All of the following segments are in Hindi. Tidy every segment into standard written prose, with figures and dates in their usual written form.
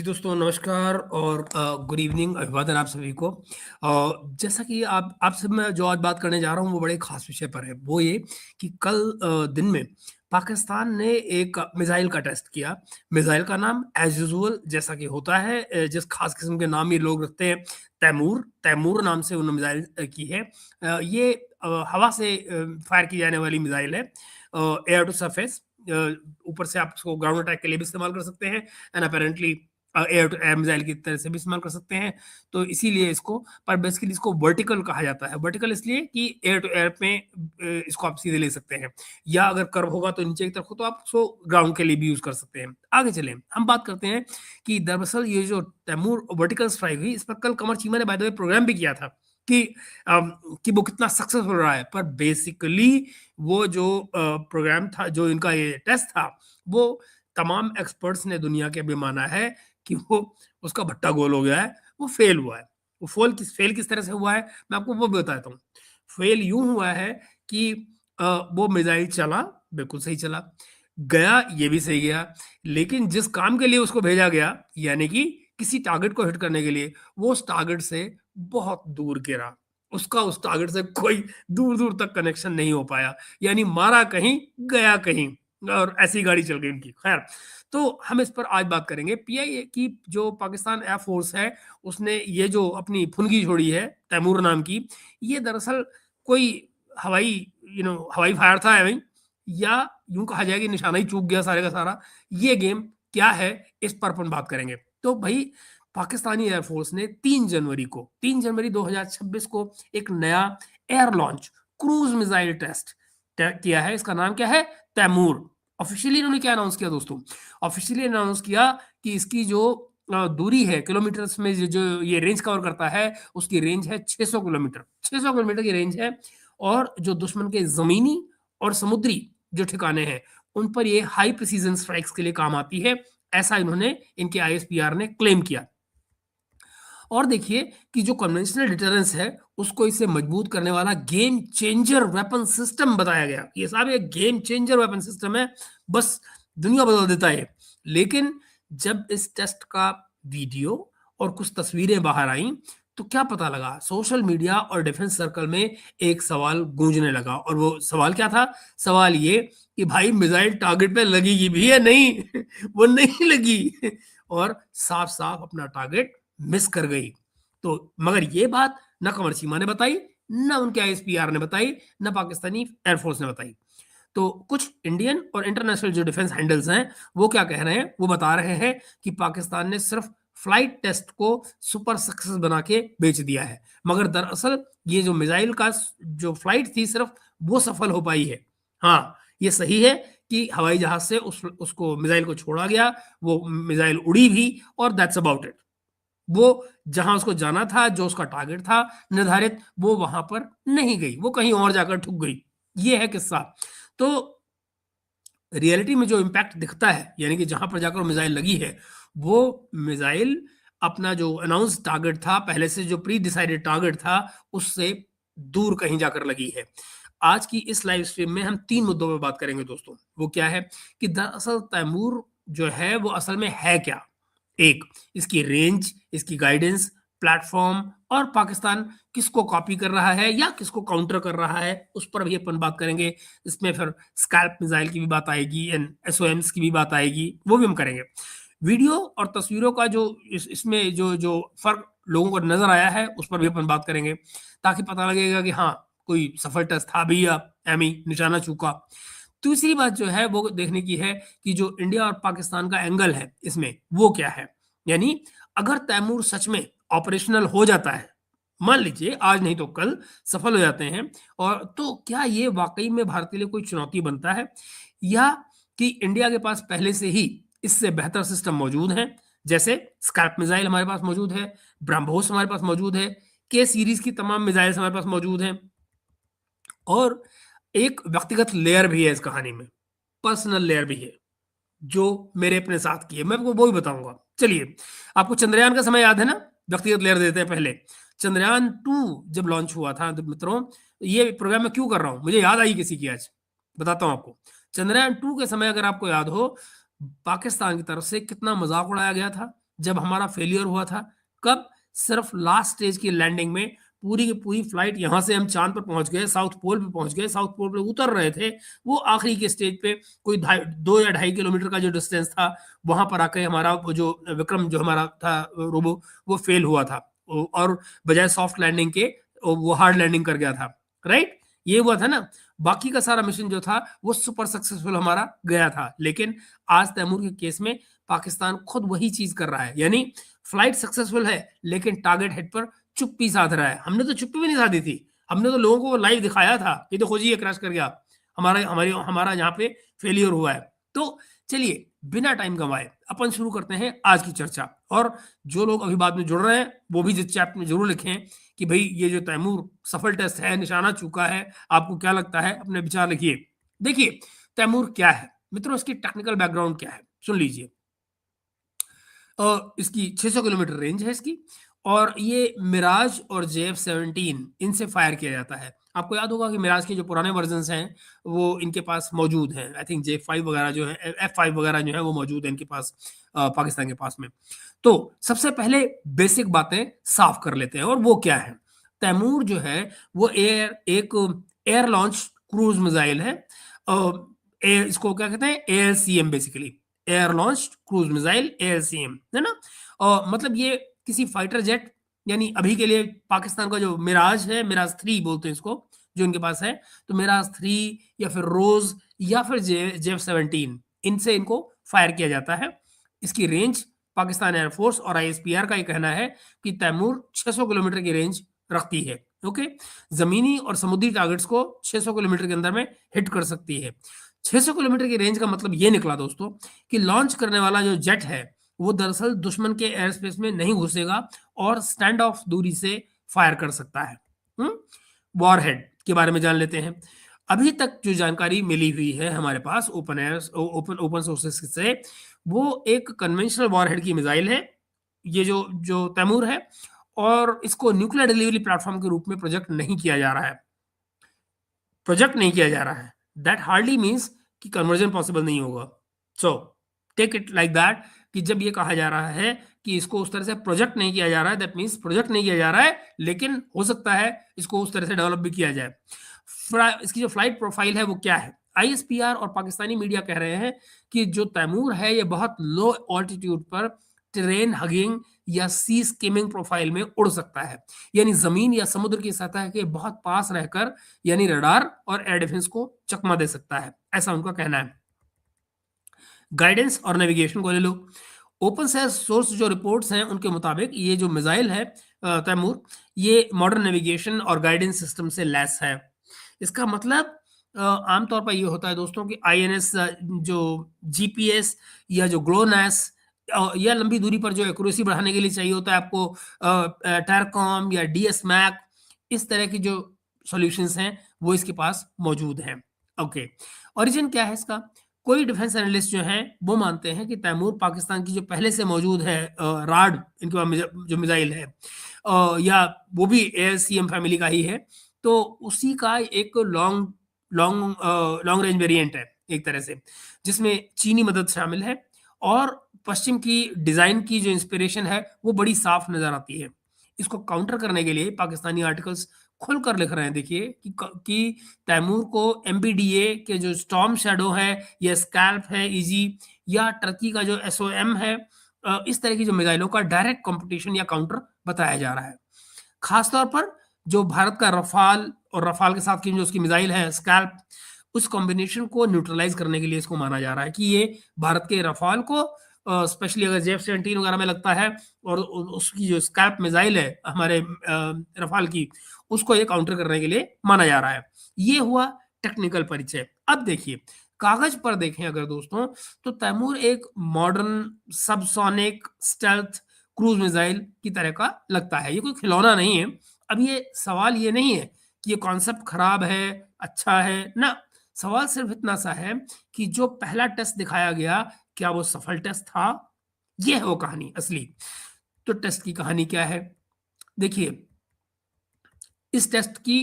जी दोस्तों नमस्कार और गुड इवनिंग अभिवादन आप सभी को। जैसा कि आपसे मैं जो आज बात करने जा रहा हूँ वो बड़े खास विषय पर है। वो ये कि कल दिन में पाकिस्तान ने एक मिसाइल का टेस्ट किया। मिसाइल का नाम एज यूजुअल जैसा कि होता है, जिस खास किस्म के नाम ये लोग रखते हैं, तैमूर तैमूर नाम से उन्होंने मिसाइल की है। ये हवा से फायर की जाने वाली मिसाइल है, एयर टू सरफेस। ऊपर से आप उसको ग्राउंड अटैक के लिए भी इस्तेमाल कर सकते हैं and apparently air to air missile की तरह से भी इस्तेमाल कर सकते हैं। तो इसीलिए इसको, पर बेसिकली इसको वर्टिकल कहा जाता है। वर्टिकल इसलिए कि एयर टू एयर में इसको आप सीधे ले सकते हैं, या अगर कर्व होगा तो नीचे की तरफ हो तो आप उसको ग्राउंड के लिए भी यूज कर सकते हैं। आगे चलें, हम बात करते हैं कि दरअसल ये जो तैमूर वर्टिकल स्ट्राइक हुई, इस पर कल कमर चीमा ने बाय द वे प्रोग्राम भी किया था कि कि वो कितना सक्सेसफुल रहा है। पर बेसिकली वो जो प्रोग्राम था, जो इनका ये टेस्ट था, वो तमाम एक्सपर्ट्स ने दुनिया के भी माना है कि वो उसका भट्टा गोल हो गया है, वो फेल हुआ है। वो फेल किस तरह से हुआ है मैं आपको वो भी बताता हूँ। फेल यूं हुआ है कि वो मिसाइल चला, बिल्कुल सही चला, गया ये भी सही गया, लेकिन जिस काम के लिए उसको भेजा गया, यानी कि किसी टारगेट को हिट करने के लिए, वो उस टारगेट से बहुत दूर गिरा। उसका उस टारगेट से कोई दूर दूर तक कनेक्शन नहीं हो पाया, यानी मारा कहीं गया कहीं, और ऐसी गाड़ी चल गई उनकी। खैर, तो हम इस पर आज बात करेंगे। पीआईए की जो पाकिस्तान एयरफोर्स है, उसने ये जो अपनी फुनगी छोड़ी है तैमूर नाम की, ये दरअसल कोई हवाई हवाई फायर था भाई, या यूं कहा जाए कि निशाना ही चूक गया सारे का सारा। ये गेम क्या है, इस पर अपन बात करेंगे। तो भाई, पाकिस्तानी एयरफोर्स ने 3 जनवरी 2026 को एक नया air launch cruise missile test किया है। इसका नाम क्या है? तैमूर। ऑफिशियली इन्होंने क्या अनाउंस किया दोस्तों? ऑफिशियली अनाउंस किया कि इसकी जो दूरी है किलोमीटर्स में, जो ये रेंज कवर करता है, उसकी रेंज है 600 किलोमीटर। 600 किलोमीटर की रेंज है, और जो दुश्मन के जमीनी और समुद्री जो ठिकाने हैं, उन पर ये हाई प्रिसीजन स्ट्राइक्स के लिए काम आती है। ऐसा इन्होंने, इनके आईएसपीआर ने क्लेम किया। और देखिए कि जो कन्वेंशनल डिटरेंस है, उसको इसे मजबूत करने वाला गेम चेंजर वेपन सिस्टम बताया गया। ये साहब एक गेम चेंजर वेपन सिस्टम है, बस दुनिया बदल देता है। लेकिन जब इस टेस्ट का वीडियो और कुछ तस्वीरें बाहर आई, तो क्या पता लगा, सोशल मीडिया और डिफेंस सर्कल में एक सवाल गूंजने लगा। और वो सवाल क्या था? सवाल ये कि भाई, मिसाइल टारगेट पे लगेगी भी या नहीं? वो नहीं लगी, और साफ साफ अपना टारगेट मिस कर गई। तो मगर ये बात ना कमर चीमा ने बताई, ना उनके आईएसपीआर ने बताई, ना पाकिस्तानी एयरफोर्स ने बताई। तो कुछ इंडियन और इंटरनेशनल जो डिफेंस हैंडल्स हैं, वो क्या कह रहे हैं? वो बता रहे हैं कि पाकिस्तान ने सिर्फ फ्लाइट टेस्ट को सुपर सक्सेस बना के बेच दिया है, मगर दरअसल ये जो मिसाइल का जो फ्लाइट थी, सिर्फ वो सफल हो पाई है। हाँ, ये सही है कि हवाई जहाज से उसको मिसाइल को छोड़ा गया, वो मिसाइल उड़ी भी, और दैट्स अबाउट इट। वो जहां उसको जाना था, जो उसका टारगेट था निर्धारित, वो वहां पर नहीं गई, वो कहीं और जाकर ठुक गई। ये है किस्सा। तो रियलिटी में जो इम्पैक्ट दिखता है, यानी कि जहां पर जाकर मिसाइल लगी है, वो मिसाइल अपना जो अनाउंस टारगेट था, पहले से जो प्री डिसाइडेड टारगेट था, उससे दूर कहीं जाकर लगी है। आज की इस लाइव स्ट्रीम में हम 3 मुद्दों पर बात करेंगे दोस्तों। वो क्या है कि दरअसल तैमूर जो है वो असल में है क्या। एक, इसकी रेंज, इसकी गाइडेंस, प्लेटफॉर्म, और पाकिस्तान किसको कॉपी कर रहा है या किसको काउंटर कर रहा है, उस पर भी अपन बात करेंगे। इसमें फिर स्कैल्प मिसाइल की भी बात आएगी एंड एसओएम्स की भी बात आएगी, वो भी हम करेंगे। वीडियो और तस्वीरों का जो इसमें जो जो फर्क लोगों को नजर आया है, उस पर भी अपन बात करेंगे, ताकि पता लगेगा कि हाँ, कोई सफल टेस्ट था भी या एमी निशाना चूका। दूसरी बात जो है वो देखने की है कि जो इंडिया और पाकिस्तान का एंगल है इसमें, वो क्या है। यानी अगर तैमूर सच में ऑपरेशनल हो जाता है, मान लीजिए आज नहीं तो कल सफल हो जाते हैं, और तो क्या ये वाकई में भारत के लिए कोई चुनौती बनता है, या कि इंडिया के पास पहले से ही इससे बेहतर सिस्टम मौजूद है? जैसे स्कैल्प मिसाइल हमारे पास मौजूद है, ब्रह्मोस हमारे पास मौजूद है, के सीरीज की तमाम मिसाइल्स हमारे पास मौजूद हैं, और एक व्यक्तिगत लेयर भी है इस कहानी में, पर्सनल लेयर भी है, जो मेरे अपने साथ की है। मैं आपको वो भी बताऊंगा। चलिए, आपको चंद्रयान का समय याद है ना? व्यक्तिगत लेयर देते हैं पहले। चंद्रयान 2 जब लॉन्च हुआ था, तो मित्रों, ये प्रोग्राम मैं क्यों कर रहा हूं, मुझे याद आई किसी की आज, बताता हूं आपको। चंद्रयान 2 के समय अगर आपको याद हो, पाकिस्तान की तरफ से कितना मजाक उड़ाया गया था जब हमारा फेलियर हुआ था। कब? सिर्फ लास्ट स्टेज की लैंडिंग में। पूरी की पूरी फ्लाइट यहां से हम चांद पर पहुंच गए, साउथ पोल पे पहुंच गए, साउथ पोल पे उतर रहे थे, वो आखिरी के स्टेज पे कोई 2 या 2.5 किलोमीटर का जो डिस्टेंस था, वहां पर आके हमारा वो जो विक्रम जो हमारा था रोबो, वो फेल हुआ था। और बजाय सॉफ्ट लैंडिंग के वो हार्ड लैंडिंग कर गया था। राइट, ये हुआ था ना। बाकी का सारा मिशन जो था वो सुपर सक्सेसफुल हमारा गया था। लेकिन आज तैमूर के केस में पाकिस्तान खुद वही चीज कर रहा है, यानी फ्लाइट सक्सेसफुल है लेकिन टारगेट हेड पर चुप्पी साध रहा है। हमने तो चुप्पी भी नहीं साधी थी, हमने तो लोगों को लाइव दिखाया था कि देखो जी ये क्रैश कर गया, हमारा यहाँ पे फेलियर हुआ है। तो चलिए बिना टाइम गंवाए अपन शुरू करते हैं आज की चर्चा। और जो लोग अभी बाद में जुड़ रहे हैं वो भी जिस चैट में जरूर लिखें कि भाई ये जो तैमूर सफल टेस्ट है, निशाना चूका है, आपको क्या लगता है, अपने विचार लिखिए। देखिए तैमूर क्या है मित्रों, इसकी टेक्निकल बैकग्राउंड क्या है सुन लीजिए। इसकी 600 किलोमीटर रेंज है इसकी, और ये मिराज और JF-17 इनसे फायर किया जाता है। आपको याद होगा कि मिराज के जो पुराने वर्जन हैं वो इनके पास मौजूद हैं। आई थिंक J5 वगैरह जो है, F5 वगैरह जो है वो मौजूद है इनके पास, पाकिस्तान के पास में। तो सबसे पहले बेसिक बातें साफ कर लेते हैं, और वो क्या है। तैमूर जो है वो एक एयर लॉन्च क्रूज मिसाइल है। इसको क्या कहते हैं, ALCM basically, air launch cruise missile, ALCM है ना। और मतलब ये किसी फाइटर जेट, यानी अभी के लिए पाकिस्तान का जो मिराज है, मिराज 3 बोलते हैं इसको, जो इनके पास है, तो मिराज 3 या फिर रोज या फिर JF-17, इनसे इनको फायर किया जाता है। इसकी रेंज पाकिस्तान एयरफोर्स और ISPR का ये कहना है कि तैमूर 600 किलोमीटर की रेंज रखती है। ओके, जमीनी और समुद्री टारगेट्स को 600 किलोमीटर के अंदर में हिट कर सकती है। 600 किलोमीटर की रेंज का मतलब ये निकला दोस्तों कि लॉन्च करने वाला जो जेट है वो दरअसल दुश्मन के एयर स्पेस में नहीं घुसेगा और स्टैंड ऑफ दूरी से फायर कर सकता है। वॉरहेड के बारे में जान लेते हैं। अभी तक जो जानकारी मिली हुई है हमारे पास ओपन सोर्सेस से, वो एक कन्वेंशनल वॉरहेड की मिसाइल है, ये जो जो तैमूर है, और इसको न्यूक्लियर डिलीवरी प्लेटफॉर्म के रूप में प्रोजेक्ट नहीं किया जा रहा है। दैट हार्डली मीन्स कि कन्वर्जन पॉसिबल नहीं होगा। So take it like that कि जब ये कहा जा रहा है कि इसको उस तरह से प्रोजेक्ट नहीं किया जा रहा है, दैट मीन्स प्रोजेक्ट नहीं किया जा रहा है, लेकिन हो सकता है इसको उस तरह से डेवलप भी किया जाए। इसकी जो फ्लाइट प्रोफाइल है वो क्या है। ISPR और पाकिस्तानी मीडिया कह रहे हैं कि जो तैमूर है ये बहुत लो ऑल्टीट्यूड पर ट्रेन हगिंग या सी स्किमिंग प्रोफाइल में उड़ सकता है, यानी जमीन या समुद्र की सतह के बहुत पास रहकर, यानी रडार और एयर डिफेंस को चकमा दे सकता है, ऐसा उनका कहना है। गाइडेंस और नेविगेशन को ले लो। ओपन सोर्स जो रिपोर्ट्स हैं उनके मुताबिक ये जो मिसाइल है तैमूर, ये मॉडर्न नेविगेशन और गाइडेंस सिस्टम से लैस है। इसका मतलब आमतौर पर ये होता है दोस्तों कि INS जो GPS या जो ग्लोनास या लंबी दूरी पर जो एक्यूरेसी बढ़ाने के लिए चाहिए होता है आपको टैरकॉम या DSMAC, इस तरह की जो सॉल्यूशंस हैं वो इसके पास मौजूद हैं। ओके, ओरिजिन क्या है इसका। कोई डिफेंस एनालिस्ट जो हैं वो मानते हैं कि तैमूर पाकिस्तान की जो पहले से मौजूद है राड, इनके पास जो मिसाइल है, या वो भी ALCM फैमिली का ही है, तो उसी का एक लॉन्ग लॉन्ग रेंज वेरिएंट है एक तरह से, जिसमें चीनी मदद शामिल है, और पश्चिम की डिजाइन की जो इंस्पिरेशन है वो बड़ी साफ नजर आती है। इसको काउंटर करने के लिए पाकिस्तानी आर्टिकल्स खुलकर लिख रहे हैं, देखिए कि तैमूर को MBDA के जो स्टॉर्म शैडो है या स्कैल्प है इजी, या टर्की का जो SOM है, इस तरह की जो मिसाइलों का डायरेक्ट कंपटीशन या काउंटर बताया जा रहा है। खासतौर पर जो भारत का रफाल और रफाल के साथ की जो उसकी मिसाइल है स्कैल्प, उस कॉम्बिनेशन को न्यूट्रलाइज करने के लिए इसको माना जा रहा है कि ये भारत के रफाल को, स्पेशली अगर JF-17 वगैरह में लगता है, और उसकी जो स्कैल्प मिसाइल है हमारे रफाल की, उसको ये काउंटर करने के लिए माना जा रहा है। ये हुआ टेक्निकल परिचय। अब देखिए कागज पर देखें अगर दोस्तों, तो तैमूर एक modern subsonic stealth cruise missile की तरह का लगता है, ये कोई खिलौना नहीं है। अब ये सवाल ये नहीं है कि ये कॉन्सेप्ट खराब है, अच्छा है ना। सवाल सिर्फ इतना सा है कि जो पहला टेस्ट दिखाया गया, क्या वो सफल टेस्ट था। ये है वो कहानी असली। तो टेस्ट की कहानी क्या है, देखिए इस टेस्ट की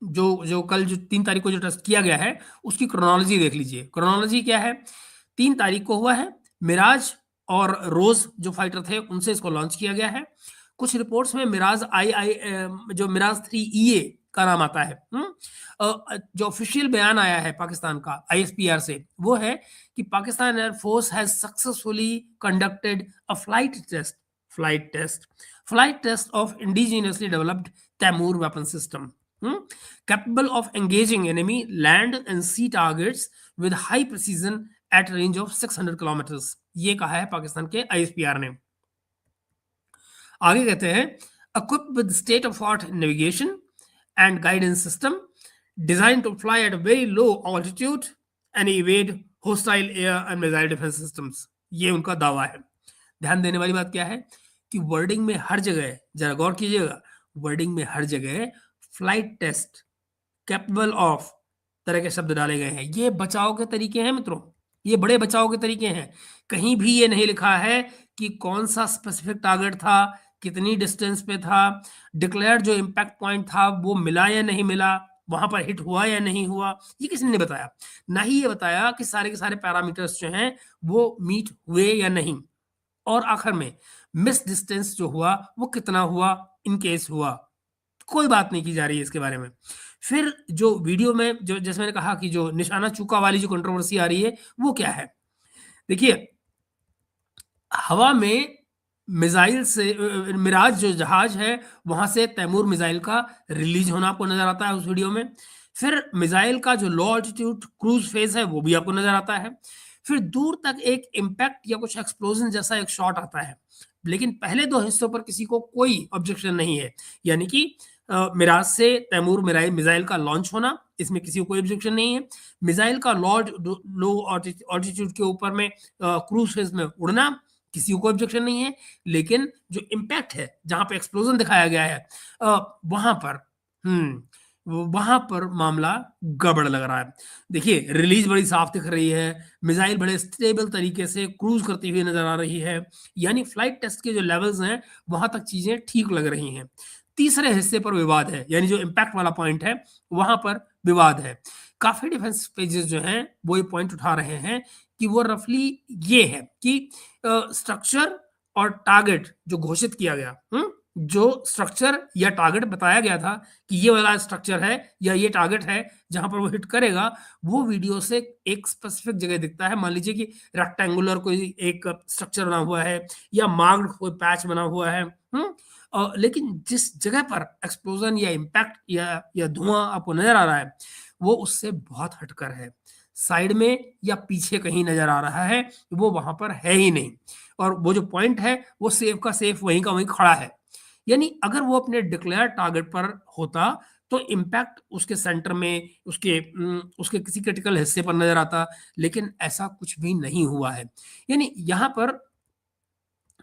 जो जो कल जो 3 तारीख को जो टेस्ट किया गया है उसकी क्रोनोलॉजी देख लीजिए। क्रोनोलॉजी क्या है, 3 तारीख को हुआ है मिराज और रोज जो फाइटर थे उनसे इसको लॉन्च किया गया है। कुछ रिपोर्ट्स में मिराज जो मिराज 3 का नाम आता है। जो ऑफिशियल बयान आया है पाकिस्तान का ISPR से, वो है कि Pakistan air force has successfully conducted a flight test of indigenously developed Taimur weapon system capable of engaging enemy land and sea targets with high precision at range of 600 kilometers। ये कहा है पाकिस्तान के ISPR ने। आगे कहते हैं equipped with state of art navigation and guidance system designed to fly at a very low altitude and evade hostile air and missile defense systems। ये उनका दावा है। ध्यान देने वाली बात क्या है कि वर्डिंग में हर जगह, जरा गौर कीजिएगा, वर्डिंग में हर जगह फ्लाइट टेस्ट, कैपेबल ऑफ तरह के शब्द डाले गए हैं। ये बचाव के तरीके हैं मित्रों, ये बड़े बचाव के तरीके हैं। कहीं भी ये नहीं लिखा है कि कौन सा स्पेसिफिक टारगेट था, कितनी डिस्टेंस पे था, डिक्लेयर्ड जो इम्पैक्ट पॉइंट था वो मिला या नहीं मिला, वहां पर हिट हुआ या नहीं हुआ, ये किसी ने नहीं बताया। ना ही ये बताया कि सारे के सारे पैरामीटर्स जो हैं वो मीट हुए या नहीं, और आखिर में मिस डिस्टेंस जो हुआ वो कितना हुआ, इन केस हुआ, कोई बात नहीं की जा रही है इसके बारे में। फिर जो वीडियो में जो जैसे मैंने कहा कि जो निशाना चूका वाली जो कंट्रोवर्सी आ रही है वो क्या है, देखिए हवा में मिसाइल से मिराज जो जहाज है वहां से तैमूर मिसाइल का रिलीज होना आपको नजर आता है उस वीडियो में। फिर मिसाइल का जो लो ऑल्टीट्यूड क्रूज फेज है वो भी आपको नजर आता है। फिर दूर तक एक इम्पैक्ट या कुछ एक्सप्लोजन जैसा एक शॉट आता है, लेकिन पहले दो हिस्सों पर किसी को कोई ऑब्जेक्शन नहीं है, यानी कि मिराज से तैमूर मिसाइल का लॉन्च होना, इसमें किसी को कोई ऑब्जेक्शन नहीं है। मिसाइल का लो ऑल्टीट्यूड के ऊपर में क्रूज फेज में उड़ना, किसी को ऑब्जेक्शन नहीं है। लेकिन जो इम्पैक्ट है जहां पे एक्सप्लोजन दिखाया गया है वहां पर वहां पर मामला गड़बड़ लग रहा है। देखिए रिलीज बड़ी साफ दिख रही है, मिसाइल बड़े स्टेबल तरीके से क्रूज करती हुई नजर आ रही है, यानी फ्लाइट टेस्ट के जो लेवल्स हैं वहां तक चीजें ठीक लग रही हैं। तीसरे हिस्से पर विवाद है, यानी जो इम्पैक्ट वाला पॉइंट है वहां पर विवाद है। काफी डिफेंस पेजेस जो हैं वो ये पॉइंट उठा रहे हैं कि वो रफली ये है कि स्ट्रक्चर और टारगेट जो घोषित किया गया, जो स्ट्रक्चर या टारगेट बताया गया था कि ये वाला स्ट्रक्चर है या ये टारगेट है जहां पर वो हिट करेगा, वो वीडियो से एक स्पेसिफिक जगह दिखता है। मान लीजिए कि रेक्टेंगुलर कोई एक स्ट्रक्चर बना हुआ है या मार्क्ड कोई पैच बना हुआ है, लेकिन जिस जगह पर एक्सप्लोजन या इम्पैक्ट या धुआं आपको नजर आ रहा है वो उससे बहुत हटकर है, साइड में या पीछे कहीं नजर आ रहा है, वो वहां पर है ही नहीं, और वो जो पॉइंट है वो सेफ का सेफ वहीं का वहीं खड़ा है। यानी अगर वो अपने डिक्लेयर टारगेट पर होता तो इम्पैक्ट उसके सेंटर में, उसके किसी क्रिटिकल हिस्से पर नजर आता, लेकिन ऐसा कुछ भी नहीं हुआ है। यानी यहाँ पर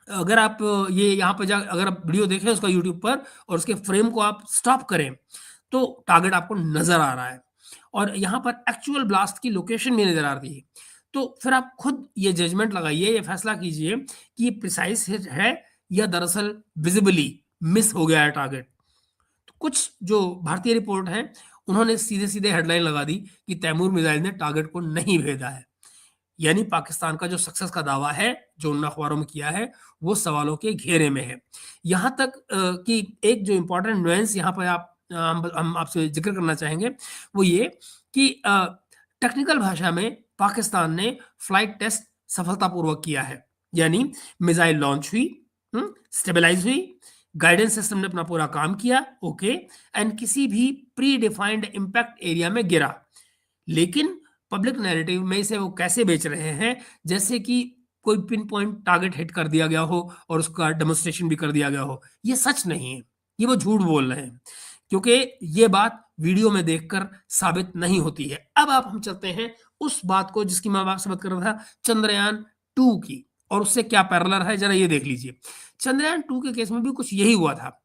अगर आप ये यहाँ पर अगर आप वीडियो देखें उसका यूट्यूब पर और उसके फ्रेम को आप स्टॉप करें तो टारगेट आपको नजर आ रहा है, और यहाँ पर एक्चुअल ब्लास्ट की लोकेशन भी नजर आ रही है। तो फिर आप खुद ये जजमेंट लगाइए, ये फैसला कीजिए कि ये प्रिसाइज हिट है या दरअसल विजिबली मिस हो गया है टारगेट। तो कुछ जो भारतीय रिपोर्ट है उन्होंने सीधे सीधे हेडलाइन लगा दी कि तैमूर मिसाइल ने टारगेट को नहीं भेदा है, यानी पाकिस्तान का जो सक्सेस का दावा है जो उन अखबारों में किया है वो सवालों के घेरे में है। यहाँ तक कि एक जो इंपॉर्टेंट नुएंस यहाँ पर हम आपसे जिक्र करना चाहेंगे वो ये कि टेक्निकल भाषा में पाकिस्तान ने फ्लाइट टेस्ट सफलतापूर्वक किया है, यानी मिसाइल लॉन्च हुई, स्टेबलाइज हुई, गाइडेंस सिस्टम ने अपना पूरा काम किया, ओके, एंड किसी भी प्री डिफाइंड इंपैक्ट एरिया में गिरा। लेकिन पब्लिक नैरेटिव में इसे वो कैसे बेच रहे हैं जैसे कि कोई पिन पॉइंट टारगेट हिट कर दिया गया हो और उसका डेमोन्स्ट्रेशन भी कर दिया गया हो। ये सच नहीं है, ये वो झूठ बोल रहे हैं, क्योंकि ये बात वीडियो में देखकर साबित नहीं होती है। अब आप हम चलते हैं उस बात को जिसकी मैं आपसे बात कर रहा था, चंद्रयान 2 की, और उससे क्या पैरेलल है जरा ये देख लीजिए। चंद्रयान 2 के केस में भी कुछ यही हुआ था।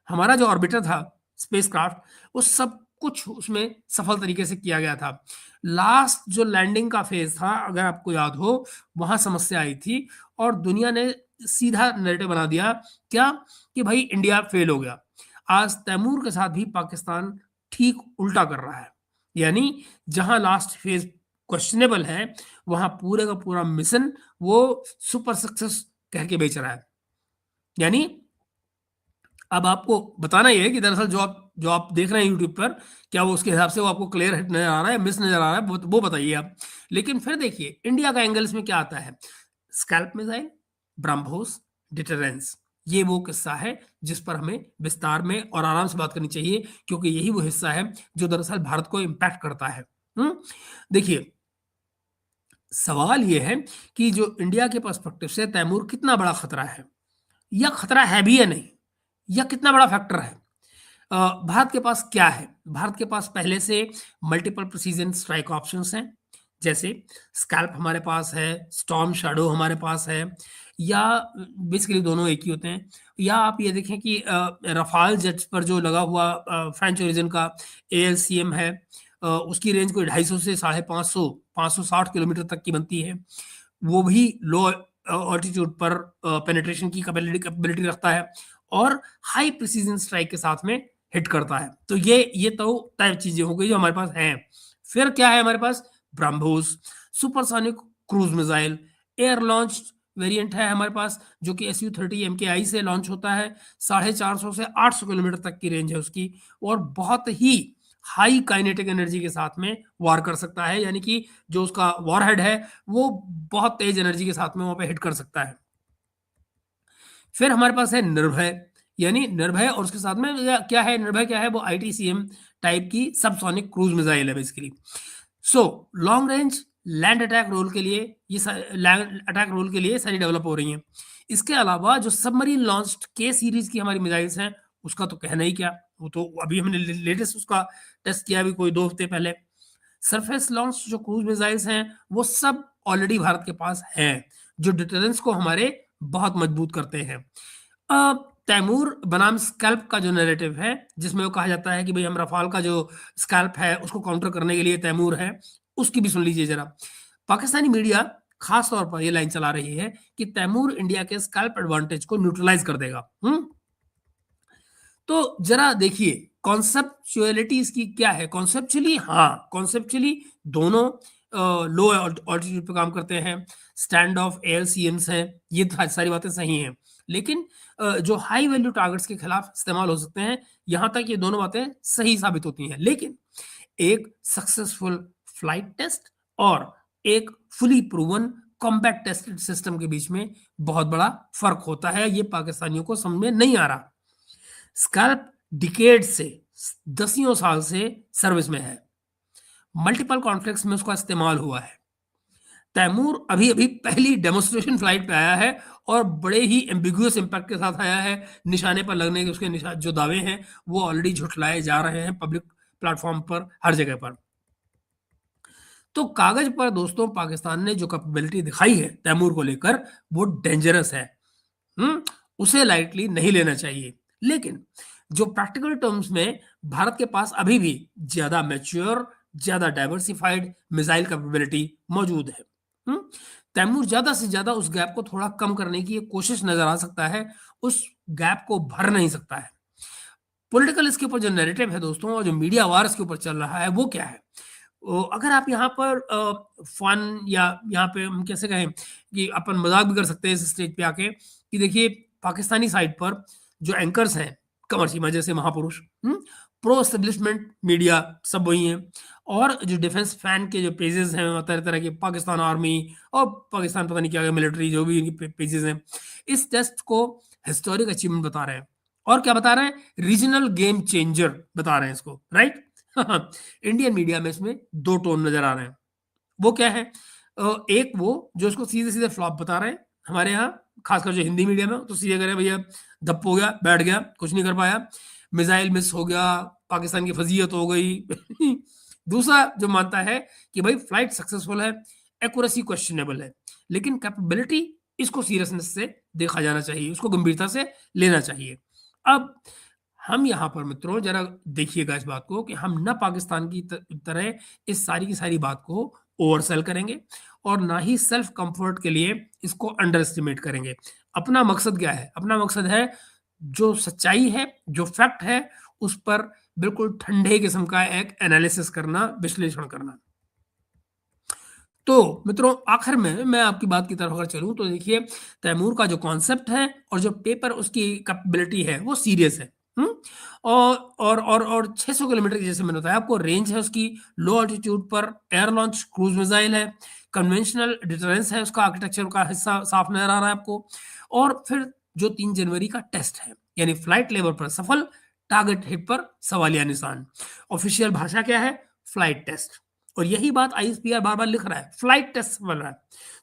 हमारा जो ऑर्बिटर था स्पेसक्राफ्ट, वो सब कुछ उसमें सफल तरीके से किया गया था। लास्ट जो लैंडिंग का फेज था अगर आपको याद हो वहां समस्या आई थी और दुनिया ने सीधा नैरेटिव बना दिया क्या कि भाई इंडिया फेल हो गया। आज तैमूर के साथ भी पाकिस्तान ठीक उल्टा कर रहा है, यानी जहां लास्ट फेज क्वेश्चनेबल है, वहां पूरे का पूरा मिशन वो सुपर सक्सेस कह के बेच रहा है। यानी अब आपको बताना ही है कि दरअसल जो आप देख रहे हैं यूट्यूब पर, क्या वो उसके हिसाब से वो आपको क्लियर हिट नजर आ रहा है, मिस नजर आ रहा है, वो बताइए आप। लेकिन फिर देखिए इंडिया का एंगल इसमें क्या आता है। स्कैल्प मिसाइल, ब्रह्मोस, डिटरेंस, ये वो किस्सा है जिस पर हमें विस्तार में और आराम से बात करनी चाहिए, क्योंकि यही वो हिस्सा है जो दरअसल भारत को इम्पैक्ट करता है। देखिए, सवाल ये है कि जो इंडिया के पर्सपेक्टिव से तैमूर कितना बड़ा खतरा है, या खतरा है भी या नहीं, या कितना बड़ा फैक्टर है। भारत के पास क्या है? भारत के पास पहले से मल्टीपल प्रिसीजन स्ट्राइक ऑप्शंस हैं, जैसे स्कैल्प हमारे पास है, स्टॉर्म शैडो हमारे पास है, या बेसिकली दोनों एक ही होते हैं। या आप ये देखें कि रफाल जेट्स पर जो लगा हुआ फ्रेंच ओरिजिन का ALCM है, उसकी रेंज कोई 250 से 550 560 किलोमीटर तक की बनती है। वो भी लो ऑल्टीट्यूड पर पेनिट्रेशन की कैपेबिलिटी रखता है और हाई प्रिसीजन स्ट्राइक के साथ में हिट करता है। तो ये तो टाइप चीजें हो गई जो हमारे पास हैं। फिर क्या है हमारे पास? BrahMos, supersonic cruise missile, air launch variant है हमारे पास, जो कि SU-30 MKI से लॉन्च होता है। 450 से 800 किलोमीटर तक की रेंज है उसकी, और बहुत ही हाई काइनेटिक एनर्जी के साथ में वार कर सकता है। यानी कि जो उसका वॉरहेड है वो बहुत तेज एनर्जी के साथ में वहां पे हिट कर सकता है। फिर हमारे पास है निर्भय, यानी निर्भय और उसके साथ में क्या है, निर्भय क्या है, वो ITCM टाइप की सबसोनिक क्रूज मिसाइल है basically. So long range land attack role के लिए लैंड अटैक रोल के लिए सारी डेवलप हो रही हैं। इसके अलावा जो सबमरीन लॉन्च्ड K सीरीज की हमारी मिसाइल्स हैं, उसका तो कहना ही क्या, वो तो अभी हमने लेटेस्ट उसका टेस्ट किया अभी कोई 2 हफ्ते पहले। सरफेस लॉन्च जो क्रूज मिसाइल्स हैं वो सब ऑलरेडी भारत के पास हैं, जो डिटरेंस को हमारे बहुत मजबूत करते हैं। तैमूर बनाम स्कैल्प का जो नैरेटिव है, जिसमें वो कहा जाता है कि भाई हम रफाल का जो स्कैल्प है उसको काउंटर करने के लिए तैमूर है, उसकी भी सुन लीजिए जरा। पाकिस्तानी मीडिया खास तौर पर ये लाइन चला रही है कि तैमूर इंडिया के स्कैल्प एडवांटेज को न्यूट्रलाइज कर देगा। तो जरा देखिए कॉन्सेप्चुअलिटी इसकी क्या है। कॉन्सेप्चुअली, हाँ, कॉन्सेप्चुअली दोनों लो ऑल्टीट्यूड पे काम करते हैं, स्टैंड ऑफ ALCMs हैं, ये सारी बातें सही हैं। लेकिन जो हाई वैल्यू टारगेट्स के खिलाफ इस्तेमाल हो सकते हैं, यहां तक ये दोनों बातें सही साबित होती हैं। लेकिन एक सक्सेसफुल फ्लाइट टेस्ट और एक fully proven combat tested system के बीच में बहुत बड़ा फर्क होता है। ये पाकिस्तानियों को समझ में नहीं आ रहा। स्कैल्प डिकेड से, दसियों साल से सर्विस में है, मल्टीपल कॉन्फ्लिक्ट्स में उसका इस्तेमाल हुआ है। तैमूर अभी अभी पहली डेमोन्स्ट्रेशन फ्लाइट पे आया है और बड़े ही एम्बिगुअस इम्पैक्ट के साथ आया है। निशाने पर लगने के उसके जो दावे हैं वो ऑलरेडी झुठलाए जा रहे हैं पब्लिक प्लेटफॉर्म पर, हर जगह पर। तो कागज पर दोस्तों पाकिस्तान ने जो कैपेबिलिटी दिखाई है तैमूर को लेकर, वो डेंजरस है। उसे लाइटली नहीं लेना चाहिए। लेकिन जो प्रैक्टिकल टर्म्स में भारत के पास अभी भी ज्यादा मैच्योर, ज्यादा डाइवर्सिफाइड मिसाइल कैपेबिलिटी मौजूद है। तैमूर ज्यादा से ज्यादा उस गैप को थोड़ा कम करने की कोशिश नजर आ सकता है, उस गैप को भर नहीं सकता है। पॉलिटिकल इसके ऊपर जो नैरेटिव है दोस्तों, और जो मीडिया वार इसके ऊपर चल रहा है, वो क्या है? अगर आप यहाँ पर फन, या यहाँ पे हम कैसे कहें कि अपन मजाक भी कर सकते हैं इस स्टेज पे आके, कि देखिए पाकिस्तानी साइड पर जो एंकर्स हैं, कमर सीमा जैसे महापुरुष, प्रो एस्टेब्लिशमेंट मीडिया सब वही हैं, और जो डिफेंस फैन के जो पेजेस हैं तरह तरह के, पाकिस्तान आर्मी और पाकिस्तान पता नहीं क्या मिलिट्री, जो भी इनके पेजेस हैं, इस टेस्ट को हिस्टोरिक अचीवमेंट बता रहे हैं। और क्या बता रहे हैं? रीजनल गेम चेंजर बता रहे हैं इसको, राइट? इंडियन मीडिया में इसमें दो टोन नजर आ रहे हैं। वो क्या है? एक वो जो इसको सीधे सीधे फ्लॉप बता रहे हैं हमारे यहाँ, खासकर जो हिंदी मीडिया में, तो सीधे कह रहे हैं भैया धप हो गया, बैठ गया, कुछ नहीं कर पाया, मिसाइल मिस हो गया, पाकिस्तान की फजीयत हो गई। दूसरा जो मानता है कि भाई फ्लाइट सक्सेसफुल है, एक्यूरेसी क्वेश्चनेबल है, लेकिन कैपेबिलिटी, इसको सीरियसनेस से देखा जाना चाहिए, उसको गंभीरता से लेना चाहिए। अब हम यहाँ पर मित्रों जरा देखिएगा इस बात को कि हम ना पाकिस्तान की तरह इस सारी की सारी बात को ओवरसेल करेंगे, और ना ही सेल्फ कंफर्ट के लिए इसको अंडर एस्टिमेट करेंगे। अपना मकसद क्या है? अपना मकसद है जो सच्चाई है, जो फैक्ट है, उस पर बिल्कुल ठंडे किस्म का एक एनालिसिस करना, विश्लेषण करना। तो मित्रों, आखिर में मैं आपकी बात की तरफ अगर चलूँ तो देखिए, तैमूर का जो कॉन्सेप्ट है और जो पेपर उसकी कैपेबिलिटी है वो सीरियस है। हुँ? और 600 किलोमीटर की, जैसे मैंने बताया आपको, रेंज है उसकी, लो ऑल्टीट्यूड पर एयर लॉन्च क्रूज़ मिसाइल है, कन्वेंशनल डिटरेंस है, उसका आर्किटेक्चर का हिस्सा साफ नज़र आ रहा है आपको। और फिर जो 3 जनवरी का टेस्ट है, यानी फ्लाइट लेवल पर सफल, टारगेट हिट पर सवालिया निशान। ऑफिशियल भाषा क्या है? Flight test. और यही बात आईएसपीआर बार-बार लिख रहा है, फ्लाइट टेस्ट बन रहा है।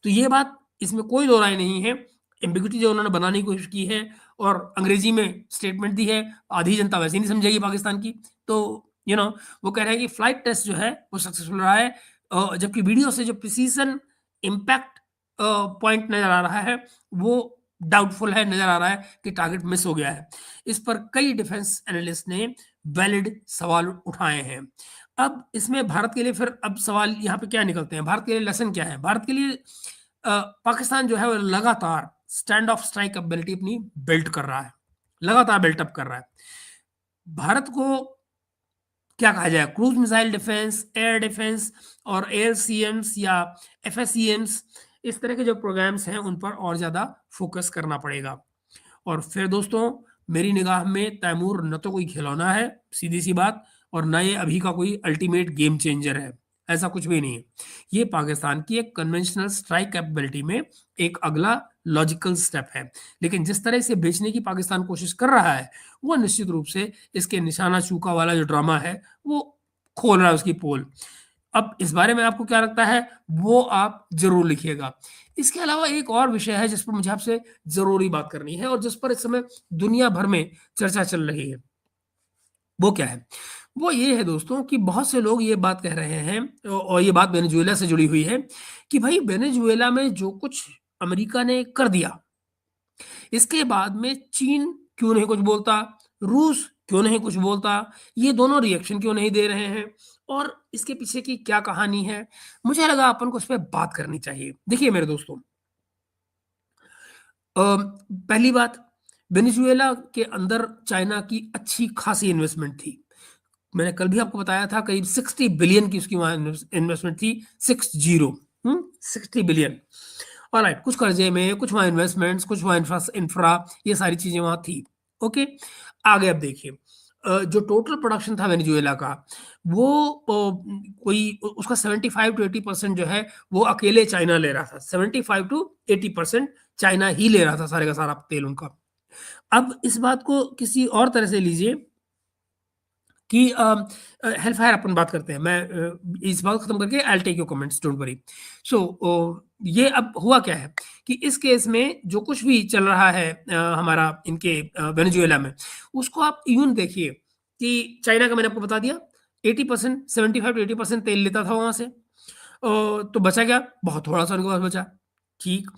तो ये बात, इसमें कोई दो राय नहीं है। एम्बिग्यूइटी जो उन्होंने बनाने की कोशिश की है और अंग्रेजी में स्टेटमेंट दी है, आधी जनता वैसे ही नहीं समझेगी पाकिस्तान की। तो वो कह रहे हैं कि फ्लाइट टेस्ट जो है वो सक्सेसफुल रहा है। जबकि वीडियो से जो प्रिसीजन इम्पैक्ट पॉइंट नज़र आ रहा है, वो डाउटफुल है, नज़र आ रहा है कि टारगेट मिस हो गया है। इस पर कई डिफेंस एनालिस्ट ने वैलिड सवाल उठाए हैं। अब इसमें भारत के लिए फिर अब सवाल यहाँ पे क्या निकलते हैं? भारत के लिए लेसन क्या है? भारत के लिए पाकिस्तान जो है वो लगातार स्टैंड ऑफ स्ट्राइक एबिलिटी अपनी बिल्ड कर रहा है, लगातार बिल्ट अप कर रहा है। भारत को क्या कहा जाए, cruise missile defence, air defence और एएलसीएम्स या एफएससीएम्स, इस तरह के जो प्रोग्राम्स हैं उन पर और ज़्यादा फोकस करना पड़ेगा। और फिर दोस्तों, मेरी निगाह में तैमूर न तो कोई खिलौना है, सीधी-सी बात, और ना ये अभी का कोई अल्टीमेट गेम चेंजर है, ऐसा कुछ भी नहीं है। ये पाकिस्तान की एक कन्वेंशनल स्ट्राइक कैपेबिलिटी में एक अगला लॉजिकल स्टेप है। लेकिन जिस तरह से बेचने की पाकिस्तान कोशिश कर रहा है, वो निश्चित रूप से इसके निशाना चूका वाला जो ड्रामा है, वो खोल रहा है उसकी पोल। अब इस बारे में आपको क्या लगता है, वो आप ज़रूर लिखिएगा। इसके अलावा एक और विषय है जिस पर मुझे आपसे ज़रूरी बात करनी है और जिस पर इस समय दुनिया भर में चर्चा चल रही है। वो क्या है? वो ये है दोस्तों कि बहुत से लोग ये बात कह रहे हैं, और ये बात वेनेजुएला से जुड़ी हुई है, कि भाई वेनेजुएला में जो कुछ अमेरिका ने कर दिया, इसके बाद में चीन क्यों नहीं कुछ बोलता, रूस क्यों नहीं कुछ बोलता, ये दोनों रिएक्शन क्यों नहीं दे रहे हैं, और इसके पीछे की क्या कहानी है? मुझे लगा अपन को इस पे बात करनी चाहिए। देखिए मेरे दोस्तों, पहली बात, वेनेजुएला के अंदर चाइना की अच्छी खासी इन्वेस्टमेंट थी। मैंने कल भी आपको बताया था, करीब 60 बिलियन की उसकी वहाँ इन्वेस्टमेंट थी, 60 60 बिलियन। ऑलराइट, कुछ कर्जे में, कुछ वहाँ इन्वेस्टमेंट्स, कुछ वहाँ इंफ्रा, ये सारी चीज़ें वहाँ थी। ओके, आगे अब देखिए, जो टोटल प्रोडक्शन था वेनेजुएला का, वो कोई उसका 75 टू 80% जो है वो अकेले चाइना ले रहा था। 75 टू 80% चाइना ही ले रहा था, सारे का सारा तेल उनका। अब इस बात को किसी और तरह से लीजिए कि हेल्थ फायर अपन बात करते हैं। मैं इस बात खत्म करके I will take your comments, don't worry. So ये अब हुआ क्या है कि इस केस में जो कुछ भी चल रहा है हमारा इनके वेनेजुएला में, उसको आप यूं देखिए कि चाइना का मैंने आपको बता दिया, 80%, 75 टू 80% तेल लेता था वहां से। तो बचा क्या? बहुत थोड़ा सा उनके पास बचा। ठीक।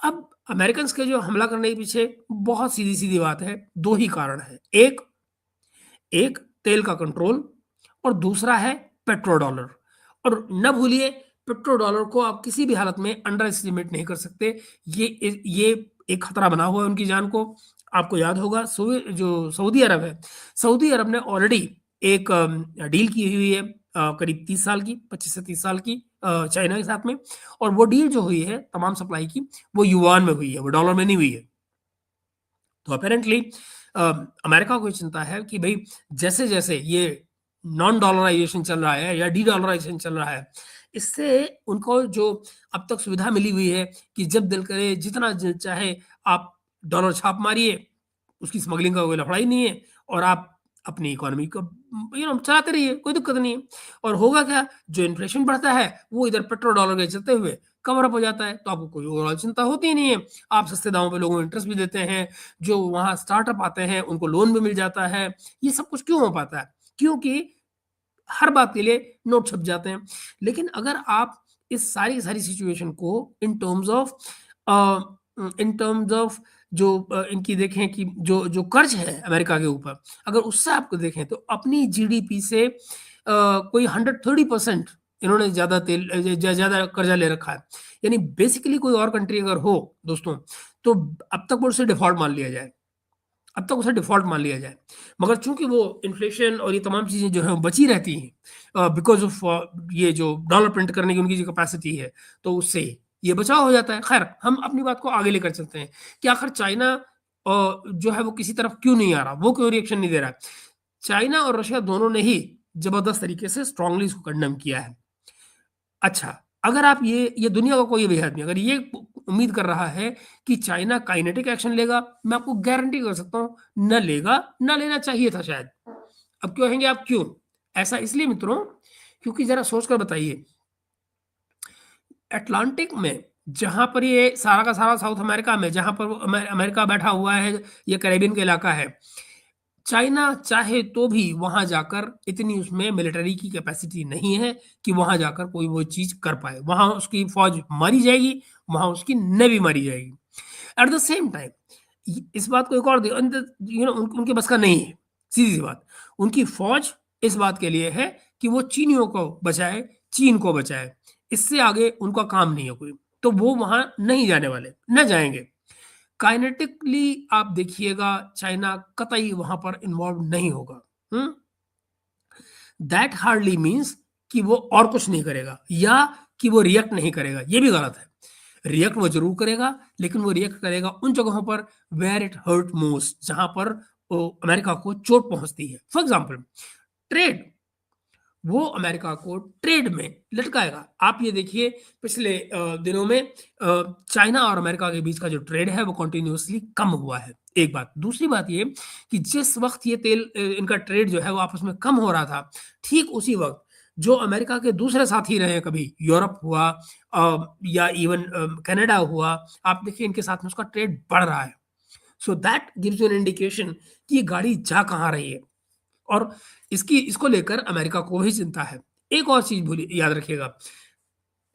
अब अमेरिकन के जो हमला करने के पीछे बहुत सीधी सीधी बात है, दो ही कारण है। एक एक तेल का कंट्रोल, और दूसरा है पेट्रो डॉलर। और न भूलिए, पेट्रो डॉलर को आप किसी भी हालत में अंडर एस्टिमेट नहीं कर सकते। ये एक खतरा बना हुआ है उनकी जान को। आपको याद होगा, जो सऊदी अरब है, सऊदी अरब ने ऑलरेडी एक डील की हुई है, करीब 30 साल की, 25 से 30 साल की, चाइना के साथ में। और वो डील जो हुई है तमाम सप्लाई की, वो युआन में हुई है, वो डॉलर में नहीं हुई है। तो अपेरेंटली अमेरिका को ये चिंता है कि भाई, जैसे जैसे ये नॉन डॉलराइजेशन चल रहा है या डी डॉलराइजेशन चल रहा है, इससे उनको जो अब तक सुविधा मिली हुई है कि जब दिल करे जितना चाहे आप डॉलर छाप मारिए, उसकी स्मगलिंग का कोई लफड़ा ही नहीं है, और आप अपनी इकोनॉमी को चलाते रहिए, कोई दिक्कत नहीं है। और होगा क्या, जो इन्फ्लेशन बढ़ता है वो इधर पेट्रोल डॉलर के चलते हुए कवर अप हो जाता है, तो आपको कोई ओवरऑल चिंता होती ही नहीं है। आप सस्ते दामों पे लोगों को इंटरेस्ट भी देते हैं, जो वहाँ स्टार्टअप आते हैं उनको लोन भी मिल जाता है। ये सब कुछ क्यों हो पाता है? क्योंकि हर बात के लिए नोट छप जाते हैं। लेकिन अगर आप इस सारी की सारी सिचुएशन को इन टर्म्स ऑफ जो इनकी देखें कि जो जो कर्ज है अमेरिका के ऊपर, अगर उससे आपको देखें तो अपनी जीडीपी से कोई 130% इन्होंने ज़्यादा तेल ज़्यादा कर्जा ले रखा है। यानी बेसिकली कोई और कंट्री अगर हो दोस्तों, तो अब तक वो उसे डिफ़ॉल्ट मान लिया जाए। अब तक उसे डिफ़ॉल्ट मान लिया जाए। मगर चूँकि वो इन्फ्लेशन और ये तमाम चीज़ें जो हैं वो बची रहती हैं बिकॉज़ ऑफ़ ये जो डॉलर प्रिंट करने की उनकी जो कैपेसिटी है, तो उससे ये बचाव हो जाता है। ख़ैर, हम अपनी बात को आगे लेकर चलते हैं कि आखिर चाइना जो है वो किसी तरफ क्यों नहीं आ रहा? वो क्यों रिएक्शन नहीं दे रहा है? चाइना और रशिया दोनों ने ही ज़बरदस्त तरीके से स्ट्रांगली इसको कंडेम किया है। अच्छा, अगर आप ये दुनिया का कोई भी आदमी अगर ये उम्मीद कर रहा है कि चाइना काइनेटिक एक्शन लेगा, मैं आपको गारंटी कर सकता हूँ, ना लेगा, ना लेना चाहिए था शायद। अब कहेंगे आप क्यों? ऐसा इसलिए मित्रों, क्योंकि ज़रा सोच कर बताइए, अटलांटिक में जहाँ पर ये सारा का सारा साउथ अमेरिका में जहाँ पर वो अमेरिका बैठा हुआ है, ये कैरेबियन का इलाका है। चाइना चाहे तो भी वहाँ जाकर इतनी उसमें मिलिट्री की कैपेसिटी नहीं है कि वहाँ जाकर कोई वो चीज़ कर पाए। वहाँ उसकी फ़ौज मारी जाएगी, वहाँ उसकी नेवी मारी जाएगी। एट द सेम टाइम इस बात को एक और उनके बस का नहीं है, सीधी-सी बात। उनकी फ़ौज इस बात के लिए है कि वो चीनियों को बचाए, चीन को बचाए। इससे आगे उनका काम नहीं है कोई। तो वो वहाँ नहीं जाने वाले, ना जाएँगे। काइनेटिकली आप देखिएगा चाइना कतई वहाँ पर इन्वॉल्व नहीं होगा। हुँ? दैट हार्डली मीन्स कि वो और कुछ नहीं करेगा या कि वो रिएक्ट नहीं करेगा, ये भी गलत है। रिएक्ट वो ज़रूर करेगा, लेकिन वो रिएक्ट करेगा उन जगहों पर वेयर इट हर्ट मोस्ट जहाँ पर वो अमेरिका को चोट पहुँचती है। फॉर एग्ज़ाम्पल ट्रेड, वो अमेरिका को ट्रेड में लटकाएगा। आप ये देखिए पिछले दिनों में चाइना और अमेरिका के बीच का जो ट्रेड है वो कंटिन्यूअसली कम हुआ है, एक बात। दूसरी बात ये कि जिस वक़्त ये तेल इनका ट्रेड जो है वो आपस में कम हो रहा था, ठीक उसी वक़्त जो अमेरिका के दूसरे साथी रहे हैं कभी यूरोप हुआ या इवन कनाडा हुआ, आप देखिए इनके साथ में उसका ट्रेड बढ़ रहा है। So that gives you an indication कि ये गाड़ी जा कहाँ रही है। और इसको लेकर अमेरिका को भी चिंता है। एक और चीज़ भूलिए याद रखिएगा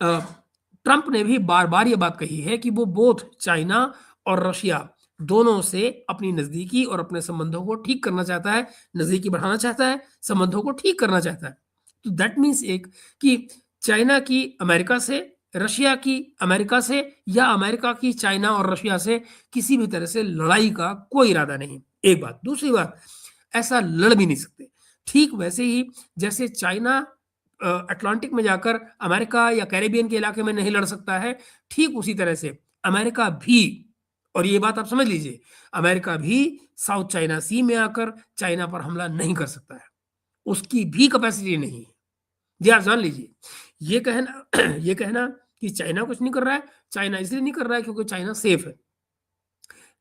अ, ट्रंप ने भी बार-बार ये बात कही है कि वो बोथ चाइना और रशिया दोनों से अपनी नज़दीकी और अपने संबंधों को ठीक करना चाहता है, नज़दीकी बढ़ाना चाहता है, संबंधों को ठीक करना चाहता है। तो दैट मीन्स एक कि चाइना की अमेरिका से, रशिया की अमेरिका से या अमेरिका की चाइना और रशिया से किसी भी तरह से लड़ाई का कोई इरादा नहीं, एक बात। दूसरी बात, ऐसा लड़ भी नहीं सकते। ठीक वैसे ही जैसे चाइना अटलांटिक में जाकर अमेरिका या कैरिबियन के इलाके में नहीं लड़ सकता है, ठीक उसी तरह से अमेरिका भी और ये बात आप समझ लीजिए, अमेरिका भी साउथ चाइना सी में आकर चाइना पर हमला नहीं कर सकता है। उसकी भी कैपेसिटी नहीं है। ये आप जान लीजिए। ये कहना ये कहना कि चाइना कुछ नहीं कर रहा है, चाइना इसलिए नहीं कर रहा है क्योंकि चाइना सेफ है।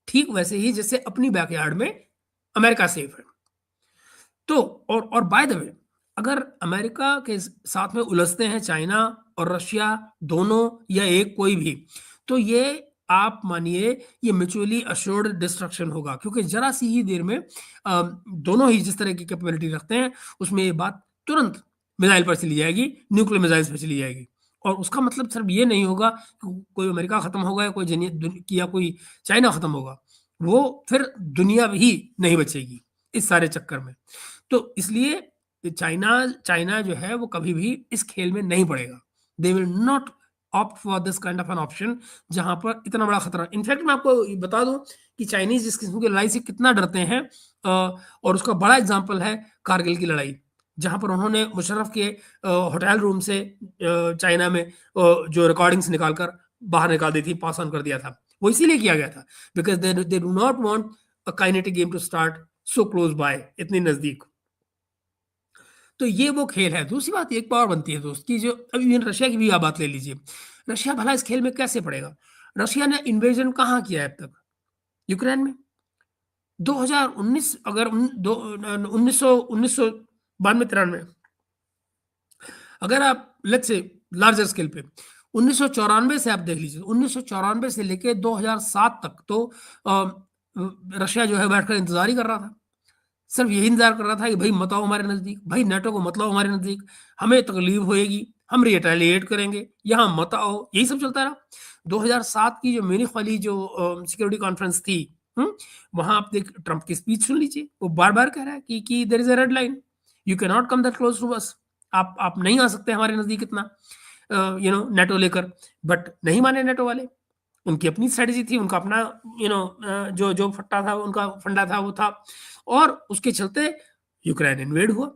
ठीक वैसे ही जैसे अपनी बैकयार्ड में अमेरिका सेफ है। तो और बाय द वे अगर अमेरिका के साथ में उलझते हैं चाइना और रशिया दोनों या एक कोई भी, तो ये आप मानिए ये म्यूचुअली अश्योर्ड डिस्ट्रक्शन होगा क्योंकि ज़रा सी ही देर में दोनों ही जिस तरह की कैपेबिलिटी रखते हैं, उसमें ये बात तुरंत मिसाइल पर चली जाएगी, न्यूक्लियर मिसाइल्स पे चली जाएगी। और उसका मतलब सिर्फ ये नहीं होगा कि कोई अमेरिका खत्म होगा या कोई या कोई चाइना खत्म होगा। वो फिर दुनिया ही नहीं बचेगी इस सारे चक्कर में। तो इसलिए चाइना चाइना जो है वो कभी भी इस खेल में नहीं पड़ेगा। They will not opt for this kind of an option जहाँ पर इतना बड़ा खतरा इनफैक्ट मैं आपको ये बता दूँ कि चाइनीज़ इस किस्म की लड़ाई से कितना डरते हैं और उसका बड़ा एग्ज़ाम्पल है कारगिल की लड़ाई। जहाँ पर उन्होंने मुशर्रफ के होटल रूम से चाइना में जो रिकॉर्डिंग्स निकाल कर बाहर निकाल दी थी, पास ऑन कर दिया था। वो इसीलिए किया गया था because they do not want a kinetic game to start so close by इतनी नज़दीक। तो ये वो खेल है। दूसरी बात एक और बनती है दोस्त कि जो अब इवन रशिया की भी आप बात ले लीजिए। रशिया भला इस खेल में कैसे पड़ेगा? रशिया ने इन्वेजन कहाँ किया है अब तक? यूक्रेन में। 2019 अगर उन दो 1992-93 अगर आप लेट्स से लार्जर स्केल पे 1994 से आप देख लीजिए 1994 से लेके 2007 तक तो रशिया जो है बैठकर इंतज़ार ही कर रहा था। सिर्फ यही इंतज़ार कर रहा था कि भई मत आओ हमारे नज़दीक, भई नेटो को मत लाओ हमारे नज़दीक, हमें तकलीफ होएगी, हम रिटेलिएट करेंगे, यहाँ मत आओ, यही सब चलता रहा। 2007 की जो म्यूनिख वाली जो सिक्योरिटी कॉन्फ्रेंस थी, हुँ? वहाँ आप ट्रंप की स्पीच सुन लीजिए, वो बार-बार कह रहा है कि there is a red line, you can not come that close to us. आप नहीं आ सकते हमारे नज़दीक इतना नेटो लेकर, बट नहीं माने नेटो वाले। उनकी अपनी स्ट्रैटेजी थी, उनका अपना जो जो फट्टा था, उनका फंडा था वो था, और उसके चलते यूक्रेन इन्वेड हुआ।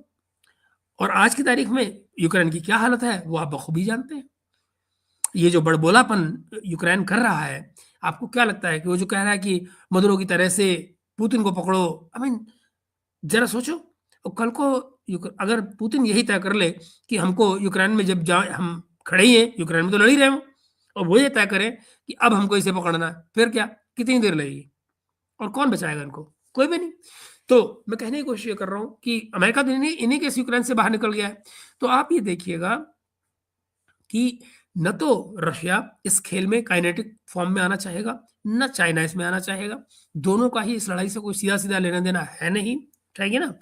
और आज की तारीख में यूक्रेन की क्या हालत है वो आप बखूबी जानते हैं। ये जो बड़बोलापन यूक्रेन कर रहा है, आपको क्या लगता है कि वो जो कह रहा है कि मदुरो की तरह से पुतिन को पकड़ो, आई मीन जरा सोचो। और कल को अगर पुतिन यही तय कर ले कि हमको यूक्रेन में जब जा हम खड़े ही हैं, यूक्रेन में तो लड़ ही रहे हो, और वो ये तय करें कि अब हमको इसे पकड़ना है, फिर क्या, कितनी देर लगेगी और कौन बचाएगा इनको? कोई भी नहीं। तो मैं कहने की कोशिश ये कर रहा हूँ कि अमेरिका तो इन्हीं इन्हीं केस यूक्रेन से बाहर निकल गया है। तो आप ये देखिएगा कि न तो रशिया इस खेल में काइनेटिक फॉर्म में आना चाहेगा, न चाइना इसमें आना चाहेगा। दोनों का ही इस लड़ाई से कोई सीधा-सीधा लेना-देना है नहीं, ठीक है ना?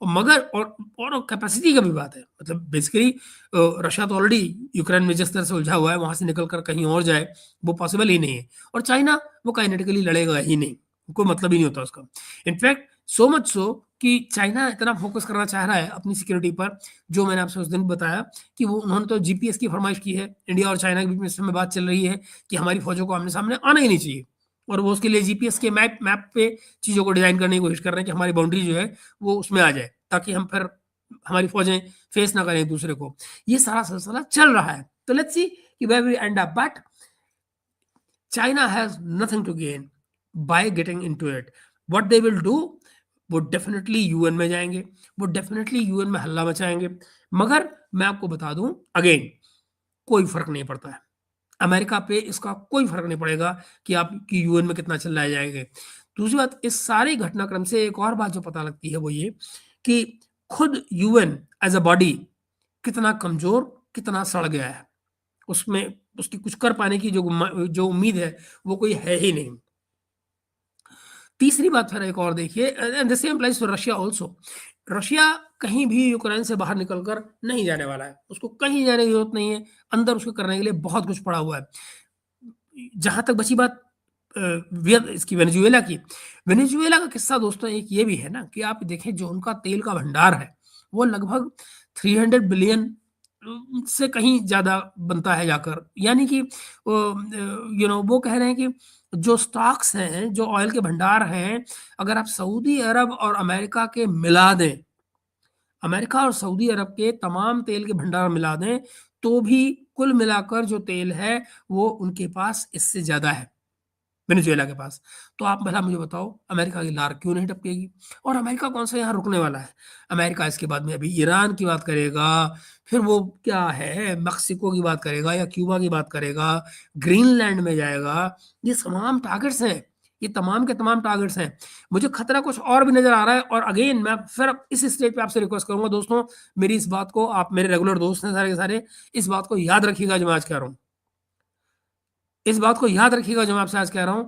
और मगर और कैपेसिटी का भी बात है। मतलब बेसिकली रशिया तो ऑलरेडी यूक्रेन में जिस तरह से उलझा हुआ है, वहाँ से निकल कर कहीं और जाए, वो पॉसिबल ही नहीं है। और चाइना, वो काइनेटिकली लड़ेगा ही नहीं, कोई मतलब ही नहीं होता उसका। इनफैक्ट सो मच सो कि चाइना इतना फोकस करना चाह रहा है अपनी सिक्योरिटी पर, जो मैंने आपसे उस दिन बताया कि वो उन्होंने तो जीपीएस की फरमाइश की है। इंडिया और चाइना के बीच में इस समय बात चल रही है कि हमारी फौजों को आमने-सामने आना ही नहीं चाहिए, और वो उसके लिए जीपीएस के मैप मैप पे चीज़ों को डिज़ाइन करने की कोशिश कर रहे हैं कि हमारी बाउंड्री जो है वो उसमें आ जाए, ताकि हम फिर हमारी फौजें फेस ना करें एक-दूसरे को। ये सारा सिलसिला चल रहा है। तो लेट्स सी कि where we end up, but China has nothing to gain by getting into it. What they will do, वो डेफिनेटली यूएन में जाएंगे, वो डेफिनेटली यूएन में हल्ला मचाएंगे। मगर मैं आपको बता दूं अगेन, कोई फर्क नहीं पड़ता है अमेरिका पे, इसका कोई फर्क नहीं पड़ेगा कि आप कि यूएन में कितना चिल्लाए जाएंगे। दूसरी बात, इस सारे घटनाक्रम से एक और बात जो पता लगती है वो ये कि खुद यूएन एज अ बॉडी कितना कमजोर, कितना सड़ गया है। उसमें उसकी कुछ कर पाने की जो उम्मीद है वो कोई है ही नहीं। तीसरी बात फिर एक और देखिए, and the same applies to Russia also. Russia कहीं भी यूक्रेन से बाहर निकलकर नहीं जाने वाला है, उसको कहीं जाने की जरूरत नहीं है। अंदर उसको करने के लिए बहुत कुछ पड़ा हुआ है। जहां तक बची बात इसकी वेनेजुएला की, वेनेजुएला का किस्सा दोस्तों एक ये भी है ना कि आप देखें जो उनका तेल का भंडार है वो लगभग 300 बिलियन से कहीं ज्यादा बनता है जाकर, यानी कि वो कह रहे हैं कि जो स्टॉक्स हैं, जो ऑयल के भंडार हैं, अगर आप सऊदी अरब और अमेरिका के मिला दें, अमेरिका और सऊदी अरब के तमाम तेल के भंडार मिला दें, तो भी कुल मिलाकर जो तेल है वो उनके पास इससे ज्यादा है, वेनेजुएला के पास। तो आप भला मुझे बताओ अमेरिका की लार क्यों नहीं टपकेगी? और अमेरिका कौन सा यहाँ रुकने वाला है? अमेरिका इसके बाद में अभी ईरान की बात करेगा, फिर वो क्या है मेक्सिको की बात करेगा या क्यूबा की बात करेगा, ग्रीनलैंड में जाएगा। ये तमाम टारगेट्स हैं, ये तमाम के तमाम टारगेट्स हैं। मुझे खतरा कुछ और भी नजर आ रहा है, और अगेन मैं फिर इस स्टेज पे आपसे रिक्वेस्ट करूंगा दोस्तों, मेरी इस बात को, आप मेरे रेगुलर दोस्त हैं सारे के सारे, इस बात को याद रखिएगा जो मैं आज कह रहा हूँ। इस बात को याद रखिएगा जो मैं आपसे आज कह रहा हूं।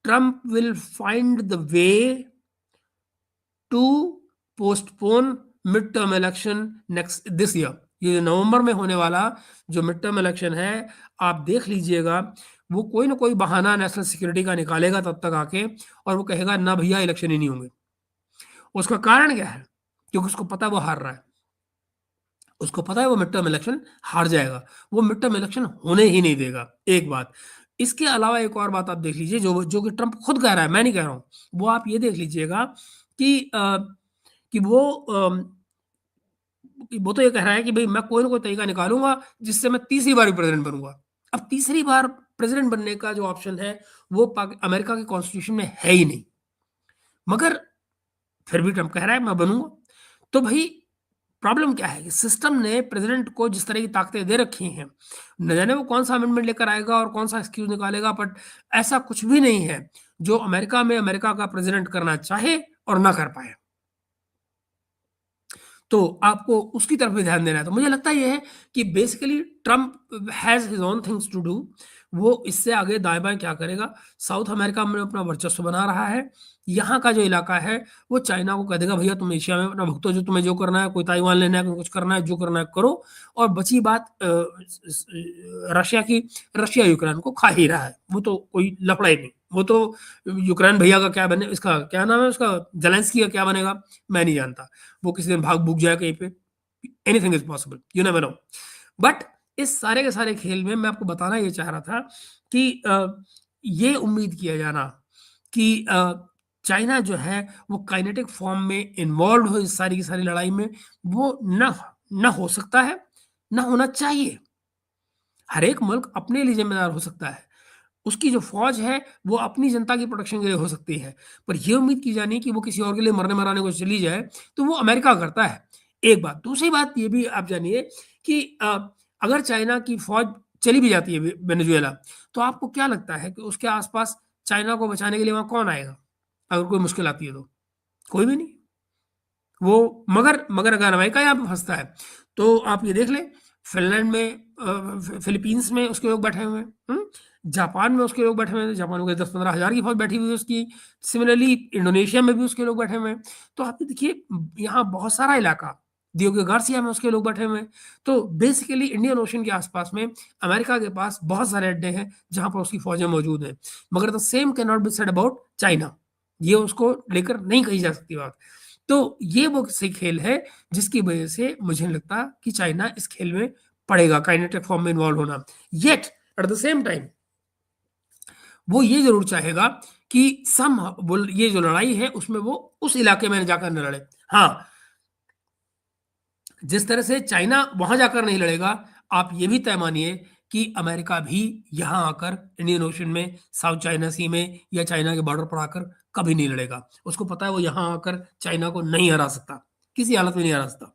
Trump will find the way to postpone mid term election next this year. ये नवंबर में होने वाला जो मिड टर्म इलेक्शन है, आप देख लीजिएगा, वो कोई ना कोई बहाना नेशनल सिक्योरिटी का निकालेगा तब तक आके, और वो कहेगा ना भैया इलेक्शन ही नहीं होंगे। उसका कारण क्या है? क्योंकि उसको पता है वो हार रहा है, उसको पता है वो मिड टर्म इलेक्शन हार जाएगा, वो मिड टर्म इलेक्शन होने ही नहीं देगा। एक बात। इसके अलावा एक और बात आप देख लीजिए, जो जो कि ट्रंप खुद कह रहा है, मैं नहीं कह रहा हूं, वो आप ये देख लीजिएगा कि कि वो तो ये कह रहा है कि भाई मैं कोई ना कोई तरीका निकालूंगा जिससे मैं तीसरी बार भी प्रेसिडेंट बनूंगा। अब तीसरी बार प्रेसिडेंट बनने का जो ऑप्शन है वो अमेरिका के कॉन्स्टिट्यूशन में है ही नहीं, मगर फिर भी ट्रंप कह रहा है मैं बनूंगा। तो भाई प्रॉब्लम क्या है कि सिस्टम ने प्रेसिडेंट को जिस तरह की ताकतें दे रखी हैं, न जाने वो कौन सा अमेंडमेंट लेकर आएगा और कौन सा एक्सक्यूज निकालेगा, बट ऐसा कुछ भी नहीं है जो अमेरिका में अमेरिका का प्रेसिडेंट करना चाहे और ना कर पाए। तो आपको उसकी तरफ भी ध्यान देना है। तो मुझे लगता है ये है कि basically Trump has his own things to do. वो इससे आगे दाएं बाएं क्या करेगा? साउथ अमेरिका में अपना वर्चस्व बना रहा है। यहाँ का जो इलाका है वो चाइना को कह देगा भैया तुम एशिया में अपना भुगतो, जो तुम्हें जो करना है, कोई ताइवान लेना है, कोई कुछ करना है, जो करना है करो। और बची बात रशिया की, रशिया यूक्रेन को खा ही रहा है, वो तो कोई लफड़ा ही नहीं। वो तो यूक्रेन भैया का क्या बने, इसका क्या नाम है, उसका जेलेंस्की का क्या बनेगा मैं नहीं जानता। वो किसी दिन भाग भूग जाए कहीं पे, anything is possible, you never know. But इस सारे के सारे खेल में मैं आपको बताना ये चाह रहा था कि ये उम्मीद किया जाना कि चाइना जो है वो काइनेटिक फॉर्म में इन्वॉल्व हो इस सारी की सारी लड़ाई में, वो ना हो सकता है, ना होना चाहिए। हर एक मुल्क अपने लिए ज़िम्मेदार हो सकता है। उसकी जो फ़ौज है, वो अपनी जनता की प्रोटेक्शन के लिए हो सकती है। पर ये उम्मीद की जानी कि वो किसी और के लिए मरने-मराने को चली जाए, तो वो अमेरिका करता है, एक बात। दूसरी बात ये भी आप जानिए कि अगर चाइना की फ़ौज चली भी जाती है वेनेज़ुएला, तो आपको क्या लगता है कि उसके आस-पास चाइना को बचाने के लिए वहाँ कौन आएगा? अगर कोई मुश्किल आती है तो? कोई भी नहीं। वो मगर अगर अमेरिका यहाँ पे फँसता है, तो आप ये देख लें, फ़िनलैंड में फ़िलीपींस में उसके लोग बैठे हुए हैं, जापान में उसके लोग बैठे हुए हैं, जापान में 10-15 हज़ार की फ़ौज बैठी हुई है उसकी। सिमिलरली इंडोनेशिया में भी उसके लोग बैठे हुए हैं। तो आप ये देखिए, यहाँ बहुत सारा इलाका, डियोगो गार्सिया में उसके लोग बैठे हुए हैं। तो बेसिकली इंडियन ओशन के आस-पास में अमेरिका के पास बहुत सारे अड्डे हैं, जहाँ पर उसकी फ़ौजें मौजूद हैं। मगर the same can not be said about China. ये उसको लेकर नहीं कही जा सकती बात। तो ये वो सी खेल है जिसकी वजह से मुझे नहीं लगता कि चाइना इस खेल में पड़ेगा, काइनेटिक फॉर्म में इन्वॉल्व होना। Yet at the same time वो ये ज़रूर चाहेगा कि सम वो ये जो लड़ाई है उसमें वो उस इलाके में जाकर न लड़े। हाँ, जिस तरह से चाइना वहाँ जाकर नहीं लड़ेगा, आप ये भी तय मानिए कि अमेरिका भी यहाँ आकर इंडियन ओशन में, साउथ चाइना सी में या चाइना के बॉर्डर पर आकर कभी नहीं लड़ेगा। उसको पता है वो यहाँ आकर चाइना को नहीं हरा सकता, किसी हालत में नहीं हरा सकता।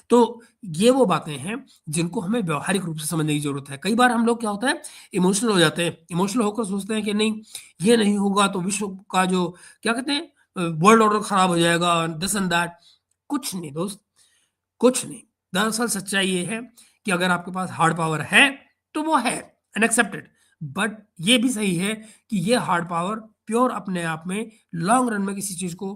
तो ये वो बातें हैं जिनको हमें व्यावहारिक रूप से समझने की ज़रूरत है। कई बार हम लोग क्या होता है, इमोशनल हो जाते हैं। इमोशनल होकर सोचते हैं कि नहीं, ये नहीं होगा तो विश्व का जो क्या कहते हैं वर्ल्ड ऑर्डर खराब हो जाएगा, दिस एंड दैट। कुछ नहीं दोस्त, कुछ नहीं। दरअसल सच्चाई ये है कि अगर आपके पास हार्ड पावर है, तो वो है एंड एक्सेप्टेड। बट ये भी सही है कि ये हार्ड पावर प्योर अपने आप में लॉन्ग रन में किसी चीज़ को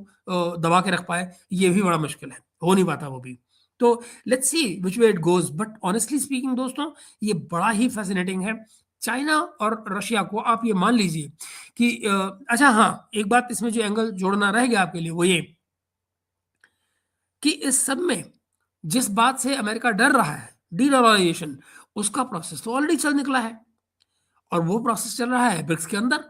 दबा के रख पाए, ये भी बड़ा मुश्किल है। हो नहीं पाता वो भी। तो let's C which way it goes. But honestly speaking दोस्तों, ये बड़ा ही फ़ैसिनेटिंग है। चाइना और रशिया को आप ये मान लीजिए कि अच्छा हाँ, एक बात इसमें जो एंगल जोड़ना रह गया आपके लिए, वो ये कि इस सब में जिस बात से अमेरिका डर रहा है, डीडॉलराइजेशन, उसका प्रोसेस तो ऑलरेडी चल निकला है और वो प्रोसेस चल रहा है ब्रिक्स के अंदर।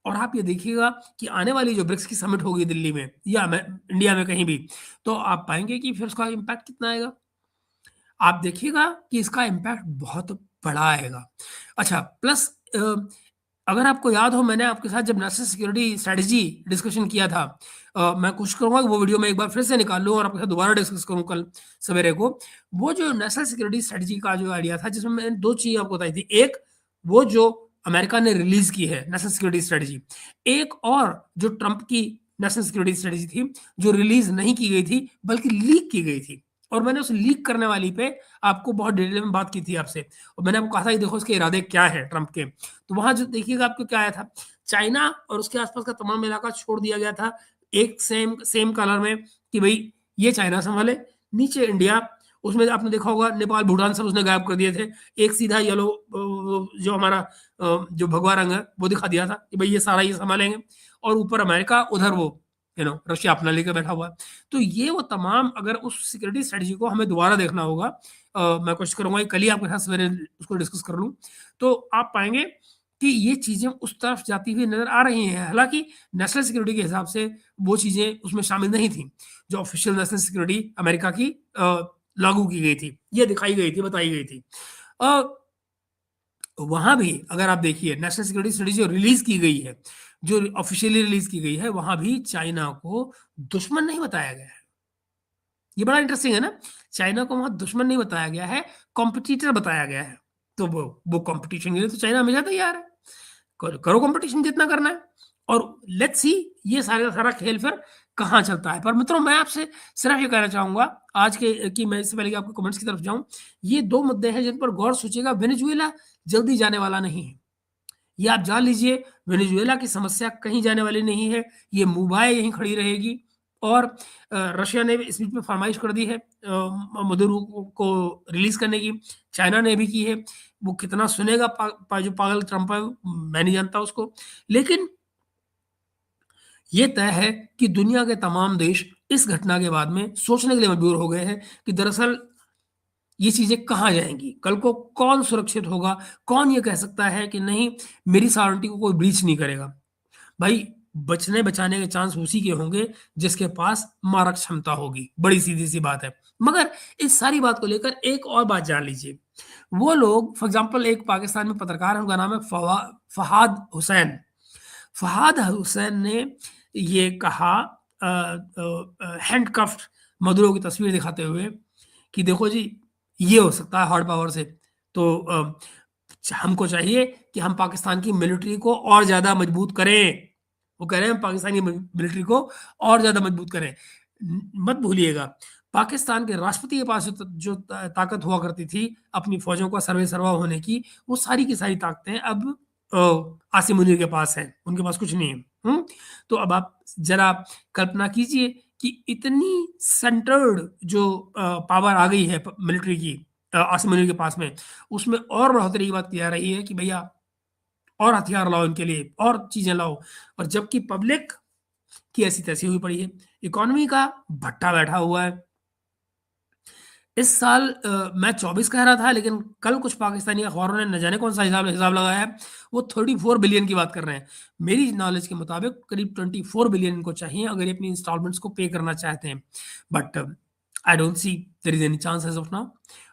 और आप ये देखिएगा कि आने वाली जो ब्रिक्स की समिट होगी दिल्ली में या इंडिया में कहीं भी, तो आप पाएंगे कि फिर उसका इम्पैक्ट कितना आएगा। आप देखिएगा कि इसका इम्पैक्ट बहुत बड़ा आएगा। अच्छा, प्लस अगर आपको याद हो, मैंने आपके साथ जब नेशनल सिक्योरिटी स्ट्रेटजी डिस्कशन किया था, मैं कोशिश करूँगा कि वो वीडियो मैं एक बार फिर से निकाल लूँ और आपके साथ दोबारा डिस्कस करूँ कल सवेरे को। वो जो नेशनल सिक्योरिटी स्ट्रेटजी का जो आइडिया था, जिसमें मैंने 2 चीज़ें आपको बताई थी। एक, वो जो अमेरिका ने रिलीज़ की है नेशनल सिक्योरिटी स्ट्रेटजी। एक और जो ट्रंप की नेशनल सिक्योरिटी स्ट्रेटजी थी, जो रिलीज़ नहीं की गई थी, बल्कि लीक की गई थी। और मैंने उस लीक करने वाली पे आपको बहुत डिटेल में बात की थी आपसे, और मैंने आपको कहा था कि देखो इसके इरादे क्या हैं ट्रंप के। तो वहाँ जो देखिएगा आपको क्या आया था, चाइना और उसके आस-पास का तमाम इलाका छोड़ दिया गया था एक सेम सेम कलर में कि भई ये चाइना सँभाले, नीचे इंडिया, उसमें आपने देखा होगा नेपाल, भूटान सब उसने गायब कर दिए थे। एक सीधा येलो जो हमारा जो भगवा रंग है वो दिखा दिया था कि भई ये सारा ये सँभालेंगे, और ऊपर अमेरिका, उधर वो रशिया अपना लेके बैठा हुआ है। तो ये वो तमाम, अगर उस सिक्योरिटी स्ट्रेटजी को हमें दोबारा देखना होगा, मैं कोशिश करूँगा कि कल ही आपके साथ सवेरे उसको डिस्कस कर लूँ, तो आप पाएँगे कि ये चीज़ें उस तरफ जाती हुई नज़र आ रही हैं। हालाँकि नेशनल सिक्योरिटी के हिसाब से वो चीज़ें उसमें शामिल नहीं थीं, जो ऑफ़िशियल नेशनल सिक्योरिटी अमेरिका की लागू की गई थी, ये दिखाई गई थी, बताई गई थी। अ, वहाँ भी अगर आप देखिए नेशनल सिक्योरिटी स्टडी जो रिलीज़ की गई है, जो ऑफ़िशियली रिलीज़ की गई है, वहाँ भी चाइना को दुश्मन नहीं बताया गया है। ये बड़ा इंटरेस्टिंग है ना? चाइना को वहाँ दुश्मन नहीं बताया गया है, कॉम्पिटिटर बताया गया है। तो वो कॉम्पिटिशन के लिए तो चाइना हमेशा तैयार है। करो कॉम्पिटिशन जितना करना है, और लेट्स सी ये सारा का सारा खेल फिर कहाँ चलता है। पर मित्रों, मैं आपसे सिर्फ ये कहना चाहूँगा आज के कि मैं इससे पहले कि आपके कमेंट्स की तरफ जाऊँ, ये 2 मुद्दे हैं जिन पर गौर सोचिएगा। वेनेजुएला जल्दी जाने वाला नहीं है। ये आप जान लीजिए, वेनेजुएला की समस्या कहीं जाने वाली नहीं है, ये मुबाएँ यहीं खड़ी रहेगी। और रशिया ने भी इस बीच में फ़रमाइश कर दी है मदुरो को रिलीज़ करने की, चाइना ने भी की है। वो कितना सुनेगा जो पागल ट्रंप है, मैं नहीं जानता उसको। लेकिन ये तय है कि दुनिया के तमाम देश इस घटना के बाद में सोचने के लिए मजबूर हो गए हैं कि दरअसल ये चीजें कहाँ जाएंगी, कल को कौन सुरक्षित होगा, कौन ये कह सकता है कि नहीं मेरी सॉवरेनिटी को कोई ब्रीच नहीं करेगा। भाई बचने बचाने के चांस उसी के होंगे जिसके पास मारक क्षमता होगी, बड़ी सीधी सी बात है। मगर इस सारी बात को लेकर एक और बात जान लीजिए, वो लोग फॉर एग्जांपल एक पाकिस्तान में पत्रकार है, उनका नाम है फहाद हुसैन। फहाद हुसैन ने ये कहा हैंडकफ्ड मधुरो की तस्वीर दिखाते हुए कि देखो जी ये हो सकता है हार्ड पावर से, तो हमको चाहिए कि हम पाकिस्तान की मिलिट्री को और ज्यादा मजबूत करें। वो कह रहे हैं हम पाकिस्तानी मिलिट्री को और ज्यादा मजबूत करें। मत भूलिएगा पाकिस्तान के राष्ट्रपति के पास जो ताकत हुआ करती थी अपनी फौजों का सर्वे सर्वा होने की, वो सारी की सारी ताकतें अब आसिम मुनीर के पास हैं, उनके पास कुछ नहीं है। तो अब आप जरा कल्पना कीजिए कि इतनी सेंटर्ड जो पावर आ गई है मिलिट्री की आसिम मुनीर के पास में, उसमें और बढ़ोतरी की बात की जा रही है कि भैया और हथियार लाओ इनके लिए, और चीजें लाओ, और जबकि पब्लिक की ऐसी तैसी हुई पड़ी है, इकोनॉमी का भट्टा बैठा हुआ है। इस साल मैं 24 कह रहा था, लेकिन कल कुछ पाकिस्तानी अखबारों ने न जाने कौन सा हिसाब लगाया है, वो 34 बिलियन की बात कर रहे हैं। मेरी नॉलेज के मुताबिक करीब 24 बिलियन इनको चाहिए अगर ये अपनी इंस्टॉलमेंट्स को पे करना चाहते हैं। But I don't see there is any chance as of now.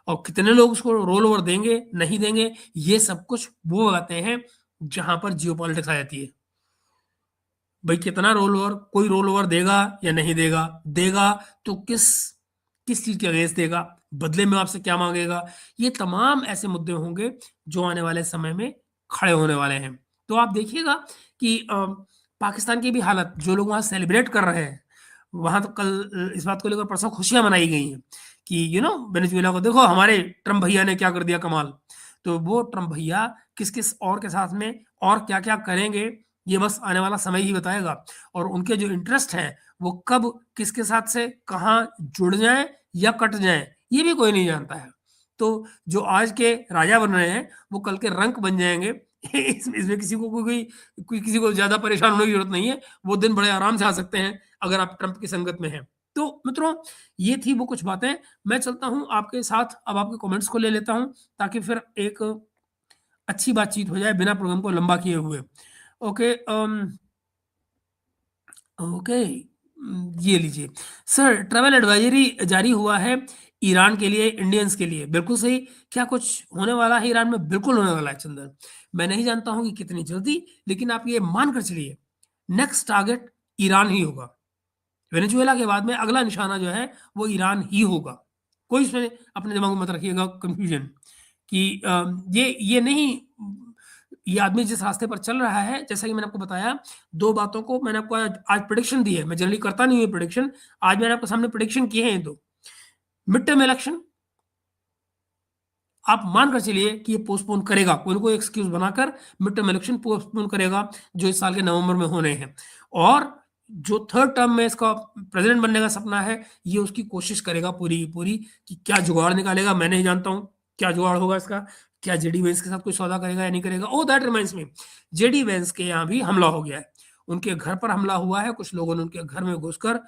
और कितने लोग उसको रोल ओवर देंगे नहीं देंगे, ये सब कुछ वो बातें हैं जहां पर जियो पॉलिटिक्स आ जाती है। भाई कितना रोल ओवर, कोई रोल ओवर देगा या नहीं देगा, देगा तो किस किस चीज के अगेंस्ट देगा, बदले में आपसे क्या मांगेगा, ये तमाम ऐसे मुद्दे होंगे जो आने वाले समय में खड़े होने वाले हैं। तो आप देखिएगा कि पाकिस्तान की भी हालत, जो लोग वहां सेलिब्रेट कर रहे हैं, वहां तो कल इस बात को लेकर परसों खुशियां मनाई गई हैं कि वेनेजुएला को देखो हमारे ट्रम्प भैया ने क्या कर दिया कमाल। तो वो ट्रम्प भैया किस किस और के साथ में और क्या क्या करेंगे, ये बस आने वाला समय ही बताएगा। और उनके जो इंटरेस्ट हैं वो कब किसके साथ से कहाँ जुड़ जाए या कट जाए, ये भी कोई नहीं जानता है। तो जो आज के राजा बन रहे हैं वो कल के रंक बन जाएंगे। इसमें किसी को कोई किसी को ज्यादा परेशान होने की जरूरत नहीं है, वो दिन बड़े आराम से आ सकते हैं अगर आप ट्रंप की संगत में हैं। तो मित्रों ये थी वो कुछ बातें। मैं चलता हूं आपके साथ, अब आपके कमेंट्स को ले लेता हूं ताकि फिर एक अच्छी बातचीत हो जाए बिना प्रोग्राम को लंबा किए हुए। ओके ओके ये लीजिए सर, ट्रैवल एडवाइजरी जारी हुआ है ईरान के लिए, इंडियंस के लिए। बिल्कुल सही। क्या कुछ होने वाला है ईरान में? बिल्कुल होने वाला है चंदन। मैं नहीं जानता हूं कि कितनी जल्दी, लेकिन आप ये मान कर चलिए नेक्स्ट टारगेट ईरान ही होगा। वेनेजुएला के बाद में अगला निशाना जो है वो ईरान ही होगा। कोई इसमें अपने दिमाग में मत रखिएगा कंफ्यूजन कि ये नहीं, ये आदमी जिस रास्ते पर चल रहा है, जैसा कि मैंने आपको बताया, दो बातों को मैंने आपको आज प्रेडिक्शन दी है। मैं जनरली करता नहीं हूँ प्रेडिक्शन, आज मैंने आपके सामने प्रेडिक्शन किए हैं दो। मिड टर्म इलेक्शन आप मान कर चलिए कि ये पोस्टपोन करेगा, कोई ना कोई एक्सक्यूज बनाकर मिड टर्म इलेक्शन पोस्टपोन करेगा जो इस साल के नवंबर में होने हैं। और जो थर्ड टर्म में इसका प्रेसिडेंट बनने का सपना है, ये उसकी कोशिश करेगा पूरी की पूरी कि क्या जुगाड़ निकालेगा। मैं नहीं जानता हूं क्या जुगाड़ होगा इसका, क्या जेडी वेंस के साथ कोई सौदा करेगा या नहीं करेगा। Oh that reminds me, JD Vance के यहाँ भी हमला हो गया है, उनके घर पर हमला हुआ है। कुछ लोगों ने उनके घर में घुसकर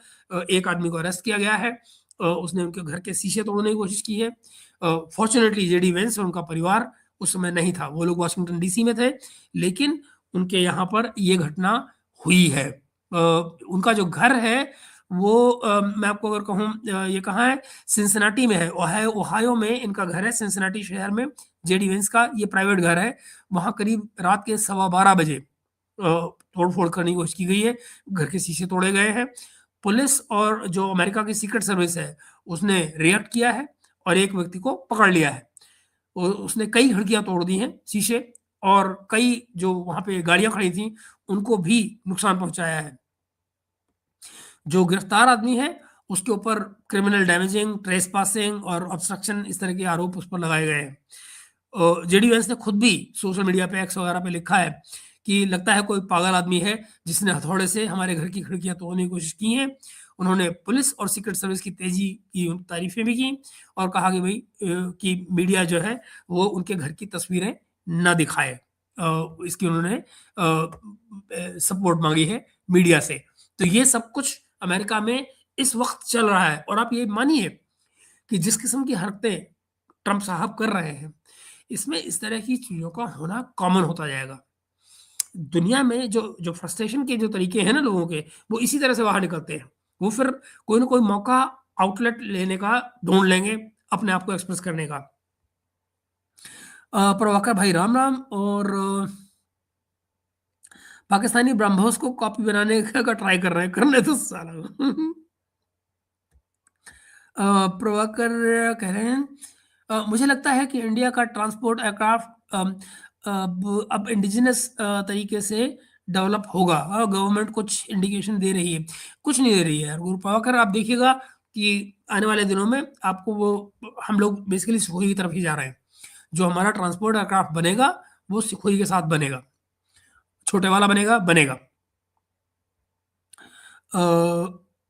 एक आदमी को अरेस्ट किया गया है, उसने उनके घर के शीशे तोड़ने की कोशिश की है। फॉर्चुनेटली जेडी वेंस और उनका परिवार उस समय नहीं था, वो लोग वाशिंगटन डीसी में थे, लेकिन उनके यहाँ पर ये घटना हुई है। उनका जो घर है वो मैं आपको अगर कहूँ ये कहाँ है, सिंसिनाटी में है, ओहायो में इनका घर है, सिंसिनाटी शहर में जेडी वेंस का ये प्राइवेट घर है। वहाँ करीब रात के 12:15 बजे तोड़ फोड़ करने की कोशिश की गई है, घर के शीशे तोड़े गए हैं। पुलिस और जो अमेरिका की सीक्रेट सर्विस है उसने रिएक्ट किया है और एक व्यक्ति को पकड़ लिया है। उसने कई खिड़कियां तोड़ दी हैं, शीशे, और कई जो वहां पे गाड़ियां खड़ी थी उनको भी नुकसान पहुंचाया है। जो गिरफ्तार आदमी है उसके ऊपर क्रिमिनल डैमेजिंग, ट्रेसपासिंग और ऑब्स्ट्रक्शन इस तरह के आरोप उस पर लगाए गए हैं। जेडी वेंस ने खुद भी सोशल मीडिया पे, एक्स वगैरह पे लिखा है कि लगता है कोई पागल आदमी है जिसने हथौड़े से हमारे घर की खिड़कियां तोड़ने की कोशिश की है। उन्होंने पुलिस और सीक्रेट सर्विस की तेजी की तारीफें भी की और कहा कि भाई कि मीडिया जो है वो उनके घर की तस्वीरें ना दिखाए। इसकी उन्होंने सपोर्ट मांगी है मीडिया से। तो ये सब कुछ अमेरिका में इस वक्त चल रहा है। और आप ये मानिए कि जिस किस्म की हरकतें ट्रंप साहब कर रहे हैं, इसमें इस तरह की चीज़ों का होना कॉमन होता जाएगा। दुनिया में जो फ्रस्ट्रेशन के जो तरीके हैं ना लोगों के, वो इसी तरह से बाहर निकलते हैं। वो फिर कोई ना कोई मौका आउटलेट लेने का ढूँढ लेंगे, अपने आप को एक्सप्रेस करने का। प्रभाकर भाई राम-राम। और पाकिस्तानी ब्रह्मोस को कॉपी बनाने का ट्राई कर रहे हैं, करने दो साला। प्रभाकर कह रहे हैं मुझे लगता है कि इंडिया का ट्रांसपोर्ट एयरक्राफ्ट अब इंडिजिनस तरीके से डेवलप होगा। गवर्नमेंट कुछ इंडिकेशन दे रही है, कुछ नहीं दे रही है यार। गुरु प्रभाकर आप देखिएगा कि आने वाले दिनों में आपको वो, हम लोग बेसिकली सुखोई की तरफ ही जा रहे हैं। जो हमारा ट्रांसपोर्ट एयरक्राफ्ट बनेगा वो सुखोई के साथ बनेगा, छोटे वाला बनेगा।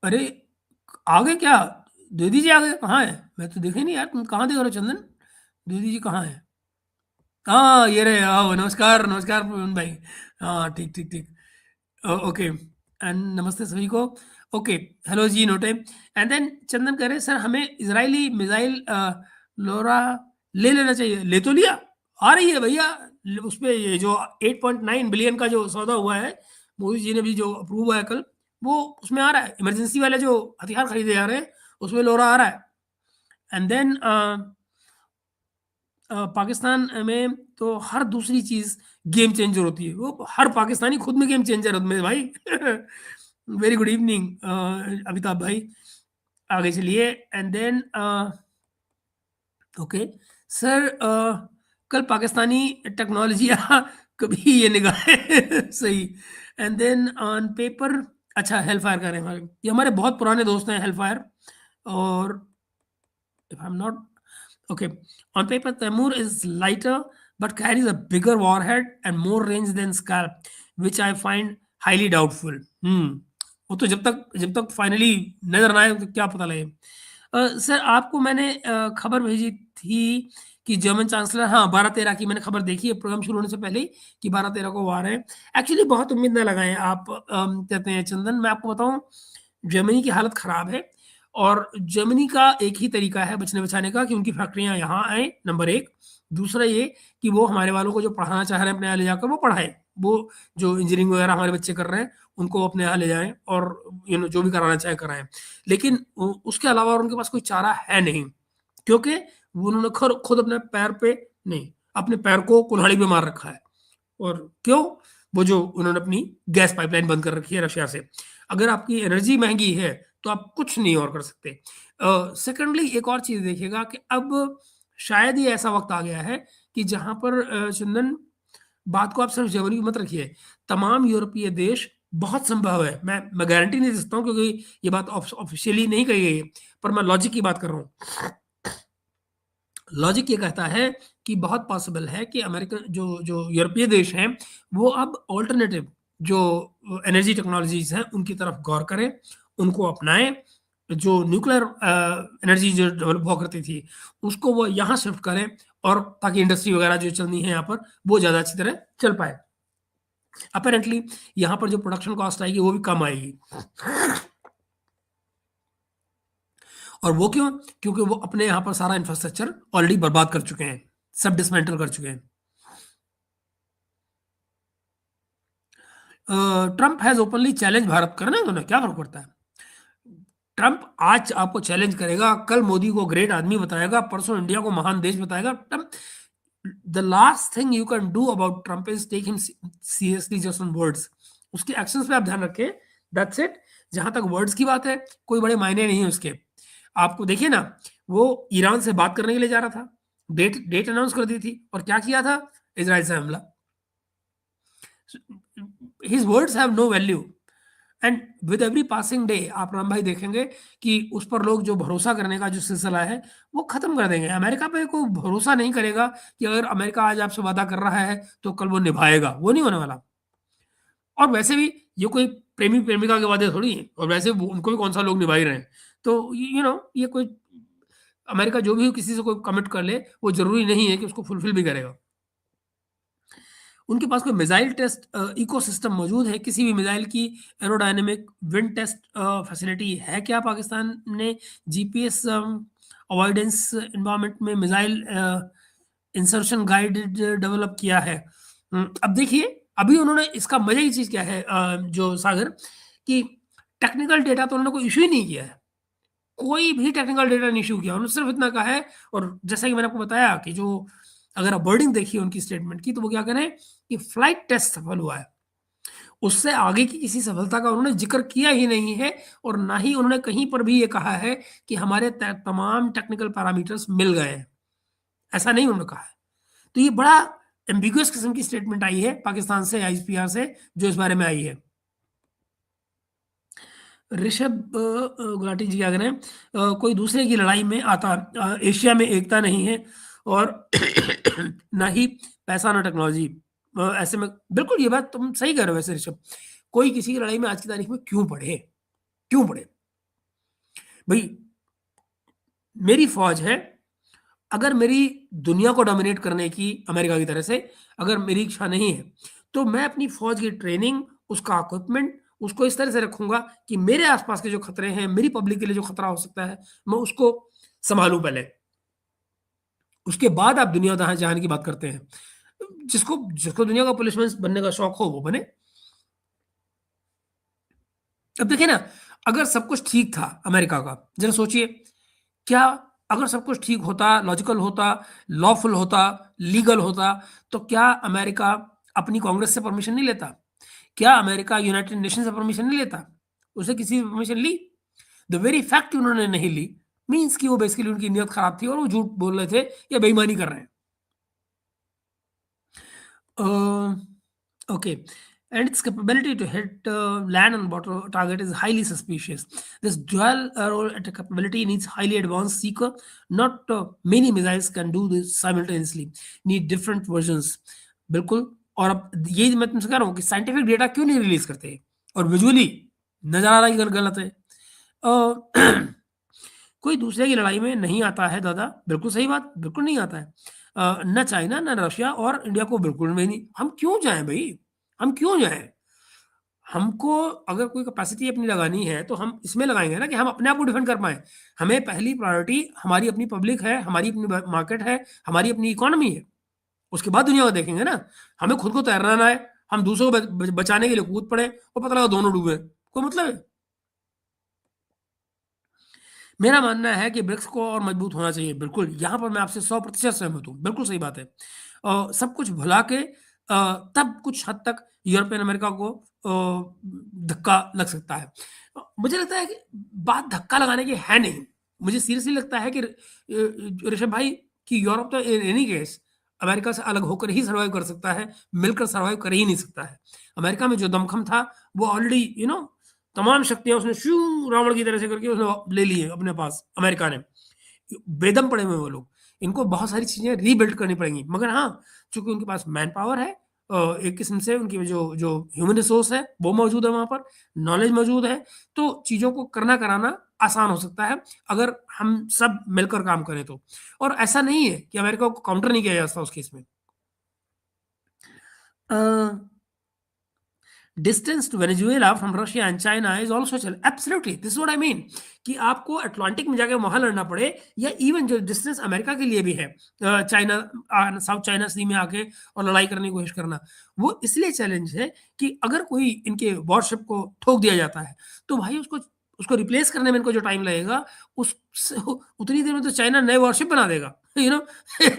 अरे आ गए क्या? दीदी जी आ गए? कहाँ है? मैं तो देखे नहीं यार, तुम कहाँ देख रहे हो चंदन? दीदी जी कहाँ है? हाँ ये रहे, आओ। नमस्कार नमस्कार पवन भाई। हाँ ठीक ठीक ठीक। ओके एंड नमस्ते सभी को। ओके, हेलो जी नोटे। एंड देन चंदन कह रहे सर हमें इजरायली मिसाइल लोरा ले लेना चाहिए। ले तो लिया, आ रही है भैया। उस पे ये जो 8.9 बिलियन का जो सौदा हुआ है, मोदी जी ने भी जो अप्रूव हुआ है कल, वो उसमें आ रहा है। इमरजेंसी वाले जो हथियार खरीदे जा रहे हैं उसमें लोरा आ रहा है। एंड देन पाकिस्तान में तो हर दूसरी चीज़ गेम चेंजर होती है। वो हर पाकिस्तानी खुद में गेम चेंजर है मेरे भाई। वेरी गुड इवनिंग अमिताभ भाई, आगे चलिए। एंड देन ओके सर, कल पाकिस्तानी टेक्नोलॉजी कभी ये निगाहें सही। एंड देन ऑन पेपर, अच्छा हेल्फायर कर रहे हैं हमारे, ये हमारे बहुत पुराने दोस्त हैं हेल्फायर। और if I am not okay, on paper Taimur is lighter but carries a bigger warhead and more range than Scalp, which I find highly doubtful. वो तो जब तक फाइनली नजर ना आए तो क्या पता लगे। सर आपको मैंने खबर भेजी थी कि जर्मन चांसलर, हाँ 12-13 की मैंने खबर देखी है प्रोग्राम शुरू होने से पहले ही, कि 12-13 को वो आ रहे हैं। एक्चुअली बहुत उम्मीद ना लगाएं आप, कहते हैं चंदन। मैं आपको बताऊं, जर्मनी की हालत खराब है और जर्मनी का एक ही तरीका है बचने बचाने का कि उनकी फैक्ट्रियां यहाँ आए, नंबर एक। दूसरा ये कि वो हमारे वालों को जो पढ़ाना चाह रहे हैं अपने यहाँ ले जाकर वो पढ़ाए। वो जो इंजीनियरिंग वगैरह हमारे बच्चे कर रहे हैं उनको अपने यहाँ ले जाएं और जो भी कराना चाहे कराएं। लेकिन उसके अलावा और उनके पास कोई चारा है नहीं, क्योंकि उन्होंने खुद अपने पैर पे नहीं, अपने पैर को कुल्हाड़ी पे मार रखा है। और क्यों? वो जो उन्होंने अपनी गैस पाइपलाइन बंद कर रखी है रशिया से। अगर आपकी एनर्जी महंगी है तो आप कुछ नहीं और कर सकते। सेकेंडली एक और चीज देखिएगा कि अब शायद ही ऐसा वक्त आ गया है कि जहां पर चंदन, बात को आप सिर्फ जर्मनी की मत रखिए, तमाम यूरोपीय देश, बहुत संभव है, मैं गारंटी नहीं दे सकता हूँ क्योंकि ये बात ऑफिशियली नहीं कही गई है, पर मैं लॉजिक की बात कर रहा हूँ। लॉजिक ये कहता है कि बहुत पॉसिबल है कि अमेरिकन जो जो यूरोपीय देश हैं वो अब ऑल्टरनेटिव जो एनर्जी टेक्नोलॉजीज हैं उनकी तरफ गौर करें, उनको अपनाएं। जो न्यूक्लियर एनर्जी जो डेवलप हुआ करती थी उसको वो यहाँ शिफ्ट करें, और ताकि इंडस्ट्री वगैरह जो चलनी है यहाँ पर वो ज़्यादा अच्छी तरह चल पाए। अपेरेंटली यहाँ पर जो प्रोडक्शन कॉस्ट आएगी वो भी कम आएगी। और वो क्यों? क्योंकि वो अपने यहाँ पर सारा इंफ्रास्ट्रक्चर ऑलरेडी बर्बाद कर चुके हैं, सब डिसमेंटल कर चुके हैं। Trump has openly challenge Bharat, करना उन्होंने, क्या फर्क पड़ता है? ट्रंप आज आपको चैलेंज करेगा, कल मोदी को ग्रेट आदमी बताएगा, परसों इंडिया को महान देश बताएगा। Trump, the last thing you can do about Trump is take him seriously just on words. उसके एक्शंस पे आप ध्यान रखें, दैट्स इट। जहां तक वर्ड्स की बात है कोई बड़े मायने नहीं है उसके। आपको देखिए ना, वो ईरान से बात करने के लिए जा रहा था, डेट अनाउंस कर दी थी, और क्या किया था? इजराइल से हमला। His words have no value. And with every passing day आप राम भाई देखेंगे कि उस पर लोग जो भरोसा करने का जो सिलसिला है वो खत्म कर देंगे। अमेरिका पे कोई भरोसा नहीं करेगा कि अगर अमेरिका आज आपसे वादा कर रहा है तो कल वो निभाएगा, वो नहीं होने वाला। और वैसे भी ये कोई प्रेमी प्रेमिका के वादे थोड़ी है, और वैसे उनको भी कौन सा लोग निभा ही रहे हैं। तो ये कोई अमेरिका जो भी किसी से कोई कमिट कर ले वो जरूरी नहीं है कि उसको फुलफिल भी करेगा। उनके पास कोई मिसाइल टेस्ट इकोसिस्टम मौजूद है? किसी भी मिसाइल की एरोडायनेमिक विंड टेस्ट फैसिलिटी है क्या? पाकिस्तान ने जीपीएस अवॉइडेंस एनवायरनमेंट में मिसाइल इंसर्शन गाइडेड डेवलप किया है। अब देखिए, अभी उन्होंने इसका मजा की चीज़ क्या है, जो सागर, कि टेक्निकल डेटा तो उन्होंने कोई इश्यू ही नहीं किया है। कोई भी टेक्निकल डेटा नहीं इश्यू किया। उन्होंने सिर्फ इतना कहा है, और जैसा कि मैंने आपको बताया कि जो अगर आप वर्डिंग देखिए उनकी स्टेटमेंट की, तो वो क्या कह रहे हैं कि फ्लाइट टेस्ट सफल हुआ है। उससे आगे की किसी सफलता का उन्होंने ज़िक्र किया ही नहीं है, और ना ही उन्होंने कहीं पर भी ये कहा है कि हमारे तमाम टेक्निकल पैरामीटर्स मिल गए हैं। ऐसा नहीं उन्होंने कहा है। तो ये बड़ा एम्बिगुअस किस्म की स्टेटमेंट आई है पाकिस्तान से, आईएसपीआर से, जो इस बारे में आई है। ऋषभ गुलाटी जी क्या कह रहे हैं, कोई दूसरे की लड़ाई में आता, एशिया में एकता नहीं है, और ना ही पैसा ना टेक्नोलॉजी। ऐसे में बिल्कुल ये बात तुम सही कह रहे हो। वैसे ऋषभ, कोई किसी की लड़ाई में आज की तारीख में क्यों पड़े, क्यों पड़े भाई? मेरी फौज है, अगर मेरी दुनिया को डोमिनेट करने की अमेरिका की तरह से अगर मेरी इच्छा नहीं है, तो मैं अपनी फौज की ट्रेनिंग, उसका इक्विपमेंट, उसको इस तरह से रखूंगा कि मेरे आसपास के जो खतरे हैं, मेरी पब्लिक के लिए जो खतरा हो सकता है, मैं उसको संभालूं पहले। उसके बाद आप दुनिया जहान की बात करते हैं। जिसको जिसको दुनिया का पुलिसमैन बनने का शौक हो वो बने। अब देखिए ना, अगर सब कुछ ठीक था अमेरिका का, जरा सोचिए, क्या अगर सब कुछ ठीक होता, लॉजिकल होता, लॉफुल होता, लीगल होता, तो क्या अमेरिका अपनी कांग्रेस से परमिशन नहीं लेता? क्या अमेरिका यूनाइटेड नेशन से परमिशन नहीं लेता? उसे किसी परमिशन ली? द वेरी फैक्ट कि उन्होंने नहीं ली मीन्स कि वो बेसिकली उनकी नीयत खराब थी और वो झूठ बोल रहे थे या बेईमानी कर रहे हैं। Okay. And its capability to hit land and water target is highly suspicious. This dual role at capability needs highly advanced seeker. Not many missiles can do this simultaneously. Need different versions. बिल्कुल। और अब ये मैं तुमसे कह रहा हूँ कि साइंटिफिक डेटा क्यों नहीं रिलीज करते, और विजुअली नजर आ रहा है कि गलत है। कोई दूसरे की लड़ाई में नहीं आता है दादा, बिल्कुल सही बात, बिल्कुल नहीं आता है। न चाइना, न रशिया, और इंडिया को बिल्कुल भी नहीं। हम क्यों जाएं भाई, हम क्यों जाएं? हमको अगर कोई कैपेसिटी अपनी लगानी है तो हम इसमें लगाएंगे ना कि हम अपने आप को डिफेंड कर पाए। हमें पहली प्रायोरिटी हमारी अपनी पब्लिक है, हमारी अपनी मार्केट है, हमारी अपनी इकोनॉमी है। उसके बाद दुनिया को देखेंगे ना। हमें खुद को तैरना ना है, हम दूसरों को बचाने के लिए कूद पड़े और पता लगा दोनों डूबे, कोई मतलब है? मेरा मानना है कि ब्रिक्स को और मजबूत होना चाहिए। बिल्कुल, यहाँ पर मैं आपसे 100% सहमत हूँ। बिल्कुल सही बात है। सब कुछ भुला के तब कुछ हद तक यूरोपियन अमेरिका को धक्का लग सकता है। मुझे लगता है कि बात धक्का लगाने की है नहीं। मुझे सीरियसली लगता है कि ऋषभ भाई, कि यूरोप तो इन एनी केस अमेरिका से अलग होकर ही सर्वाइव कर सकता है, मिलकर सर्वाइव कर ही नहीं सकता है। अमेरिका में जो दमखम था वो ऑलरेडी तमाम शक्तियां उसने शू रावण की तरह से करके उसने ले ली है अपने पास, अमेरिका ने। बेदम पड़े हुए वो लोग। इनको बहुत सारी चीजें रीबिल्ड करनी पड़ेंगी, मगर हाँ, चूंकि उनके पास मैन पावर है, एक किस्म से उनकी जो जो ह्यूमन रिसोर्स है वो मौजूद है वहां पर, नॉलेज मौजूद है, तो चीजों को करना कराना आसान हो सकता है अगर हम सब मिलकर काम करें तो। और ऐसा नहीं है कि अमेरिका को काउंटर नहीं किया जा सकता उस केस में। Distance to Venezuela from Russia and China is also चल absolutely, this what I mean, कि आपको अटलांटिक में जाके वहां लड़ना पड़े, या इवन जो डिस्टेंस अमेरिका के लिए भी है, चाइना, साउथ चाइना सी में आके और लड़ाई करने की कोशिश करना, वो इसलिए चैलेंज है कि अगर कोई इनके वॉरशिप को ठोक दिया जाता है तो भाई उसको उसको रिप्लेस करने में इनको जो टाइम लगेगा, उस उतनी देर में तो चाइना नए वॉरशिप बना देगा।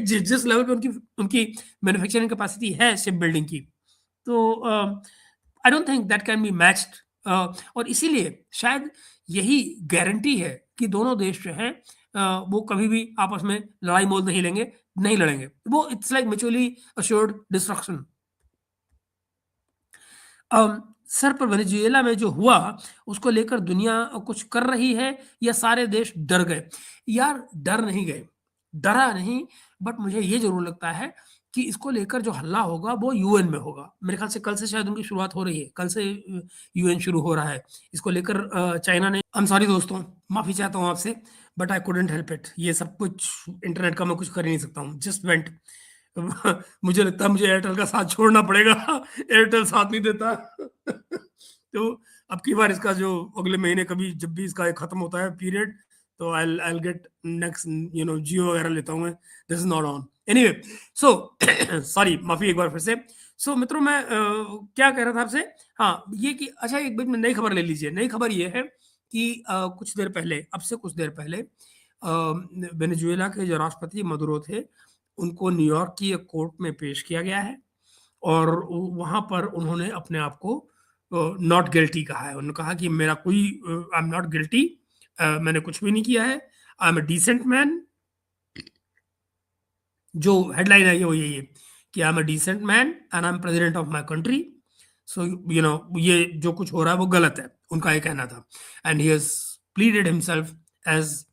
जिस लेवल पे उनकी उनकी मैन्युफैक्चरिंग कैपेसिटी है शिप बिल्डिंग की, तो I don't think that can be matched. और इसीलिए शायद यही गारंटी है कि दोनों देश जो हैं वो कभी भी आपस में लड़ाई मोल नहीं लेंगे, नहीं लड़ेंगे। वो it's like mutually assured destruction. Sir, पर वेनेजुएला में जो हुआ उसको लेकर दुनिया कुछ कर रही है या सारे देश डर गए? यार, डर नहीं गए, डरा नहीं, बट मुझे ये जरूर लगता है कि इसको लेकर जो हल्ला होगा वो यूएन में होगा। मेरे ख्याल से कल से शायद उनकी शुरुआत हो रही है, कल से यूएन शुरू हो रहा है इसको लेकर। चाइना ने, आई एम सॉरी दोस्तों, माफी चाहता हूँ आपसे, but I couldn't help it. ये सब कुछ इंटरनेट का मैं कुछ कर ही नहीं सकता हूँ, जस्ट वेंट। मुझे लगता है मुझे एयरटेल का साथ छोड़ना पड़ेगा। एयरटेल साथ नहीं देता। तो अब की बार इसका जो अगले महीने कभी जब भी इसका खत्म होता है पीरियड, तो आई गेट नेक्स्ट, जियो वगैरह लेता हूँ मैं, this is not on anyway. So sorry, माफी एक बार फिर से। सो मित्रों, मैं क्या कह रहा था आपसे, हाँ ये कि अच्छा एक बीच में नई खबर ले लीजिए। नई खबर ये है कि कुछ देर पहले, अब से कुछ देर पहले, वेनेजुएला के जो राष्ट्रपति मदुरो थे, उनको न्यूयॉर्क की एक कोर्ट में पेश किया गया है, और वहां पर उन्होंने अपने आप को नॉट गिल्टी कहा है। उन्होंने कहा कि मेरा कोई, आई एम नॉट गिल्टी, मैंने कुछ भी नहीं किया है, I am a decent man. जो हेडलाइन है ये वो यही है कि I am a decent man and I am president of my country. So ये जो कुछ हो रहा है वो गलत है, उनका ये कहना था। And he has pleaded himself as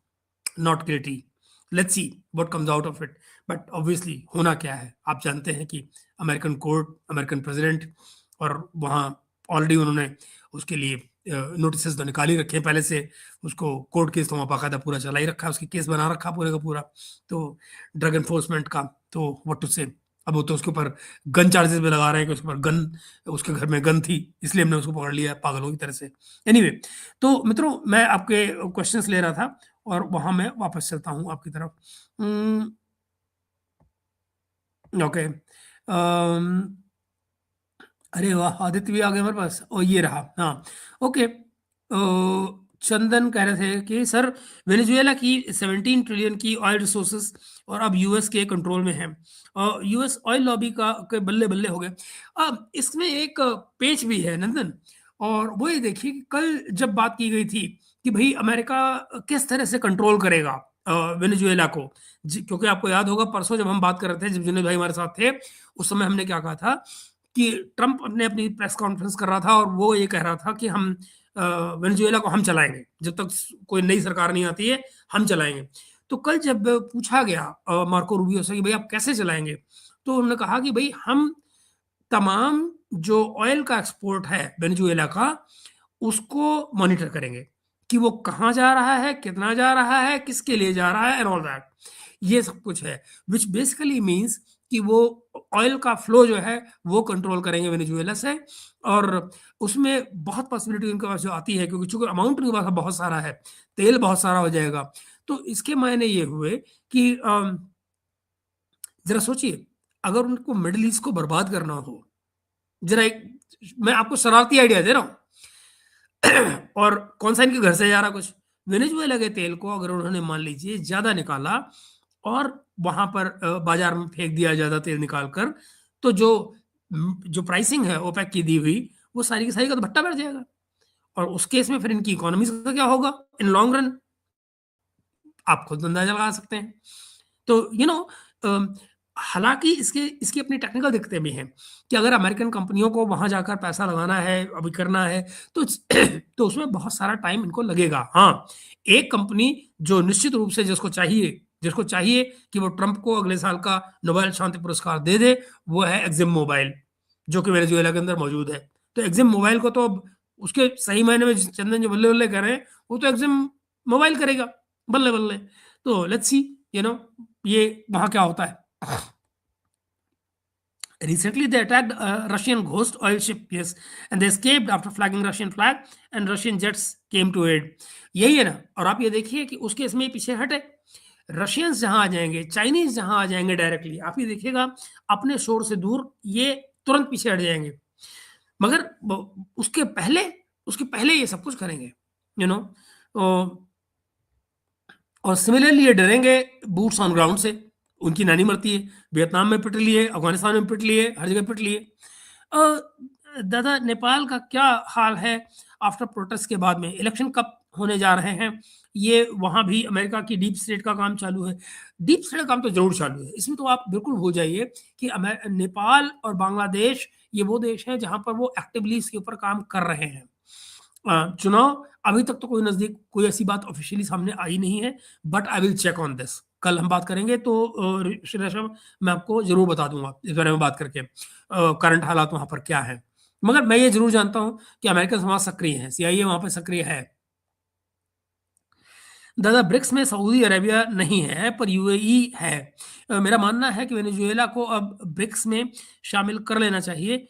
not guilty. Let's see what comes out of it. But obviously होना क्या है, आप जानते हैं कि अमेरिकन कोर्ट, अमेरिकन प्रेसिडेंट, और वहाँ ऑलरेडी उन्होंने उसके लिए नोटिस तो निकाल ही रखे हैं पहले से। उसको कोर्ट केस तो वहाँ बाकायदा पूरा चला ही रखा है, उसकी केस बना रखा पूरे का पूरा। तो ड्रग एनफोर्समेंट का तो व्हाट टू से, अब वो तो उसके ऊपर गन चार्जेस भी लगा रहे हैं कि उसके ऊपर गन, उसके घर में गन थी, इसलिए हमने उसको पकड़ लिया पागलों की तरह से। एनीवे, तो मित्रों मैं आपके क्वेश्चंस ले रहा था और वहां मैं वापस चलता हूं आपकी तरफ। ओके, अरे वाह, आदित्य भी आ गए हमारे पास, और ये रहा, हाँ ओके। चंदन कह रहे थे कि सर वेनेजुएला की 17 ट्रिलियन की ऑयल रिसोर्सेज और अब यूएस के कंट्रोल में है, और यूएस ऑयल लॉबी का के बल्ले बल्ले हो गए। अब इसमें एक पेच भी है नंदन, और वो ये देखिए कि कल जब बात की गई थी कि भाई अमेरिका किस तरह से कंट्रोल करेगा वेनेजुएला को, क्योंकि आपको याद होगा परसों जब हम बात कर रहे थे, जब जुनेद भाई हमारे साथ थे, उस समय हमने क्या कहा था कि ट्रंप अपने अपनी प्रेस कॉन्फ्रेंस कर रहा था और वो ये कह रहा था कि हम वेनेजुएला को हम चलाएंगे, जब तक कोई नई सरकार नहीं आती है हम चलाएंगे। तो कल जब पूछा गया मार्को रूबियो से कि भाई आप कैसे चलाएंगे, तो उन्होंने कहा कि भाई हम तमाम जो ऑयल का एक्सपोर्ट है वेनेजुएला का, उसको मॉनिटर करेंगे कि वो कहाँ जा रहा है, कितना जा रहा है, किसके लिए जा रहा है, एंड ऑल दैट। ये सब कुछ है, विच बेसिकली मीन्स कि वो ऑयल का फ्लो जो है वो कंट्रोल करेंगे वेनेजुएला से। और उसमें बहुत पॉसिबिलिटी उनके पास जो आती है, क्योंकि चूंकि अमाउंट उनके पास बहुत सारा है, तेल बहुत सारा हो जाएगा। तो इसके मायने ये हुए कि जरा सोचिए, अगर उनको मिडिल ईस्ट को बर्बाद करना हो, जरा एक, मैं आपको शरारती आइडिया दे रहा हूँ और कौन सा इनके घर से जा रहा कुछ, वेनेजुएला के तेल को अगर उन्होंने मान लीजिए ज्यादा निकाला और वहां पर बाजार में फेंक दिया ज्यादा तेल निकाल कर, तो जो जो प्राइसिंग है ओपेक की दी हुई, वो सारी की सारी का तो भट्टा बैठ जाएगा। और उस केस में फिर इनकी इकोनॉमी का क्या होगा इन लॉन्ग रन, आप खुद अंदाजा लगा सकते हैं। तो हालांकि इसके इसकी अपनी टेक्निकल दिक्कतें भी हैं कि अगर अमेरिकन कंपनियों को वहां जाकर पैसा लगाना है, अभी करना है, तो तो उसमें बहुत सारा टाइम इनको लगेगा। हाँ, एक कंपनी जो निश्चित रूप से जिसको चाहिए कि वो ट्रंप को अगले साल का नोबेल शांति पुरस्कार दे दे, वो है एक्सिम मोबाइल, जो कि वेनेजुएला के अंदर मौजूद है। तो एक्सिम मोबाइल को तो अब उसके सही मायने में चंदन जो बल्ले बल्ले कर रहे हैं, वो तो एक्सिम मोबाइल करेगा बल्ले बल्ले। तो लेट्स सी ये वहां क्या होता है। Recently, they attacked a Russian ghost oil ship, yes, and they escaped after flagging Russian flag, and Russian jets came to aid. यही है ना। और आप ये देखिए कि उसके इसमें पीछे हटे, रशियंस जहां आ जाएंगे, चाइनीज जहां आ जाएंगे डायरेक्टली, आप ये देखिएगा अपने शोर से दूर ये तुरंत पीछे हट जाएंगे। मगर उसके पहले ये सब कुछ करेंगे, यू नो। और सिमिलरली ये डरेंगे बूट्स ऑन ग्राउंड से, उनकी नानी मरती है, वियतनाम में पिट लिए, अफगानिस्तान में पिट लिए, हर जगह पिट लिए। दादा नेपाल का क्या हाल है आफ्टर प्रोटेस्ट के बाद में, इलेक्शन कब होने जा रहे हैं, ये वहां भी अमेरिका की डीप स्टेट का काम चालू है। डीप स्टेट का काम तो जरूर चालू है, इसमें तो आप बिल्कुल भूल जाइए कि नेपाल और बांग्लादेश ये वो देश हैं जहां पर वो एक्टिवली इसके ऊपर काम कर रहे हैं। चुनाव अभी तक तो कोई नजदीक कोई ऐसी बात ऑफिशियली सामने आई नहीं है, but I will check on this. कल हम बात करेंगे तो श्री ऋषभ, मैं आपको जरूर बता दूंगा इस बारे में बात करके करंट हालात वहां पर क्या है। मगर मैं ये जरूर जानता हूं कि अमेरिकन समाज सक्रिय है, सीआईए वहां पर सक्रिय है। दादा ब्रिक्स में सऊदी अरेबिया नहीं है पर यूएई है। मेरा मानना है कि वेनेजुएला को अब ब्रिक्स में शामिल कर लेना चाहिए।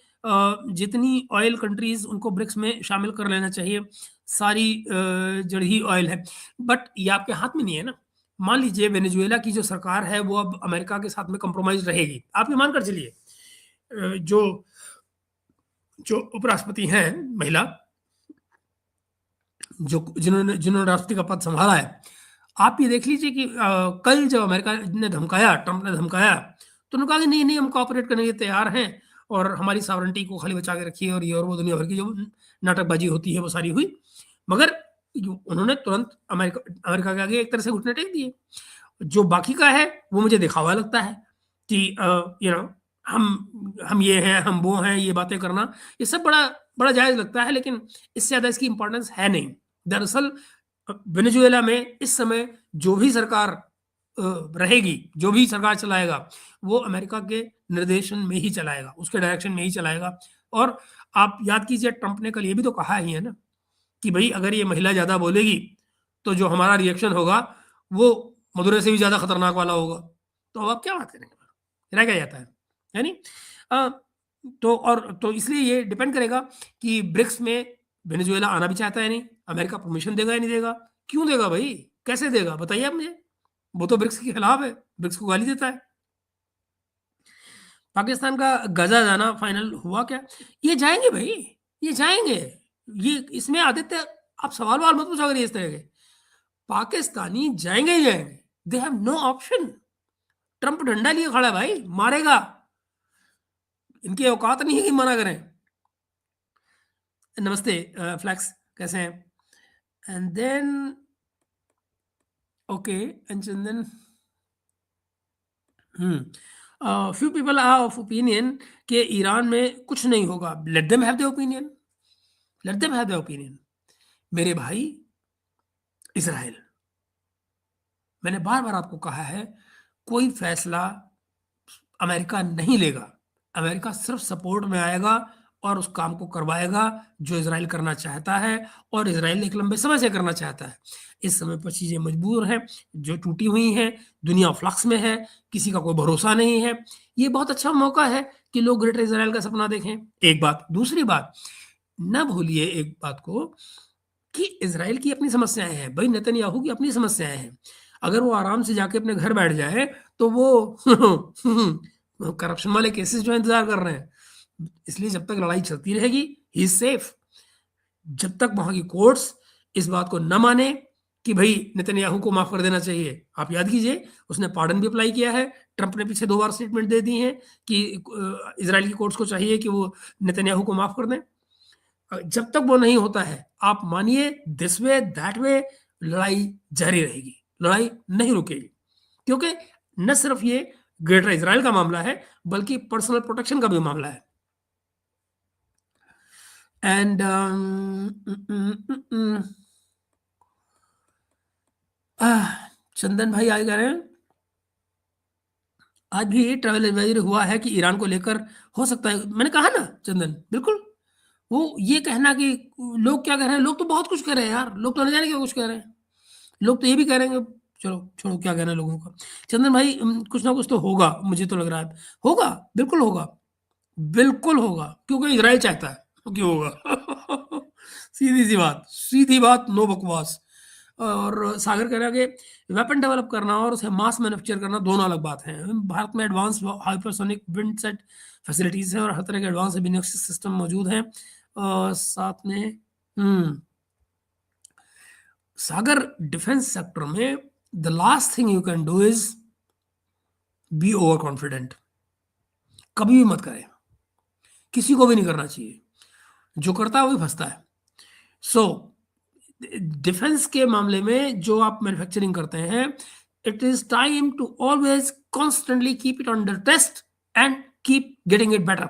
जितनी ऑयल कंट्रीज उनको ब्रिक्स में शामिल कर लेना चाहिए। सारी जड़ ही ऑयल है, बट ये आपके हाथ में नहीं है ना। मान लीजिए वेनेजुएला की जो सरकार है वो अब अमेरिका के साथ में कंप्रोमाइज रहेगी, आप ये मानकर चलिए। जो जो उपराष्ट्रपति हैं महिला, जो जिन्होंने जिन्होंने राष्ट्रपति का पद संभाला है, आप ये देख लीजिए कि कल जब अमेरिका ने धमकाया, ट्रंप ने धमकाया, तो उन्होंने कहा कि नहीं नहीं, हम कॉपरेट करने के लिए तैयार हैं और हमारी सॉवरेंटी को खाली बचा के रखिए, और ये और वो दुनिया भर की जो नाटकबाजी होती है वो सारी हुई। मगर उन्होंने तुरंत अमेरिका अमेरिका के आगे एक तरह से घुटने टेक दिए। जो बाकी का है वो मुझे दिखावा लगता है कि यू नो हम ये हैं, हम वो हैं, ये बातें करना, ये सब बड़ा बड़ा जायज लगता है, लेकिन इससे ज्यादा इसकी इंपॉर्टेंस है नहीं। दरअसल वेनेजुएला में इस समय जो भी सरकार रहेगी, जो भी सरकार चलाएगा, वो अमेरिका के निर्देशन में ही चलाएगा, उसके डायरेक्शन में ही चलाएगा। और आप याद कीजिए, ट्रंप ने कल ये भी तो कहा ही है ना कि भाई अगर ये महिला ज्यादा बोलेगी तो जो हमारा रिएक्शन होगा वो मदुरै से भी ज्यादा खतरनाक वाला होगा। तो अब आप क्या बात करेंगे, रह क्या जाता है, यानी तो इसलिए ये डिपेंड करेगा कि ब्रिक्स में वेनेजुएला आना भी चाहता है नहीं, अमेरिका परमिशन देगा या नहीं देगा। क्यों देगा भाई, कैसे देगा, बताइए आप मुझे। वो तो ब्रिक्स के खिलाफ है, ब्रिक्स को गाली देता है। पाकिस्तान का गजा जाना फाइनल हुआ क्या? ये जाएंगे भाई, ये जाएंगे। ये इसमें आदित्य, आप सवाल वाल मत पूछा करिए इस तरह के। पाकिस्तानी जाएंगे ही जाएंगे, they have no option. Trump डंडा लिए खड़ा है भाई, मारेगा, इनकी औकात नहीं है कि मना करें। नमस्ते फ्लैक्स, कैसे हैं? And then okay, and Chandan, few people are of opinion कि ईरान में कुछ नहीं होगा। Let them have their opinion, let them have their opinion. मेरे भाई, इजराइल, मैंने बार बार आपको कहा है, कोई फैसला अमेरिका नहीं लेगा। अमेरिका सिर्फ सपोर्ट में आएगा और उस काम को करवाएगा जो इजराइल करना चाहता है, और इजराइल एक लंबे समय से करना चाहता है। इस समय पर चीजें मजबूर हैं, जो टूटी हुई हैं, दुनिया फ्लक्स में है, किसी का कोई भरोसा नहीं है। ये बहुत अच्छा मौका है कि लोग ग्रेटर इजराइल का सपना देखें। एक बात, दूसरी बात, न भूलिए एक बात को कि इजराइल की अपनी समस्याएं हैं भाई, नेतन्याहू की अपनी समस्याएं हैं। अगर वो आराम से जाके अपने घर बैठ जाए तो वो करप्शन वाले केसेस जो इंतजार कर रहे हैं। इसलिए जब तक लड़ाई चलती रहेगी, ही इज सेफ। जब तक वहां की कोर्ट्स इस बात को न माने कि भाई नेतन्याहू को माफ कर देना चाहिए। आप याद कीजिए, उसने पार्डन भी अप्लाई किया है। ट्रंप ने पीछे 2 बार स्टेटमेंट दे दी है कि इजराइल की कोर्ट्स को चाहिए कि वो नेतन्याहू को माफ कर दें। जब तक वो नहीं होता है, आप मानिए, दिस वे दैट वे, लड़ाई जारी रहेगी, लड़ाई नहीं रुकेगी। क्योंकि न सिर्फ ये ग्रेटर इजराइल का मामला है, बल्कि पर्सनल प्रोटेक्शन का भी मामला है। एंड चंदन भाई आए कह रहे हैं, आज भी ट्रैवल एडवाइजरी हुआ है कि ईरान को लेकर हो सकता है। मैंने कहा ना चंदन, बिल्कुल। वो ये कहना कि लोग क्या कह रहे हैं, लोग तो बहुत कुछ कह रहे हैं यार, लोग तो न जाने क्या कुछ कह रहे हैं। लोग तो ये भी कह रहे हैं, चलो छोड़ो क्या कहना है लोगों का। चंदन भाई, कुछ ना कुछ तो होगा, मुझे तो लग रहा है होगा, बिल्कुल होगा, बिल्कुल होगा, क्योंकि इजराइल चाहता है तो क्यों होगा। सीधी सी बात, सीधी बात, नो बकवास। और सागर कह रहा है कि वेपन डेवलप करना और उसे मास मैन्युफैक्चर करना दोनों अलग बात है। भारत में advance hypersonic wind set facilities हैं और हर तरह के एडवांस एवियोनिक्स सिस्टम मौजूद हैं। साथ में सागर, डिफेंस सेक्टर में the last thing you can do is be over confident. कभी भी मत करें, किसी को भी नहीं करना चाहिए। जो करता है वही फंसता है। सो डिफेंस के मामले में जो आप मैन्युफैक्चरिंग करते हैं, it is time to always constantly keep it under test and keep getting it better.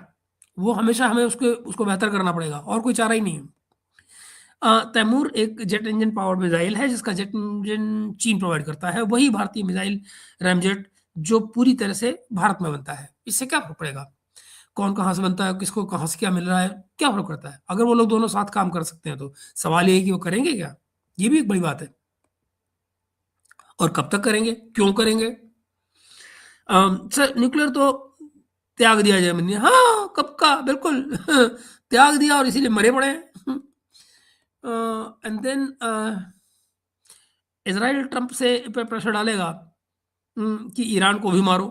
वो हमेशा हमें उसको बेहतर करना पड़ेगा, और कोई चारा ही नहीं है। तैमूर एक जेट इंजन पावर्ड मिसाइल है जिसका जेट इंजन चीन प्रोवाइड करता है। वही भारतीय मिसाइल रैमजेट जो पूरी तरह से भारत में बनता है। इससे क्या फर्क पड़ेगा, कौन कहाँ से बनता है, किसको कहाँ से क्या मिल रहा है, क्या फर्क पड़ता है? अगर वो लोग दोनों साथ काम कर सकते हैं तो सवाल ये है कि वो करेंगे क्या। ये भी एक बड़ी बात है। और कब तक करेंगे, क्यों करेंगे? सर न्यूक्लियर तो त्याग दिया जर्मनी ने। हाँ, कब का, बिल्कुल त्याग दिया और इसीलिए मरे पड़े हैं। एंड देन इज़राइल ट्रंप से पे प्रेशर डालेगा कि ईरान को भी मारो।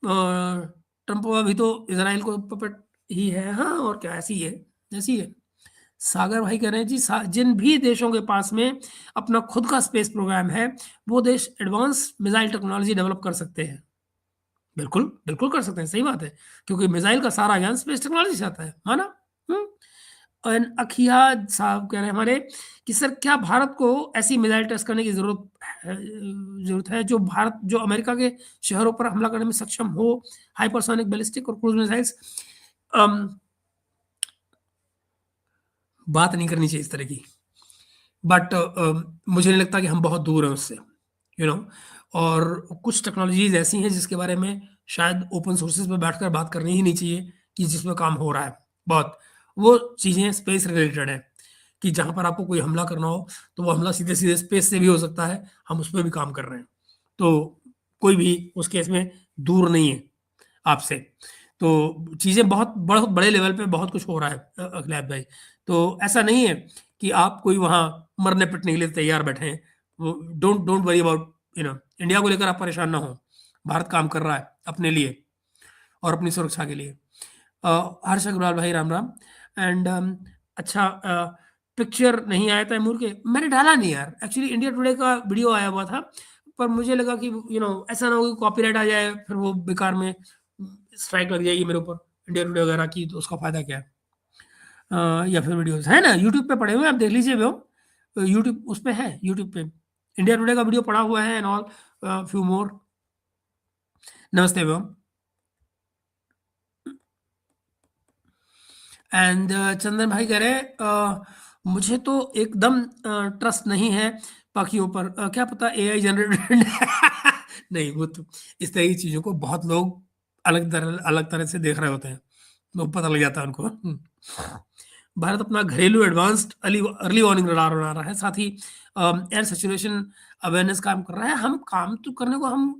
ट्रंप अभी तो इज़राइल को पपेट ही है, हाँ, और क्या, ऐसी ही है, ऐसी ही है। सागर भाई कह रहे हैं जी, जिन भी देशों के पास में अपना खुद का स्पेस प्रोग्राम है, वो देश एडवांस मिसाइल टेक्नोलॉजी डेवलप कर सकते हैं। बिल्कुल, बिल्कुल कर सकते हैं, सही बात है, क्योंकि मिसाइल का सारा ज्ञान स्पेस टेक्नोलॉजी से आता है, माना? हुँ। एंड अखिया साहब कह रहे हैं हमारे कि सर क्या भारत को ऐसी मिसाइल टेस्ट करने की ज़रूरत है जो अमेरिका के शहरों पर हमला करने में सक्षम हो, हाइपरसोनिक, बैलिस्टिक और क्रूज़ मिसाइल्स? अम, बात नहीं करनी चाहिए इस तरह की। बट मुझे नहीं लगता कि हम बहुत दूर हैं उससे, यू नो। और कुछ टेक्नोलॉजीज़ ऐसी हैं जिसके बारे में शायद ओपन सोर्सेज़ पे बैठकर बात करनी ही नहीं चाहिए कि जिसमें काम हो रहा है, बहुत। वो चीज़ें स्पेस रिलेटेड हैं कि जहाँ पर आपको कोई हमला करना हो, तो वो हमला सीधे-सीधे स्पेस से भी हो सकता है, हम उसपे भी काम कर रहे हैं। तो कोई भी उस केस में दूर नहीं है आपसे। तो चीज़ें बहुत बड़े लेवल पे बहुत कुछ हो रहा है अखिलेश भाई। तो ऐसा नहीं है कि आप कोई वहाँ मरने-पिटने के लिए तैयार बैठे हैं। वो don't don't worry about, India को लेकर आप परेशान ना हों। भारत काम कर रहा है अपने लिए और अपनी सुरक्षा के लिए। हर्ष अग्रवाल भाई राम-राम। एंड अच्छा, पिक्चर नहीं आया तैमूर के, मैंने डाला नहीं यार। एक्चुअली इंडिया टुडे का वीडियो आया हुआ था, पर मुझे लगा कि ऐसा ना हो कि कॉपीराइट आ जाए, फिर वो बेकार में स्ट्राइक लग जाएगी मेरे ऊपर इंडिया टुडे वगैरह की, तो उसका फ़ायदा क्या है? या फिर वीडियोज़ है ना यूट्यूब पे पड़े हुए हैं, आप देख लीजिए वो। यूट्यूब उस पे है, यूट्यूब पे इंडिया टुडे का वीडियो पड़ा हुआ है एंड ऑल, फ्यू मोर। नमस्ते एवं। एंड चंदन भाई कह रहे हैं मुझे तो एकदम ट्रस्ट नहीं है पाखियों पर, क्या पता एआई जनरेटेड नहीं, वो तो इस तरह की चीज़ों को बहुत लोग अलग तरह से देख रहे होते हैं, तो पता लग जाता है उनको। भारत अपना घरेलू एडवांस्ड अर्ली वार्निंग रडार बना रहा है, साथ ही एयर सिचुएशन अवेयरनेस काम कर रहा है। हम काम तो करने को हम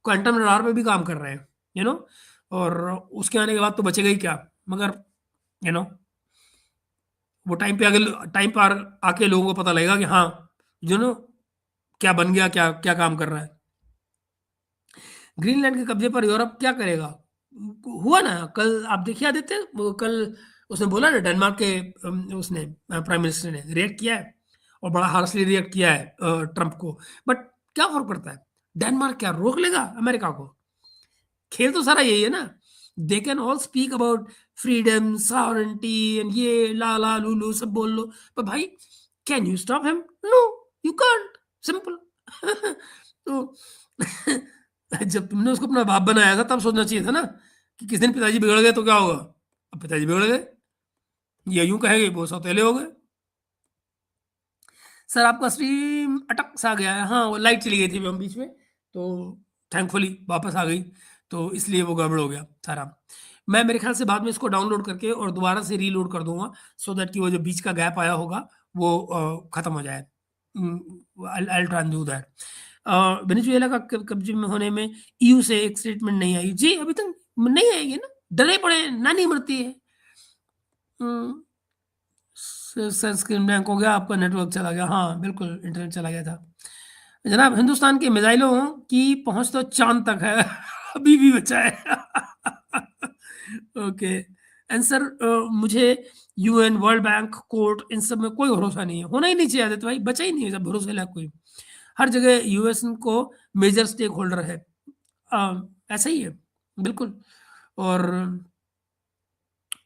क्वांटम रडार पे भी काम कर रहे हैं, यू नो और उसके आने के बाद तो बचेगा ही क्या, मगर यू नो वो टाइम पर आके लोगों को पता लगेगा कि हाँ, क्या बन गया, क्या क्या काम कर रहा है। ग्रीनलैंड के कब्जे पर यूरोप क्या करेगा? हुआ ना कल, आप देखिए आदित्य, वो कल उसने बोला ना, डेनमार्क के उसने प्राइम मिनिस्टर ने रिएक्ट किया है और बड़ा हार्शली रिएक्ट किया है ट्रंप को। बट क्या फर्क पड़ता है? डेनमार्क क्या रोक लेगा अमेरिका को? खेल तो सारा यही है ना। They can all speak about freedom, sovereignty and ये ला ला लूलू सब बोल लो, पर भाई can you stop him? No, you can't, simple. तो जब तुमने उसको अपना बाप बनाया था तब सोचना चाहिए था ना कि किस दिन पिताजी बिगड़ गए तो क्या होगा। अब पिताजी बिगड़ गए, या यूं कहेंगे वो सौतेले हो गए। सर आपका स्ट्रीम अटक सा गया है, हाँ वो लाइट चली गई थी हम बीच में, तो थैंकफुली वापस आ गई, तो इसलिए वो गड़बड़ हो गया सारा। मैं मेरे ख्याल से बाद में इसको डाउनलोड करके और दोबारा से रीलोड कर दूंगा, सो दैट कि वो जो बीच का गैप आया होगा वो खत्म हो जाए। I try do that. Venezuela का कब्जे में होने में ईयू से एक स्टेटमेंट नहीं आई जी, अभी तक नहीं आएगी ना, डरे पड़े हैं, नानी मरती है। सर स्क्रीन ब्लैंक हो गया, आपका नेटवर्क चला गया, हाँ बिल्कुल इंटरनेट चला गया था। जनाब हिंदुस्तान की मिसाइलों की पहुंच तो चांद तक है अभी भी बचा है ओके। आंसर, मुझे यूएन, वर्ल्ड बैंक, कोर्ट, इन सब में कोई भरोसा नहीं है, होना ही नहीं चाहिए आदित्य भाई, बचा ही नहीं है जब भरोसे लायक कोई। हर जगह यूएस को मेजर स्टेक होल्डर है, ऐसा ही है बिल्कुल। और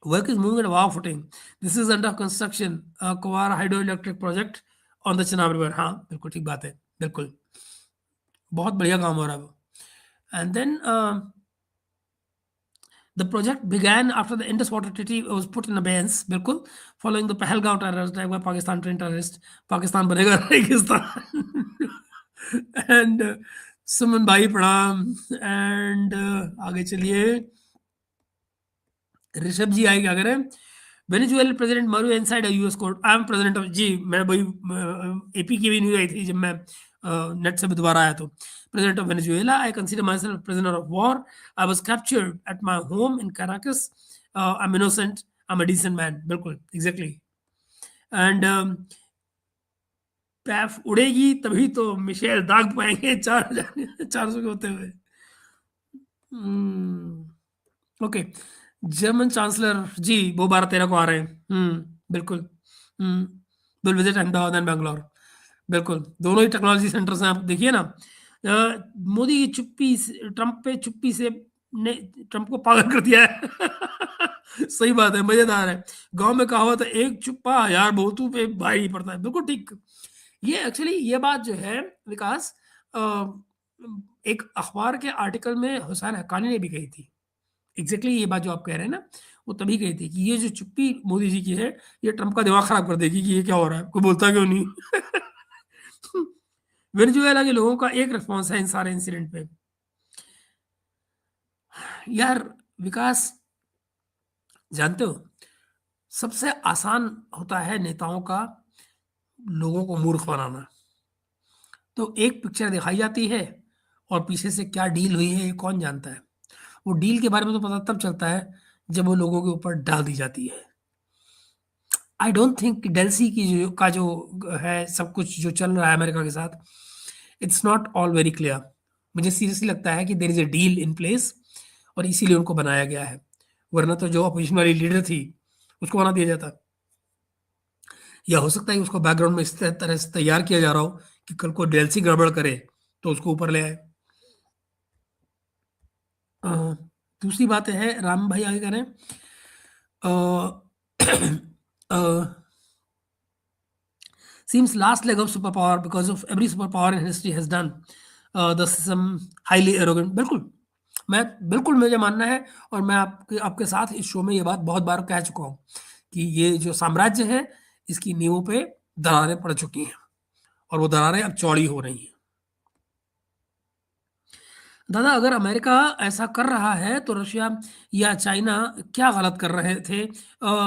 work is moving at wow footing. This is under construction, Kawara hydroelectric project on the Chenab river। हाँ बिल्कुल ठीक बात है, बिल्कुल बहुत बढ़िया काम हो रहा है वो। And then the project began after the Indus Water Treaty was put in abeyance, बिल्कुल, following the Pahalgaon terror attack by Pakistan trained terrorist। Pakistan बनेगा रेगिस्तान एंड सुमन भाई प्रणाम। एंड आगे चलिए, ऋषभ जी आए क्या करें? वेनेजुएला प्रेसिडेंट मरू inside US court, I am president of जी, मैं वही एपी की भी न्यूज आई थी जब मैं नेट से भी दोबारा आया तो, president of Venezuela, I consider myself prisoner of war, I was captured at my home in Caracas, I am innocent, I am a decent man. बिल्कुल एग्जैक्टली। एंड पैफ उड़ेगी तभी तो मिशेल दाग पाएंगे 400 के होते हुए। ओके। जर्मन चांसलर जी वो 12-13 को आ रहे हैं। बिल्कुल। Will visit Ahmedabad and Bangalore. बिल्कुल, दोनों ही टेक्नोलॉजी सेंटर्स हैं। आप देखिए ना, मोदी की चुप्पी ट्रंप पे चुप्पी से ने ट्रंप को पागल कर दिया है। सही बात है, मजेदार है। गांव में कहावत है, एक चुप्पा हजार बहुतों पे भारी नहीं पड़ता है। बिल्कुल ठीक। ये एक्चुअली ये बात जो है विकास, एक अखबार के आर्टिकल में हुसैन हक्कानी ने भी कही थी। एग्जैक्टली ये बात जो आप कह रहे हैं ना, वो तभी कही थी कि ये जो चुप्पी मोदी जी की है, ये ट्रंप का दिमाग खराब कर देगी कि ये क्या हो रहा है, कोई बोलता क्यों नहीं। वेनेजुएला के लोगों का एक रिस्पॉन्स है इन सारे इंसिडेंट पे। यार विकास, जानते हो सबसे आसान होता है नेताओं का लोगों को मूर्ख बनाना। तो एक पिक्चर दिखाई जाती है और पीछे से क्या डील हुई है ये कौन जानता है। वो डील के बारे में तो पता तब चलता है जब वो लोगों के ऊपर डाल दी जाती है। आई डोंट थिंक डेल्सी की जो है सब कुछ जो चल रहा है अमेरिका के साथ, it's not all very clear. मुझे सीरियसली लगता है कि there is a deal in place और इसीलिए उनको बनाया गया है, वरना तो जो अपोजिशन वाली लीडर थी उसको बना दिया जाता। या हो सकता है कि उसको बैकग्राउंड में इस तरह से तैयार किया जा रहा हो कि कल को डेल्सी गड़बड़ करे तो उसको ऊपर ले आए। अ, दूसरी बात है, राम भाई आगे करें। seems last leg of superpower because of every superpower in history has done the system highly arrogant। बिल्कुल मुझे मानना है, और मैं आपके साथ इस शो में ये बात बहुत बार कह चुका हूँ कि ये जो साम्राज्य है इसकी नींवों पे दरारें पड़ चुकी हैं और वो दरारें अब चौड़ी हो रही हैं। दादा, अगर अमेरिका ऐसा कर रहा है तो रशिया या चाइना क्या गलत कर रहे थे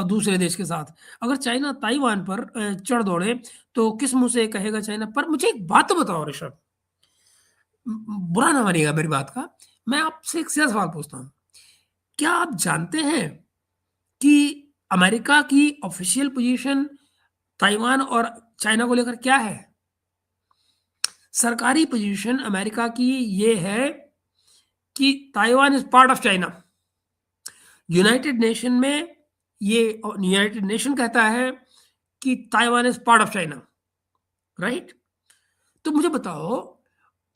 दूसरे देश के साथ? अगर चाइना ताइवान पर चढ़ दौड़े तो किस मुंह से कहेगा चाइना? पर मुझे एक बात तो बताओ ऋषभ, बुरा ना मानिएगा मेरी बात का, मैं आपसे एक सीधा सवाल पूछता हूँ। क्या आप जानते हैं कि अमेरिका की ऑफिशियल पोजीशन ताइवान और चाइना को लेकर क्या है? सरकारी पोजीशन अमेरिका की ये है कि Taiwan is part of China. United nation में ये यूनाइटेड नेशन कहता है कि Taiwan is part of China, right? तो मुझे बताओ,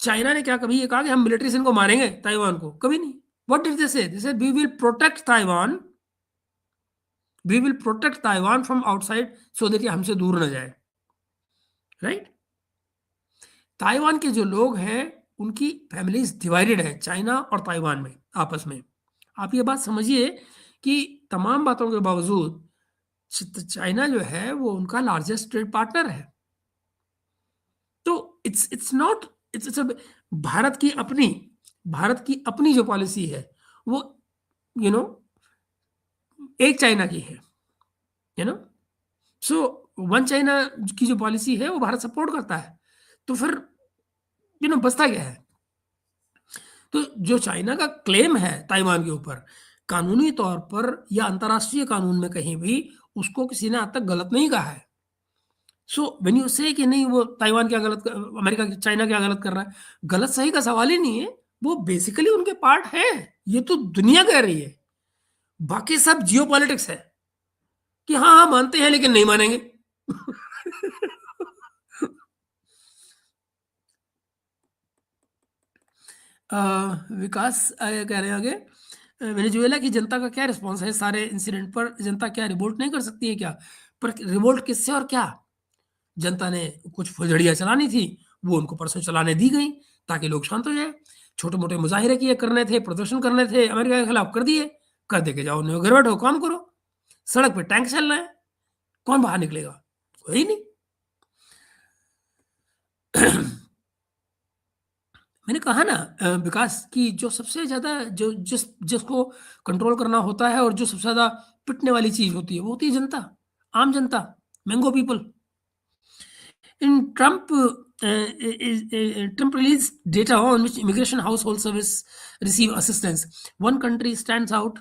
चाइना ने क्या कभी ये कहा कि हम मिलिट्री से इनको मारेंगे ताइवान को? कभी नहीं। What did they say? They said we will protect Taiwan, we will protect Taiwan from outside so that ये हमसे दूर न जाए, राइट? ताइवान के जो लोग हैं उनकी फैमिलीज डिवाइडेड है चाइना और ताइवान में आपस में। आप ये बात समझिए कि तमाम बातों के बावजूद चाइना जो है वो उनका लार्जेस्ट ट्रेड पार्टनर है। तो इट्स नॉट इट्स भारत की अपनी जो पॉलिसी है वो यू नो एक चाइना की है, you know. So one China की जो पॉलिसी है वो भारत सपोर्ट करता है। तो फिर बचता क्या है? तो जो चाइना का क्लेम है ताइवान के ऊपर, कानूनी तौर पर या अंतर्राष्ट्रीय कानून में कहीं भी उसको किसी ने आज तक गलत नहीं कहा है। सो व्हेन यू से कि नहीं वो ताइवान क्या गलत अमेरिका चाइना क्या गलत कर रहा है, गलत सही का सवाल ही नहीं है। वो बेसिकली उनके पार्ट है, ये तो दुनिया कह रही है। बाकी सब जियो पॉलिटिक्स है कि हाँ हाँ मानते हैं लेकिन नहीं मानेंगे। विकास कह रहे हैं आगे, वेनेजुएला की जनता का क्या रिस्पॉन्स है सारे इंसिडेंट पर? जनता क्या रिवोल्ट नहीं कर सकती है क्या? पर रिवोल्ट किससे और क्या? जनता ने कुछ फुलझड़ियाँ चलानी थी, वो उनको परसों चलाने दी गई ताकि लोग शांत हो जाए। छोटे मोटे मुजाहिरे किए करने थे, प्रदर्शन करने थे अमेरिका के खिलाफ, कर दिए। कर दे के जाओ, घर बैठो काम करो। सड़क पे टैंक चल रहे हैं, कौन बाहर निकलेगा? कोई नहीं। मैंने कहा ना विकास की जो सबसे ज्यादा जो जिसको कंट्रोल करना होता है और जो सबसे ज्यादा पिटने वाली चीज होती है वो होती है जनता, आम जनता, mango people. In Trump Trump released data on which immigration household service receive assistance. One country stands out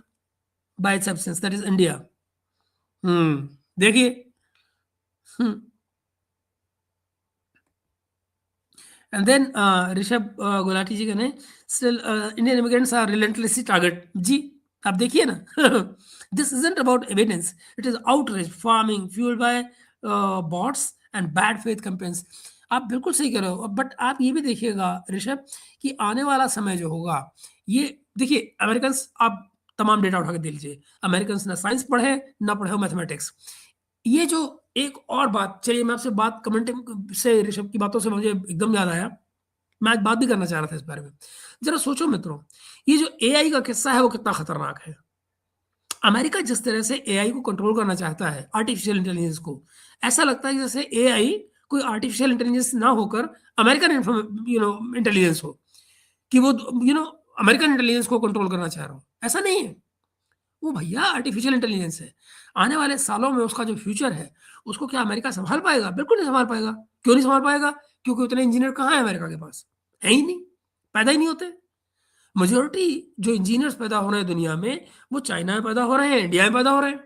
by its absence, that is India. देखिए, and then ऋषभ गुलाटी जी कहने still Indian immigrants are relentlessly targeted. जी आप देखिए ना, this isn't about evidence, it is outrage farming fueled by bots and bad faith campaigns. आप बिल्कुल सही कह रहे हो, बट आप ये भी देखिएगा ऋषभ कि आने वाला समय जो होगा, ये देखिए अमेरिकन, आप तमाम डेटा उठा के दे लीजिए, अमेरिकन ना साइंस पढ़े ना पढ़े हो मैथमेटिक्स। ये जो एक और बात, चलिए मैं आपसे बात कमेंटिंग से ऋषभ की बातों से मुझे एकदम याद आया, मैं आज बात भी करना चाह रहा था इस बारे में। जरा सोचो मित्रों, ये जो एआई का किस्सा है वो कितना खतरनाक है। अमेरिका जिस तरह से एआई को कंट्रोल करना चाहता है, आर्टिफिशियल इंटेलिजेंस को, ऐसा लगता है जैसे एआई कोई आर्टिफिशियल इंटेलिजेंस ना होकर अमेरिकन इंटेलिजेंस हो, कि वो अमेरिकन इंटेलिजेंस को कंट्रोल करना चाह रहा हो। ऐसा नहीं है, वो भैया आर्टिफिशियल इंटेलिजेंस है। आने वाले सालों में उसका जो फ्यूचर है, उसको क्या अमेरिका संभाल पाएगा? बिल्कुल नहीं संभाल पाएगा। क्यों नहीं संभाल पाएगा? क्योंकि उतने इंजीनियर कहाँ हैं अमेरिका के पास? है ही नहीं, पैदा ही नहीं होते। मेजॉरिटी जो इंजीनियर्स पैदा हो रहे हैं दुनिया में, वो चाइना में पैदा हो रहे हैं, इंडिया में पैदा हो रहे हैं।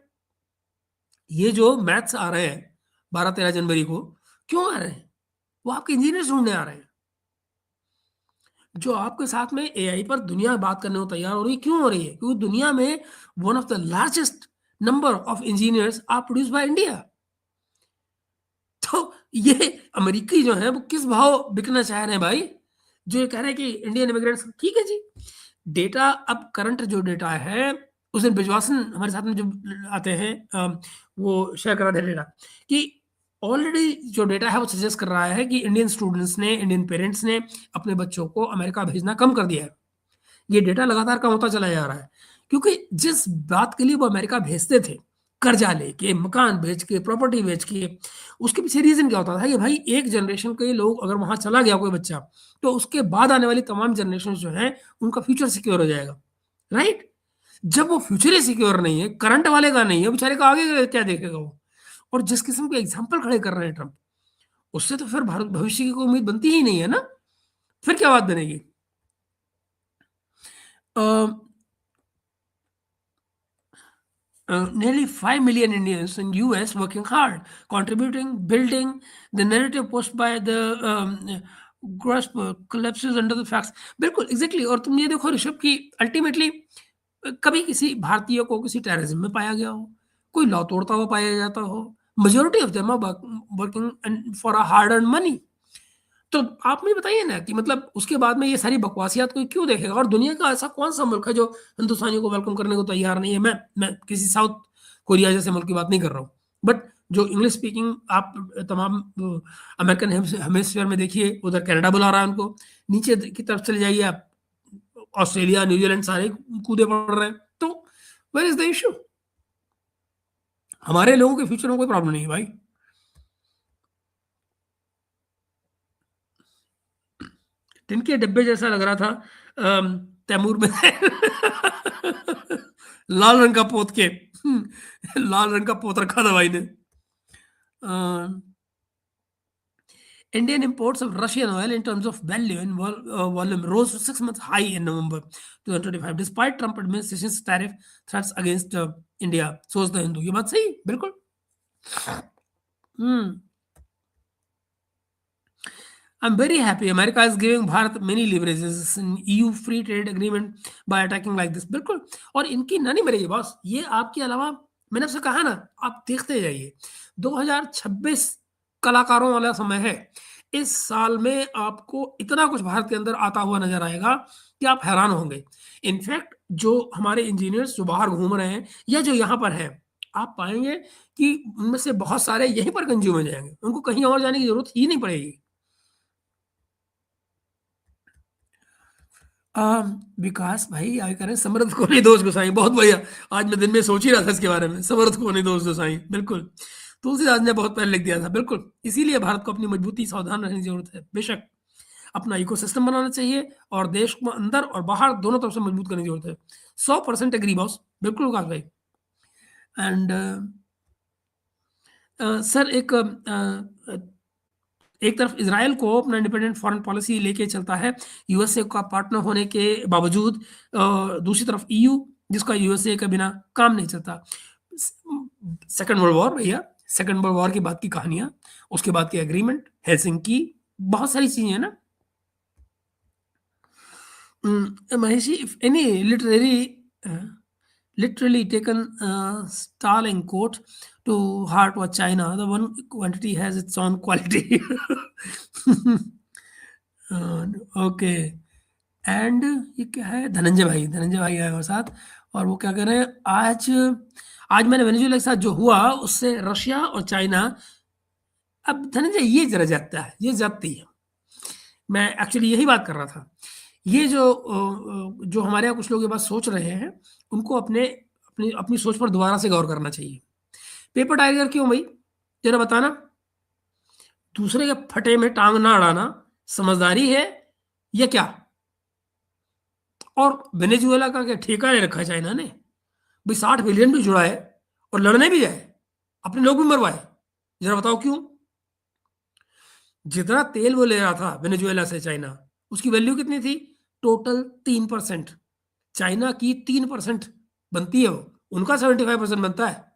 ये जो मैथ्स आ रहे हैं 12-13 जनवरी को, क्यों आ रहे हैं? वो आपके इंजीनियर्स ढूंढने आ रहे हैं। जो आपके साथ में एआई पर दुनिया बात करने को तैयार हो रही है, क्यों हो रही है? क्योंकि दुनिया में one of the largest number of engineers are produced by India. तो ये अमेरिकी जो है वो किस भाव बिकना चाह रहे हैं भाई? जो ये कह रहे हैं कि इंडियन इमिग्रेंट्स, ठीक है जी। डेटा, अब करंट जो डेटा है, उस दिन बिजवासन हमारे साथ में जो आते हैं, वो शेयर करा दे डेटा कि ऑलरेडी जो डेटा है वो सजेस्ट कर रहा है कि इंडियन स्टूडेंट्स ने, इंडियन पेरेंट्स ने अपने बच्चों को अमेरिका भेजना कम कर दिया है। ये डेटा लगातार कम होता चला जा रहा है, क्योंकि जिस बात के लिए वो अमेरिका भेजते थे, कर्जा लेके, मकान बेच के, प्रॉपर्टी बेच के, उसके पीछे रीजन क्या होता था कि भाई एक जनरेशन के लोग अगर वहां चला गया कोई बच्चा, तो उसके बाद आने वाली तमाम जनरेशन जो है उनका फ्यूचर सिक्योर हो जाएगा, राइट? जब वो फ्यूचर ही सिक्योर नहीं है, करंट वाले का नहीं है, बेचारे का आगे क्या देखेगा वो? और जिस किस्म के एग्जाम्पल खड़े कर रहे हैं ट्रंप, उससे तो फिर भारत भविष्य की कोई उम्मीद बनती ही नहीं है ना। फिर क्या बात बनेगी? Nearly 5 million Indians in US working hard, contributing, building the narrative pushed by the grasp collapses under the facts. बिल्कुल एग्जैक्टली। और तुम ये देखो ऋषभ की अल्टीमेटली कभी किसी भारतीय को किसी टेररिज्म में पाया गया हो, कोई लॉ तोड़ता हुआ पाया जाता हो, majority of them are working for a hard earn money. तो आप मुझे बताइए ना कि मतलब उसके बाद में ये सारी बकवासियात कोई क्यों देखेगा? और दुनिया का ऐसा कौन-सा मुल्क है जो हिंदुस्तानियों को वेलकम करने को तैयार नहीं है? मैं किसी साउथ कोरिया जैसे मुल्क की बात नहीं कर रहा हूँ। बट जो इंग्लिश स्पीकिंग आप तमाम अमेरिकन हेमिस्फीयर में देखिए, उधर कनाडा बुला रहा है उनको। नीचे की तरफ चले जाइए आप, ऑस्ट्रेलिया, न्यूजीलैंड सारे कूदे पड़ रहे हैं। तो वेयर इज़ द इश्यू? हमारे लोगों के फ्यूचर में कोई प्रॉब्लम नहीं है भाई। टिन के डिब्बे जैसा लग रहा था तैमूर में लाल रंग का पोत के लाल रंग का पोत रखा था भाई ने। Indian imports of Russian oil in terms of value and volume rose to 6 month high in November 2025 despite Trump administration's tariff threats against India. सोच द हिंदू, ये बात सही बिल्कुल। I'm very happy America is giving Bharat many leverages in EU free trade agreement by attacking like this. बिल्कुल। और इनकी ना नहीं मरेगी बॉस, ये आपके अलावा, मैंने आपसे कहा ना, आप देखते जाइए। 2026 कलाकारों वाला समय है। इस साल में आपको इतना कुछ भारत के अंदर आता हुआ नजर आएगा कि आप हैरान होंगे। इनफैक्ट जो हमारे इंजीनियर्स जो बाहर घूम रहे हैं या जो यहाँ पर हैं, आप पाएंगे कि उनमें से बहुत सारे यहीं पर कंज्यूम हो जाएंगे, उनको कहीं और जाने की जरूरत ही नहीं पड़ेगी। विकास भाई आगे करें, समर्थ को नहीं दोष गोसाई, बहुत बढ़िया। आज मैं दिन में सोच ही रहा था इसके बारे में, समर्थ को नहीं दोष गोसाई, बिल्कुल। तुलसीदास ने बहुत पहले लिख दिया था, बिल्कुल। इसीलिए भारत को अपनी मजबूती सावधान रहने की जरूरत है। बेशक अपना इकोसिस्टम बनाना चाहिए और देश को अंदर और बाहर दोनों तरफ से मजबूत करने की जरूरत है। 100% एग्री बॉस, बिल्कुल विकास भाई। एंड सर एक तरफ इजराइल को अपना इंडिपेंडेंट फॉरेन पॉलिसी लेके चलता है यूएसए का पार्टनर होने के बावजूद, दूसरी तरफ ईयू जिसका यूएसए के बिना काम नहीं चलता। सेकंड वर्ल्ड वॉर भैया, सेकंड वर्ल्ड वॉर की बात की कहानियां, उसके बाद के एग्रीमेंट, हेलसिंकी, बहुत सारी चीजें हैं ना। महेशी, if any literally taken Starling quote to heart was China. The one quantity has its own quality. Okay and ये क्या है, धनंजय भाई, धनंजय भाई आए हमारे साथ और वो क्या कह रहे हैं, आज आज मैंने वेनेजुएला के साथ जो हुआ उससे रशिया और चाइना, अब धनंजय ये जरा जाता है, ये जाती है, मैं एक्चुअली यही बात कर रहा था। ये जो हमारे यहाँ कुछ लोग ये बात सोच रहे हैं उनको अपने अपनी अपनी सोच पर दोबारा से गौर करना चाहिए। पेपर टाइगर क्यों भाई, जरा बताना। दूसरे के फटे में टांग ना अड़ाना समझदारी है या क्या? और वेनेजुएला का क्या ठेका ले रखा है चाइना ने? भाई 60 बिलियन भी जुड़ा है और लड़ने भी गए, अपने लोग भी मरवाए, जरा बताओ क्यों? जितना तेल वो ले रहा था वेनेजुएला से चाइना, उसकी वैल्यू कितनी थी? टोटल 3%। चाइना की 3% बनती है, वो उनका 75% बनता है।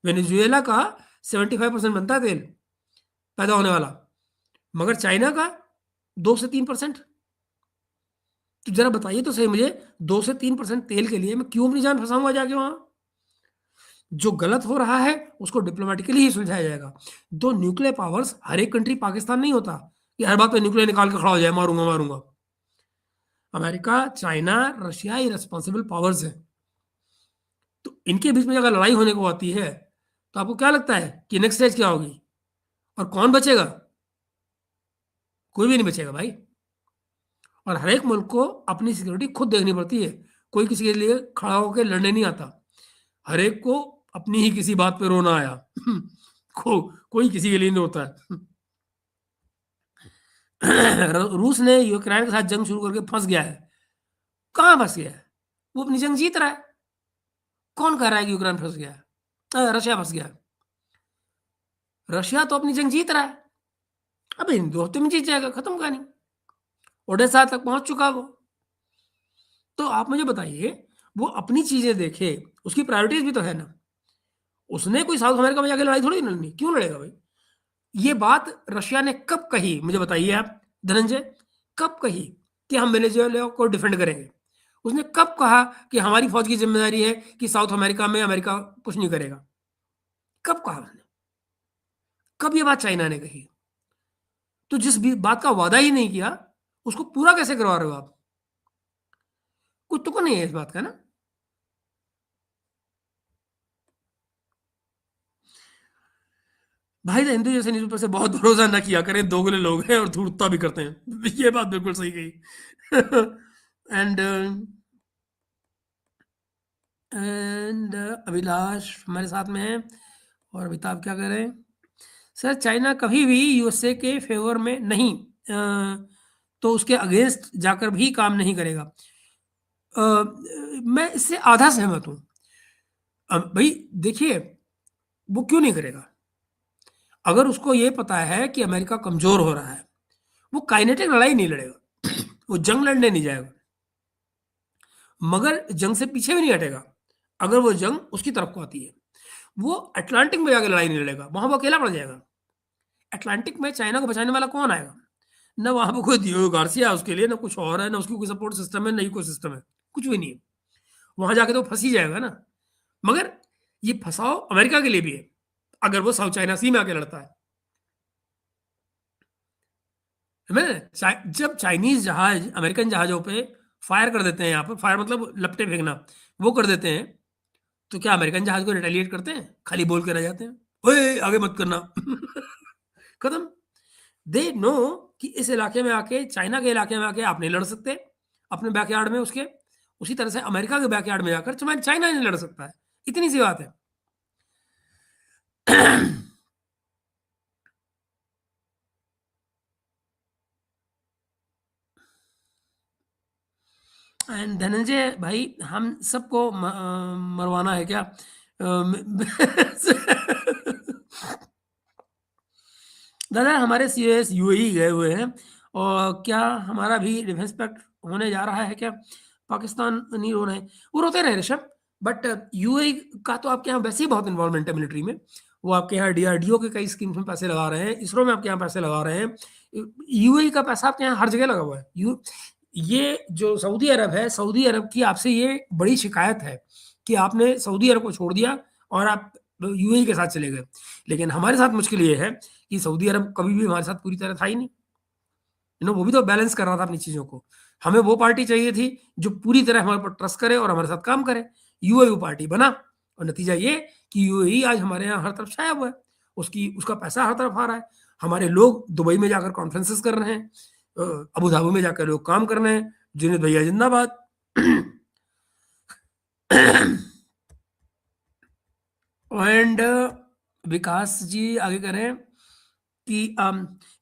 वेनेजुएला का 75% बनता है तेल पैदा होने वाला, मगर चाइना का 2 से 3%। तो जरा बताइए तो सही मुझे, 2 से 3% तेल के लिए मैं क्यों अपनी जान फंसाऊंगा जाके वहां? जो गलत हो रहा है उसको डिप्लोमेटिकली ही सुलझाया जाएगा। दो न्यूक्लियर पावर्स, हर एक कंट्री पाकिस्तान नहीं होता कि हर बात पे न्यूक्लियर निकाल के खड़ा हो जाए, मारूंगा मारूंगा। अमेरिका, चाइना, रशिया ये रिस्पॉन्सिबल पावर्स है। तो इनके बीच में अगर लड़ाई होने को आती है तो आपको क्या लगता है कि नेक्स्ट स्टेज क्या होगी और कौन बचेगा? कोई भी नहीं बचेगा भाई। और हर एक मुल्क को अपनी सिक्योरिटी खुद देखनी पड़ती है, कोई किसी के लिए खड़ा होकर लड़ने नहीं आता। हर एक को अपनी ही किसी बात पे रोना आया। कोई किसी के लिए नहीं रोता है। रूस ने यूक्रेन के साथ जंग शुरू करके फंस गया है। कहाँ फंस गया है? वो अपनी जंग जीत रहा है। कौन कह रहा है कि यूक्रेन फंस गया है? रशिया फंस गया है। रशिया तो अपनी जंग जीत रहा है, अब इन 2 हफ्ते में जीत जाएगा, खत्म कहानी। ओडेसा तक पहुंच चुका वो। तो आप मुझे बताइए, वो अपनी चीजें देखे, उसकी प्रायोरिटीज भी तो है ना। उसने कोई साउथ अमेरिका में जाके लड़ाई थोड़ी लड़नी, क्यों लड़ेगा भाई? ये बात रशिया ने कब कही, मुझे बताइए आप धनंजय, कब कही कि हम वेनेजुएला को डिफेंड करेंगे? उसने कब कहा कि हमारी फौज की जिम्मेदारी है कि साउथ अमेरिका में अमेरिका कुछ नहीं करेगा? कब कहा उसने? कब ये बात चाइना ने कही? तो जिस भी बात का वादा ही नहीं किया उसको पूरा कैसे करवा रहे हो आप? कुछ तो नहीं है इस बात का ना। भाई द हिंदू जैसे न्यूज़पेपर से बहुत भरोसा ना किया करें, दोगले लोग हैं और धूर्तता भी करते हैं। ये बात बिल्कुल सही कही। एंड एंड अभिलाष हमारे साथ में है और अमिताभ क्या कह रहे हैं? सर चाइना कभी भी यूएसए के फेवर में नहीं, तो उसके अगेंस्ट जाकर भी काम नहीं करेगा। मैं इससे आधा सहमत हूं। भाई देखिए, वो क्यों नहीं करेगा? अगर उसको ये पता है कि अमेरिका कमजोर हो रहा है, वो काइनेटिक लड़ाई नहीं लड़ेगा। वो जंग लड़ने नहीं जाएगा, मगर जंग से पीछे भी नहीं हटेगा। अगर वो जंग उसकी तरफ को आती है, वो अटलांटिक में जाकर लड़ाई नहीं लड़ेगा, वहां वो अकेला पड़ जाएगा। अटलांटिक में चाइना को बचाने वाला कौन आएगा? ना वहां पर कोई दियो गार्सिया है उसके लिए, ना कुछ और है, ना उसकी कोई सपोर्ट सिस्टम है, ना ही कोई सिस्टम है, कुछ भी नहीं है। वहां जाके तो फंस ही जाएगा ना। मगर ये फंसाव अमेरिका के लिए भी है अगर वो साउथ चाइना सी में आके लड़ता है। जब चाइनीज जहाज अमेरिकन जहाजों पे फायर कर देते हैं, यहाँ पे फायर मतलब लपटे फेंकना, वो कर देते हैं, तो क्या अमेरिकन जहाज को रिटेलिएट करते हैं? खाली बोल के रह जाते हैं, ओए आगे मत करना। खत्म। दे नो कि इस इलाके में आके, चाइना के इलाके में आके आप नहीं लड़ सकते अपने बैकयार्ड में उसके। उसी तरह से अमेरिका के बैकयार्ड में जाकर चाइना नहीं लड़ सकता है, इतनी सी बात है। एंड धनंजय भाई, हम सबको मरवाना है क्या? दादा हमारे सीएस यूएई गए हुए हैं और क्या हमारा भी डिफेंस पैक्ट होने जा रहा है क्या? पाकिस्तान नहीं रो रहे हैं, वो रोते रहे ऋषभ, बट यूएई का तो आपके यहाँ वैसे ही बहुत इन्वॉल्वमेंट है मिलिट्री में। वो आपके यहाँ डीआरडीओ के कई स्कीम्स में पैसे लगा रहे हैं, इसरो में आपके यहाँ पैसे लगा रहे हैं। यूएई का पैसा आपके यहाँ हर जगह लगा हुआ है। ये जो सऊदी अरब है, सऊदी अरब की आपसे ये बड़ी शिकायत है कि आपने सऊदी अरब को छोड़ दिया और आप यूएई के साथ चले गए। लेकिन हमारे साथ मुश्किल ये है कि सऊदी अरब कभी भी हमारे साथ पूरी तरह था ही नहीं। वो भी तो बैलेंस कर रहा था अपनी चीजों को। हमें वो पार्टी चाहिए थी जो पूरी तरह हमारे पर ट्रस्ट करे और हमारे साथ काम करे। यूएई पार्टी बना और नतीजा ये कि यूएई आज हमारे यहाँ हर तरफ छाया हुआ है, उसका पैसा हर तरफ आ रहा है। हमारे लोग दुबई में जाकर कॉन्फ्रेंसेस कर रहे हैं, अबू धाबी में जाकर लोग काम कर रहे हैं। जुनेद भैया जिंदाबाद। एंड विकास जी आगे करें कि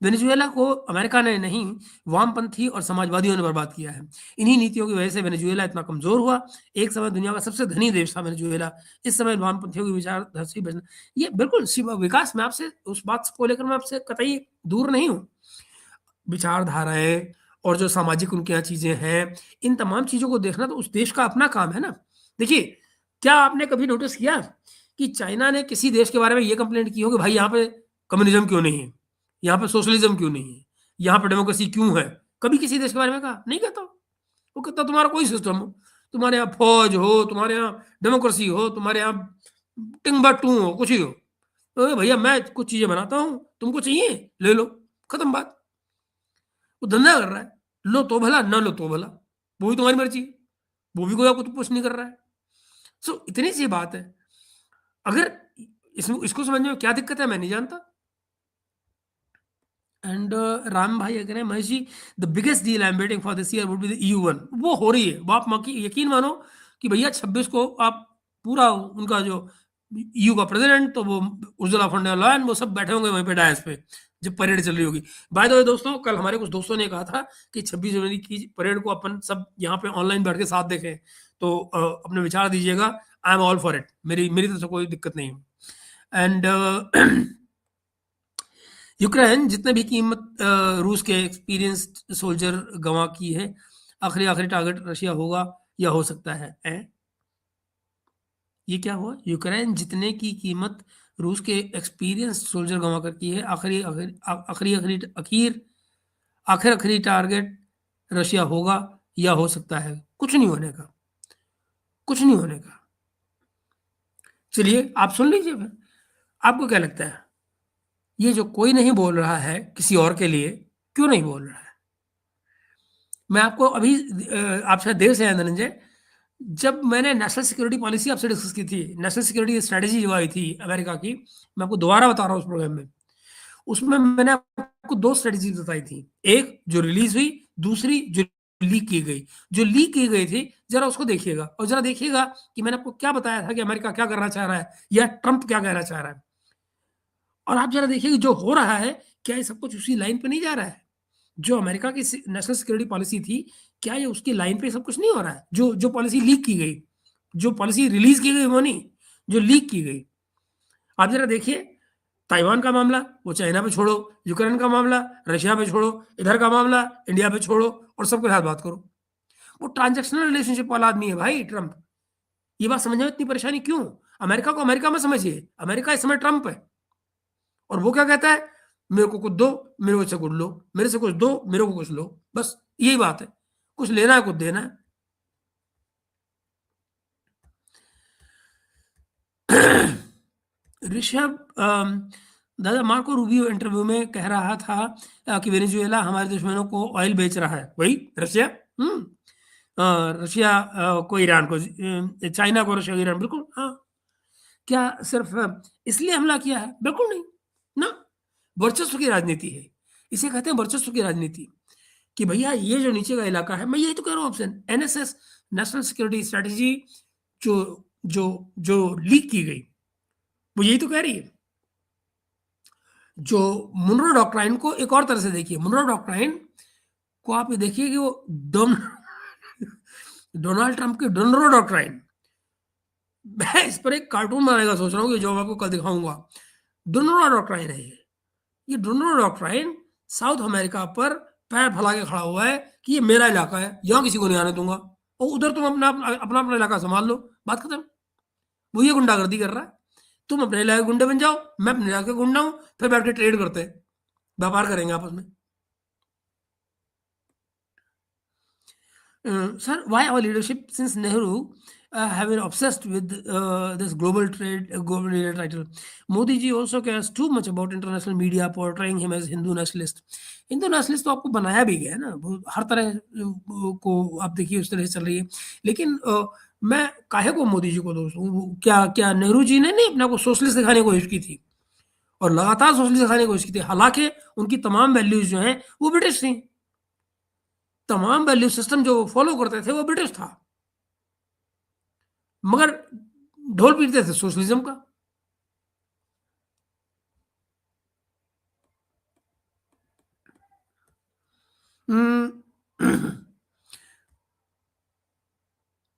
वेनेजुएला को अमेरिका ने नहीं, वामपंथी और समाजवादियों ने बर्बाद किया है। इन्हीं नीतियों की वजह से वेनेजुएला इतना कमजोर हुआ। एक समय दुनिया का सबसे धनी देश था वेनेजुएला, इस समय वामपंथियों की विचारधारा से बचना। ये बिल्कुल विकास, मैं आपसे उस बात को लेकर मैं आपसे कतई दूर नहीं हूँ। विचारधाराएं और जो सामाजिक उनके यहाँ चीजें हैं, इन तमाम चीजों को देखना तो उस देश का अपना काम है ना। देखिए, क्या आपने कभी नोटिस किया कि चाइना ने किसी देश के बारे में ये कंप्लेंट की हो कि भाई यहाँ पे कम्युनिज्म क्यों नहीं है, यहाँ पे सोशलिज्म क्यों नहीं है, यहाँ पे डेमोक्रेसी क्यों है? कभी किसी देश के बारे में कहा नहीं? कहता वो कहता तुम्हारा कोई सिस्टम हो, तुम्हारे यहाँ फौज हो, तुम्हारे यहाँ डेमोक्रेसी हो, तुम्हारे यहाँ टिम्बकटू हो, कुछ ही हो, तो भैया मैं कुछ चीजें बनाता हूँ, तुमको चाहिए ले लो, खत्म बात। वो धंधा कर रहा है, लो तो भला, ना लो तो भला, वो भी तुम्हारी मर्जी है, वो भी कोई आपको तो पुश नहीं कर रहा है। सो इतनी सी बात है। अगर इसको समझने में क्या दिक्कत है मैं नहीं जानता। एंड राम भाई कह रहे हैं, Mahesh ji the biggest deal I am waiting for this year would be the EU1। वो हो रही है, वो आप यकीन मानो कि भैया 26 को आप पूरा उनका जो EU का प्रेसिडेंट, तो वो उर्जुला फॉन डर लायन, वो सब बैठे होंगे वहीं पे डायस पे जब परेड चल रही होगी। बाय द वे दोस्तों, कल हमारे कुछ दोस्तों ने कहा था कि 26 जनवरी की परेड को अपन सब यहाँ पे ऑनलाइन बैठ के साथ देखें, तो अपने विचार दीजिएगा। I am all for it, मेरी मेरी तरफ से कोई दिक्कत नहीं है। एंड यूक्रेन जितने भी कीमत रूस के एक्सपीरियंस्ड सोल्जर गंवा की है, आखिरी आखिरी टारगेट रशिया होगा या हो सकता है। ये क्या हुआ? यूक्रेन जितने की कीमत रूस के एक्सपीरियंस्ड सोल्जर गंवा कर की है, आखिरी आखिरी आखिरी आखिर आखिर आखिरी टारगेट रशिया होगा या हो सकता है। कुछ नहीं होने का, कुछ नहीं होने का। चलिए आप सुन लीजिए फिर, आपको क्या लगता है? ये जो कोई नहीं बोल रहा है किसी और के लिए, क्यों नहीं बोल रहा है? मैं आपको अभी आप शायद देर से आए धनंजय, जब मैंने नेशनल सिक्योरिटी पॉलिसी आपसे डिस्कस की थी, नेशनल सिक्योरिटी स्ट्रेटेजी जो आई थी अमेरिका की, मैं आपको दोबारा बता रहा हूँ उस प्रोग्राम में। उसमें मैंने आपको दो स्ट्रेटेजी बताई थी, एक जो रिलीज हुई, दूसरी जो लीक की गई। जो लीक की गई थी जरा उसको देखिएगा, और जरा देखिएगा कि मैंने आपको क्या बताया था कि अमेरिका क्या करना चाह रहा है या ट्रंप क्या कहना चाह रहा है। और आप जरा देखिए कि जो हो रहा है, क्या ये सब कुछ उसी लाइन पे नहीं जा रहा है? जो अमेरिका की नेशनल सिक्योरिटी पॉलिसी थी, क्या ये उसकी लाइन पे सब कुछ नहीं हो रहा है? जो पॉलिसी लीक की गई, जो पॉलिसी रिलीज की गई वो नहीं, जो लीक की गई। आप जरा देखिए, ताइवान का मामला वो चाइना पे छोड़ो, यूक्रेन का मामला रशिया पे छोड़ो, इधर का मामला इंडिया पे छोड़ो, और सबके साथ बात करो। वो ट्रांजेक्शनल रिलेशनशिप वाला आदमी है भाई ट्रंप। ये बात समझने में इतनी परेशानी क्यों? अमेरिका को अमेरिका में समझिए, अमेरिका इस समय ट्रंप है, और वो क्या कहता है? मेरे को कुछ दो, मेरे से कुछ लो, मेरे से कुछ दो, मेरे को कुछ लो, बस यही बात है। कुछ लेना है, कुछ देना है। ऋषभ, दादा मार्को रूबियो इंटरव्यू में कह रहा था कि वेनेजुएला हमारे दुश्मनों को ऑयल बेच रहा है। वही रशिया, रशिया को ईरान को, चाइना को रशिया, ईरान, बिल्कुल हाँ। क्या सिर्फ इसलिए हमला किया है? बिल्कुल नहीं ना। वर्चस्व की राजनीति है, इसे कहते हैं वर्चस्व की राजनीति। कि भैया ये जो नीचे का इलाका है, मैं यही तो कह रहा हूँ आपसे, NSS नेशनल सिक्योरिटी स्ट्रेटेजी जो जो जो लीक की गई, वो यही तो कह रही है। जो मुनरो डॉक्ट्राइन को एक और तरह से देखिए, मुनरो डॉक्ट्राइन को आप ये देखिए कि वो डोनाल्ड ट्रंप की डोनरो डॉक्ट्राइन, मैं इस पर एक कार्टून बनाने का सोच रहा हूँ, जो मैं आपको कल दिखाऊंगा। डोनरो डॉक्ट्राइन है ये। ये डोनाल्ड डॉक्ट्राइन साउथ अमेरिका पर पैर फैला के खड़ा हुआ है कि ये मेरा इलाका है, यहाँ किसी को नहीं आने दूंगा, और उधर तुम अपना इलाका संभाल लो, बात खत्म। वो ये गुंडागर्दी कर रहा है। तुम अपने इलाके के गुंडे बन जाओ, मैं अपने इलाके का गुंडा हूं, फिर बैठ के ट्रेड करते हैं, व्यापार करेंगे आपस में। Sir, why our leadership since Nehru have been obsessed with this global trade, global leader title? Modi ji also cares too much about international media portraying him as Hindu nationalist. Hindu nationalist तो आपको बनाया भी गया है ना, वो हर तरह को आप देखिए उस तरह से चल रही है। लेकिन मैं काहे को मोदी जी को दोष दूं? क्या क्या नेहरू जी ने नहीं अपने को सोशलिस्ट दिखाने की कोशिश की थी, और लगातार सोशलिस्ट दिखाने की कोशिश की थी, हालांकि उनकी तमाम वैल्यूज जो हैं वो ब्रिटिश थी, तमाम वैल्यू सिस्टम जो फॉलो करते थे वो ब्रिटिश था, मगर ढोल पीटते थे सोशलिज्म का।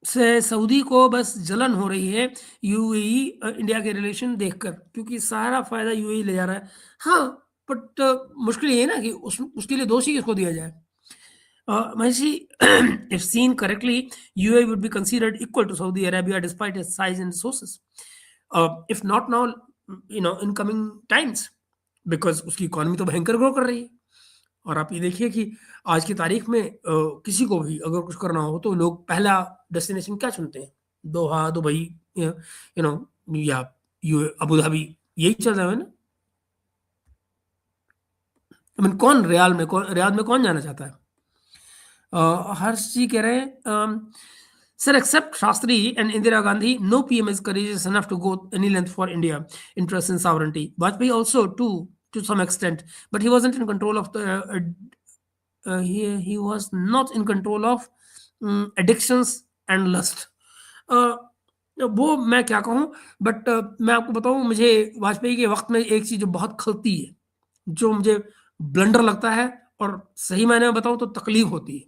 से सऊदी को बस जलन हो रही है यूएई इंडिया के रिलेशन देखकर, क्योंकि सारा फायदा यूएई ले जा रहा है। हाँ, बट मुश्किल ये है ना कि उसके लिए दोषी किसको दिया जाए। Mahesi, if seen correctly, UAE would be considered equal to Saudi Arabia despite its size and resources. If not now, in coming times, because उसकी इकोनॉमी तो भयंकर ग्रो कर रही है। और आप ये देखिए कि आज की तारीख में किसी को भी अगर कुछ करना हो तो लोग पहला डेस्टिनेशन क्या चुनते हैं? दोहा, दुबई, या अबू धाबी, यही चल रहा है ना। कौन रियाद में कौन जाना चाहता है? हर्ष जी कह रहे हैं, sir, except Shastri and Indira Gandhi, no PM is courageous enough to go any length for India interest in sovereignty. Vajpayee also too, to some extent, but he wasn't in control of he was not in control of addictions and lust. वो मैं क्या कहूँ, बट मैं आपको बताऊँ, मुझे वाजपेयी के वक्त में एक चीज जो बहुत खलती है, जो मुझे ब्लंडर लगता है और सही मायने में बताऊँ तो तकलीफ होती है,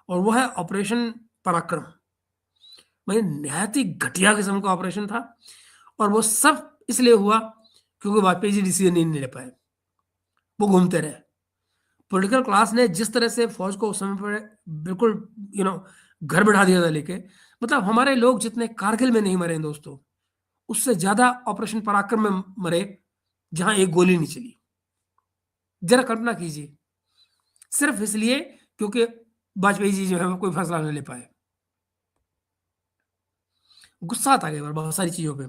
और वो है ऑपरेशन पराक्रम। भाई नहायत ही घटिया किस्म का ऑपरेशन था, और वो सब इसलिए हुआ क्योंकि वाजपेयी जी डिसीजन नहीं ले पाए, वो घूमते रहे। पॉलिटिकल क्लास ने जिस तरह से फौज को उस समय पर बिल्कुल घर बैठा दिया था लेके, मतलब हमारे लोग जितने कारगिल में नहीं मरे हैं दोस्तों, उससे ज्यादा ऑपरेशन पराक्रम में मरे जहां एक गोली नहीं चली। जरा कल्पना कीजिए, सिर्फ इसलिए क्योंकि वाजपेयी जी जो है वो कोई फैसला नहीं ले पाए। गुस्सा आता है बहुत सारी चीजों पे।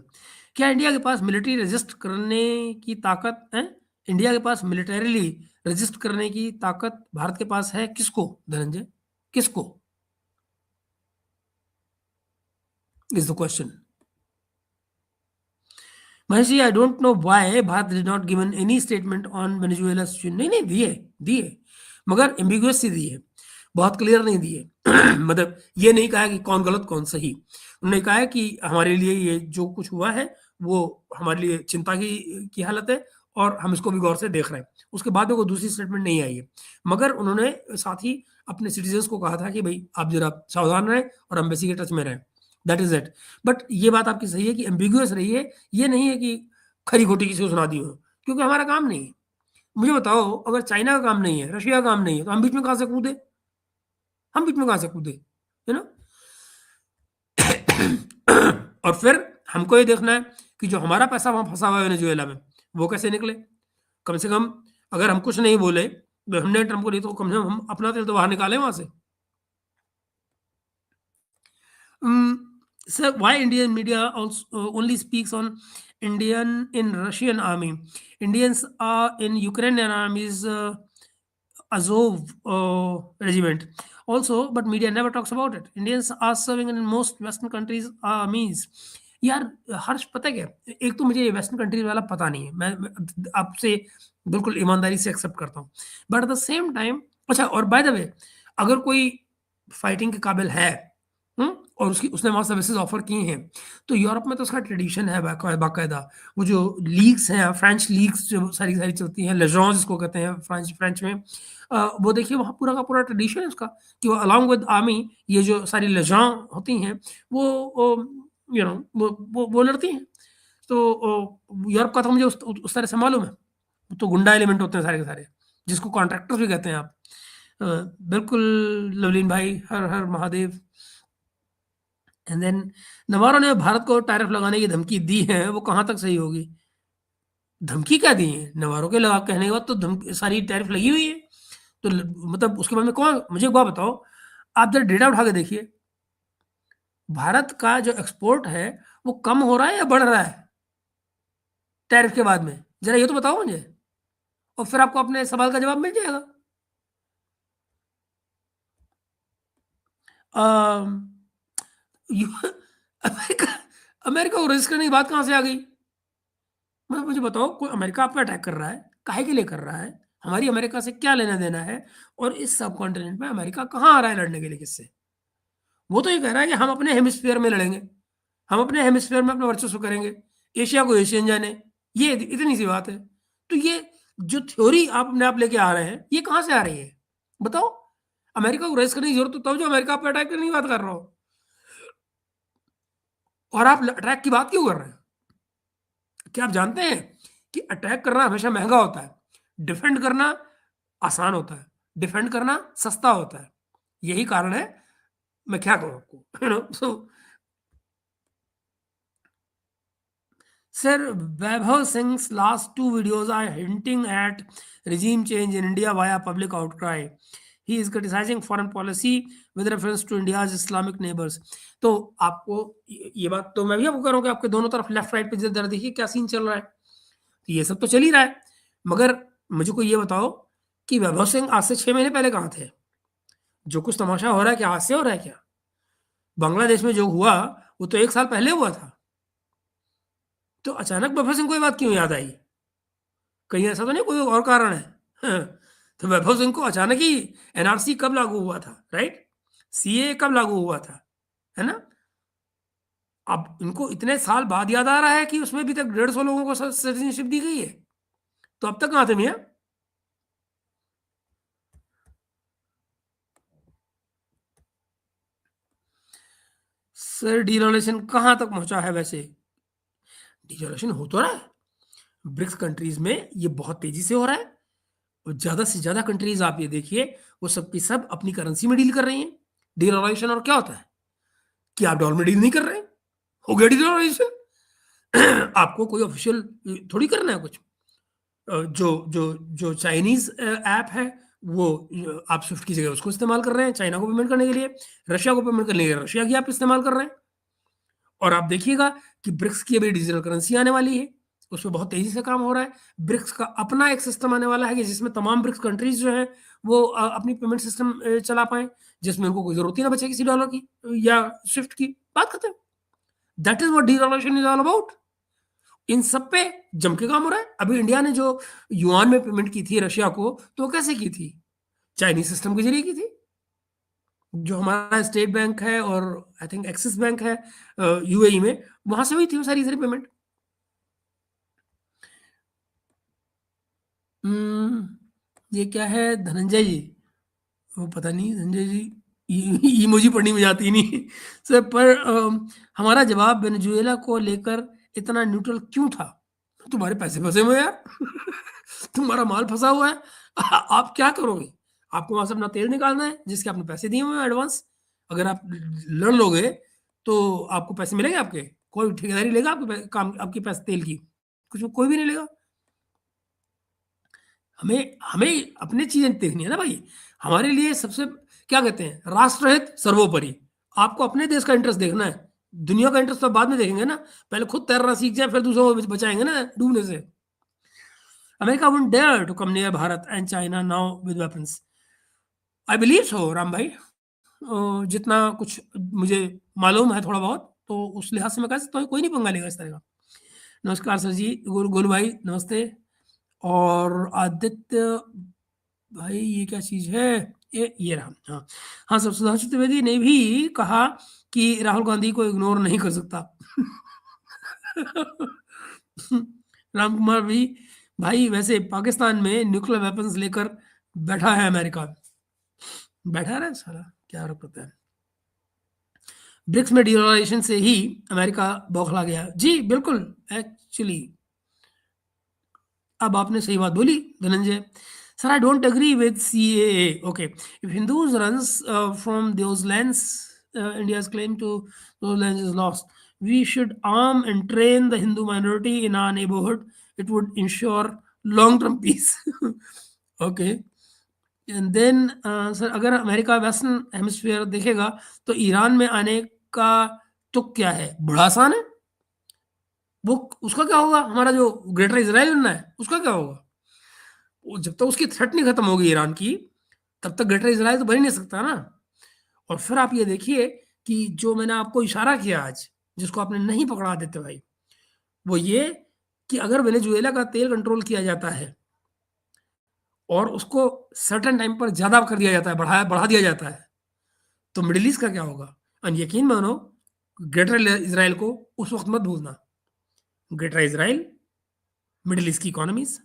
क्या इंडिया के पास मिलिट्री रेजिस्ट करने की ताकत है? इंडिया के पास मिलिटरीली रेजिस्ट करने की ताकत भारत के पास है? किसको धनंजय, किसको, is the question. Mahesh, I don't know why Bharat did not given any statement on Venezuela situation. नहीं दिए, मगर एम्बिगुअस सी दिए, बहुत क्लियर नहीं दिए। मतलब ये नहीं कहा कि कौन गलत कौन सही। उन्होंने कहा है कि हमारे लिए ये जो कुछ हुआ है वो हमारे लिए चिंता की हालत है, और हम इसको भी गौर से देख रहे हैं। उसके बाद में कोई दूसरी स्टेटमेंट नहीं आई है, मगर उन्होंने साथ ही अपने सिटीजन्स को कहा था कि भाई आप जरा सावधान रहें और एम्बेसी के टच में रहें। That is it. बट ये बात आपकी सही है कि एम्बिगुअस रही है, ये नहीं है कि खरी खोटी किसी को सुना दी हो, क्योंकि हमारा काम नहीं है। मुझे बताओ, अगर चाइना का काम नहीं है, रशिया का काम नहीं है, तो हम बीच में कहां से कूदे? हम बीच में कहां से कूदे, है ना? और फिर हमको ये देखना है कि जो हमारा पैसा वहां फंसा हुआ है वेनेजुएला में, वो कैसे निकले। कम से कम अगर हम कुछ नहीं बोले, हमने ट्रम्प को नहीं, तो कम से कम हम अपना तेल तो बाहर निकाले वहां से। Sir, why Indian media also only speaks on Indian in Russian army? Indians are in Ukrainian army's Azov regiment also, but media never talks about it. Indians are serving in most Western countries armies. यार हर्ष, पता है क्या, एक तो मुझे वेस्टर्न कंट्रीज वाला पता नहीं है, मैं आपसे बिल्कुल ईमानदारी से एक्सेप्ट करता हूँ, but at the same time, अच्छा, और बाय द वे, अगर कोई फाइटिंग के काबिल है और उसने वहाँ सर्विसेज ऑफर किए हैं, तो यूरोप में तो उसका ट्रेडिशन है बाकायदा। वो जो लीग्स हैं, फ्रेंच लीग्स जो सारी चलती हैं, लेजॉन्स जिसको कहते हैं फ्रेंच में, वो देखिए वहाँ पूरा का पूरा ट्रेडिशन है उसका कि वो अलॉन्ग विद आर्मी ये जो सारी लेजॉन होती हैं वो वो लड़ती हैं। तो यूरोप का तो मुझे उस तरह से मालूम है। तो गुंडा एलिमेंट होते हैं सारे के सारे, जिसको कॉन्ट्रैक्टर्स भी कहते हैं आप। बिल्कुल लवलीन भाई, हर हर महादेव। एंड देन नवारो ने भारत को टैरिफ लगाने की धमकी दी है, वो कहाँ तक सही होगी? धमकी क्या दी है? नवारो के लगा कहने के बाद तो धमकी सारी टैरिफ लगी हुई है। तो मतलब उसके बाद में कौन, मुझे एक बात बताओ, आप जरा डेटा उठा के देखिए, भारत का जो एक्सपोर्ट है वो कम हो रहा है या बढ़ रहा है टैरिफ के बाद में? जरा ये तो बताओ मुझे, और फिर आपको अपने सवाल का जवाब मिल जाएगा। अम, अमेरिका, अमेरिका को रिस्क करने की बात कहां से आ गई? मतलब मुझे बताओ, कोई अमेरिका आप पे अटैक कर रहा है, काहे के लिए कर रहा है? हमारी अमेरिका से क्या लेना देना है? और इस सब कॉन्टिनेंट में अमेरिका कहाँ आ रहा है लड़ने के लिए, किससे? वो तो ये कह रहा है कि हम अपने हेमिस्फीयर में लड़ेंगे, हम अपने हेमिस्फीयर में अपना वर्चस्व करेंगे, एशिया को एशियन जाने, ये इतनी सी बात है। तो ये जो थ्योरी आप अपने आप लेके आ रहे हैं, ये कहाँ से आ रही है बताओ? अमेरिका को रेस करने की जरूरत तो तब जो अमेरिका पे अटैक करने की बात कर रहा हो, और आप अटैक की बात क्यों कर रहे हैं? क्या आप जानते हैं कि अटैक करना हमेशा महंगा होता है, डिफेंड करना आसान होता है, डिफेंड करना सस्ता होता है। यही कारण है, मैं क्या कहूँ आपको, so sir, Vaibhav सिंह's last two videos are hinting at regime change in India via public outcry. He is criticizing foreign policy with reference to India's Islamic neighbors. तो आपको ये बात तो मैं भी आपको कह रहा हूँ कि आपके दोनों तरफ लेफ्ट राइट पे जरा देखिए क्या सीन चल रहा है। तो ये सब तो चल ही रहा है, मगर मुझे को ये बताओ कि वैभव सिंह आज से 6 महीने पहले कहाँ थे? जो कुछ तमाशा हो रहा है क्या आज से हो रहा है क्या? बांग्लादेश में जो हुआ वो तो 1 साल पहले हुआ था। तो अचानक वैभव सिंह को ये बात क्यों याद आई? कहीं ऐसा तो नहीं कोई और कारण है? हाँ, तो वैभव सिंह को अचानक ही एनआरसी कब लागू हुआ था, राइट? सीए कब लागू हुआ था, है ना? अब इनको इतने साल बाद याद आ रहा है कि उसमें भी तक 150 लोगों को सिटीजनशिप दी गई है। तो अब तक कहाँ थे मियाँ? सर, डीनोलेशन कहाँ तक पहुंचा है वैसे? डीनोलेशन हो तो रहा है, ब्रिक्स कंट्रीज में ये बहुत तेजी से हो रहा है, और ज्यादा से ज्यादा कंट्रीज आप ये देखिए, वो सब की सब अपनी करेंसी में डील कर रही हैं। डीनोलेशन और क्या होता है कि आप डॉलर में डील नहीं कर रहे, हो गया डीनोलेशन। आपको कोई ऑफिशियल थोड़ी करना है कुछ। जो जो जो चाइनीज ऐप है वो, आप स्विफ्ट की जगह उसको इस्तेमाल कर रहे हैं चाइना को पेमेंट करने के लिए, रशिया को पेमेंट करने के लिए रशिया की आप इस्तेमाल कर रहे हैं। और आप देखिएगा कि ब्रिक्स की अभी डिजिटल करेंसी आने वाली है, उसमें बहुत तेजी से काम हो रहा है। ब्रिक्स का अपना एक सिस्टम आने वाला है कि जिसमें तमाम ब्रिक्स कंट्रीज जो है वो अपनी पेमेंट सिस्टम चला पाए, जिसमें उनको कोई जरूरत ही ना बचे किसी डॉलर की या स्विफ्ट की। बात खत्म। That is what devaluation is all about. इन सब पे जम के काम हो रहा है। अभी इंडिया ने जो युआन में पेमेंट की थी रशिया को, तो वो कैसे की थी? चाइनीज सिस्टम के जरिए की थी। जो हमारा स्टेट बैंक है और आई थिंक एक्सिस बैंक है यूएई में, वहां से हुई थी वो सारी सारी पेमेंट। ये क्या है धनंजय जी? वो पता नहीं धनंजय जी, इमोजी पढ़नी मुझे आती नहीं सर। पर हमारा जवाब वेनेजुएला को लेकर इतना न्यूट्रल क्यों था? तुम्हारे पैसे फंसे हुए हैं यार। तुम्हारा माल फंसा हुआ है, आप क्या करोगे? आपको वहां से अपना तेल निकालना है जिसके आपने पैसे दिए हुए हैं एडवांस। अगर आप लड़ लोगे तो आपको पैसे मिलेंगे आपके? कोई ठेकेदारी लेगा आपके काम आपके पैसे तेल की? कुछ कोई भी नहीं लेगा। हमें हमें अपनी चीजें देखनी है ना भाई। हमारे लिए सबसे, क्या कहते हैं, राष्ट्रहित सर्वोपरि। आपको अपने देश का इंटरेस्ट देखना है, दुनिया का इंटरेस्ट तो बाद में देखेंगे ना। पहले खुद तैरना सीख जाए, फिर दूसरों को बचाएंगे ना डूबने से। America wouldn't dare to come near Bharat and China now with weapons. I believe so Ram भाई। जितना कुछ मुझे मालूम है थोड़ा बहुत, तो उस लिहाज से मैं कह सकता हूँ कोई नहीं पंगा लेगा इस तरह का। नमस्कार सर जी, गोलू भाई नमस्ते। और आदित्य भाई, ये क्या चीज है? ये रहा। हाँ हाँ सर, सुधांशु त्रिवेदी ने भी कहा कि राहुल गांधी को इग्नोर नहीं कर सकता। राम कुमार भी, भाई वैसे पाकिस्तान में न्यूक्लियर वेपन्स लेकर बैठा है अमेरिका। बैठा रहा है सारा, क्या फर्क पड़ता है? ब्रिक्स में डीडॉलराइजेशन से ही अमेरिका बौखला गया। जी बिल्कुल, एक्चुअली अब आपने सही बात बोली Dhananjay. Sir, I don't agree with CAA. Okay, if Hindus runs from those lands, India's claim to those lands is lost. We should arm and train the Hindu minority in our neighborhood. It would ensure long-term peace. Okay. And then sir, अगर अमेरिका वेस्टर्न हेमिस्फीयर देखेगा तो ईरान में आने का तुक क्या है? बड़ा आसान है। वो उसका क्या होगा? हमारा जो ग्रेटर इजराइल बनना है उसका क्या होगा? जब तक उसकी थ्रेट नहीं खत्म होगी ईरान की, तब तक ग्रेटर इजराइल तो बन ही नहीं सकता ना। और फिर आप ये देखिए कि जो मैंने आपको इशारा किया आज, जिसको आपने नहीं पकड़ा देते भाई, वो ये कि अगर वेनेजुएला का तेल कंट्रोल किया जाता है और उसको सर्टेन टाइम पर ज्यादा कर दिया जाता है, बढ़ा दिया जाता है, तो मिडिल ईस्ट का क्या होगा? और यकीन मानो, ग्रेटर इजराइल को उस वक्त मत भूलना। ग्रेटर इजराइल, मिडिल ईस्ट की इकोनॉमीज,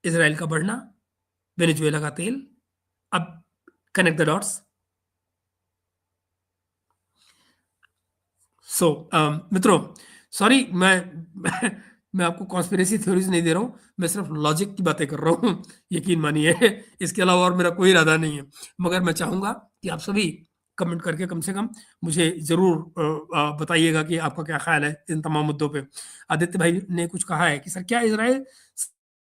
इजराइल का बढ़ना, वेनेजुएला का तेल। अब कनेक्ट द डॉट्स। सो मित्रों, सॉरी, मैं आपको कॉन्स्पिरेसी थ्योरीज नहीं दे रहा हूँ, मैं सिर्फ लॉजिक की बातें कर रहा हूँ। यकीन मानिए, इसके अलावा और मेरा कोई इरादा नहीं है। मगर मैं चाहूंगा कि आप सभी कमेंट करके कम से कम मुझे जरूर बताइएगा कि आपका क्या ख्याल है इन तमाम मुद्दों पे। आदित्य भाई ने कुछ कहा है कि सर, क्या इसराइल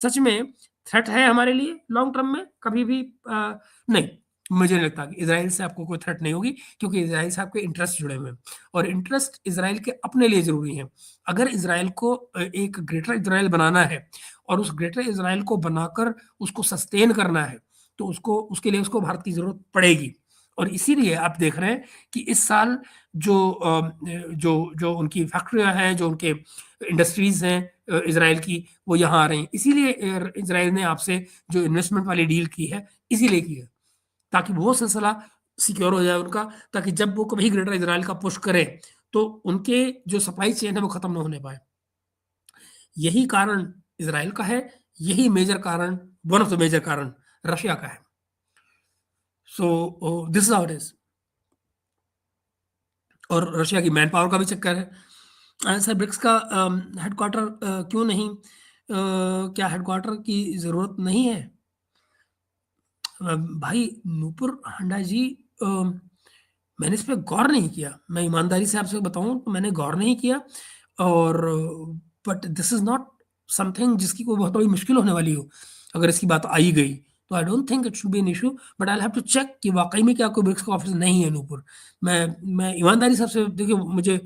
सच में थ्रेट है हमारे लिए लॉन्ग टर्म में? कभी भी नहीं, मुझे नहीं लगता कि इसराइल से आपको कोई थ्रेट नहीं होगी, क्योंकि इसराइल से आपके इंटरेस्ट जुड़े हुए हैं और इंटरेस्ट इसराइल के अपने लिए जरूरी है। अगर इसराइल को एक ग्रेटर इसराइल बनाना है और उस ग्रेटर इसराइल को बनाकर उसको सस्टेन करना है, तो उसको उसके लिए उसको भारत की जरूरत पड़ेगी। और इसीलिए आप देख रहे हैं कि इस साल जो जो जो उनकी फैक्ट्रियां हैं, जो उनके इंडस्ट्रीज हैं इसराइल की, वो यहाँ आ रही हैं। इसीलिए इसराइल ने आपसे जो इन्वेस्टमेंट वाली डील की है, इसीलिए की है, ताकि वो सिलसिला सिक्योर हो जाए उनका, ताकि जब वो कभी ग्रेटर इसराइल का पुश करे तो उनके जो सप्लाई चेन है वो खत्म ना होने पाए। यही कारण इसराइल का है, यही मेजर कारण, वन ऑफ द मेजर कारण रशिया का है। So this is how it is. और रशिया की मैन पावर का भी चक्कर है। सर, ब्रिक्स का हेडक्वार्टर क्यों नहीं? क्या हेडक्वार्टर की जरूरत नहीं है? भाई नूपुर हंडा जी, मैंने इस पर गौर नहीं किया। मैं ईमानदारी से आपसे बताऊं तो मैंने गौर नहीं किया। और but this is not something जिसकी कोई बहुत बड़ी मुश्किल होने वाली हो। अगर इसकी बात आई गई तो I don't think it should be an issue, but I have to check कि वाकई में क्या कोई ब्रिक्स का ऑफिस नहीं है नूपुर। मैं ईमानदारी से आपसे, देखिए मुझे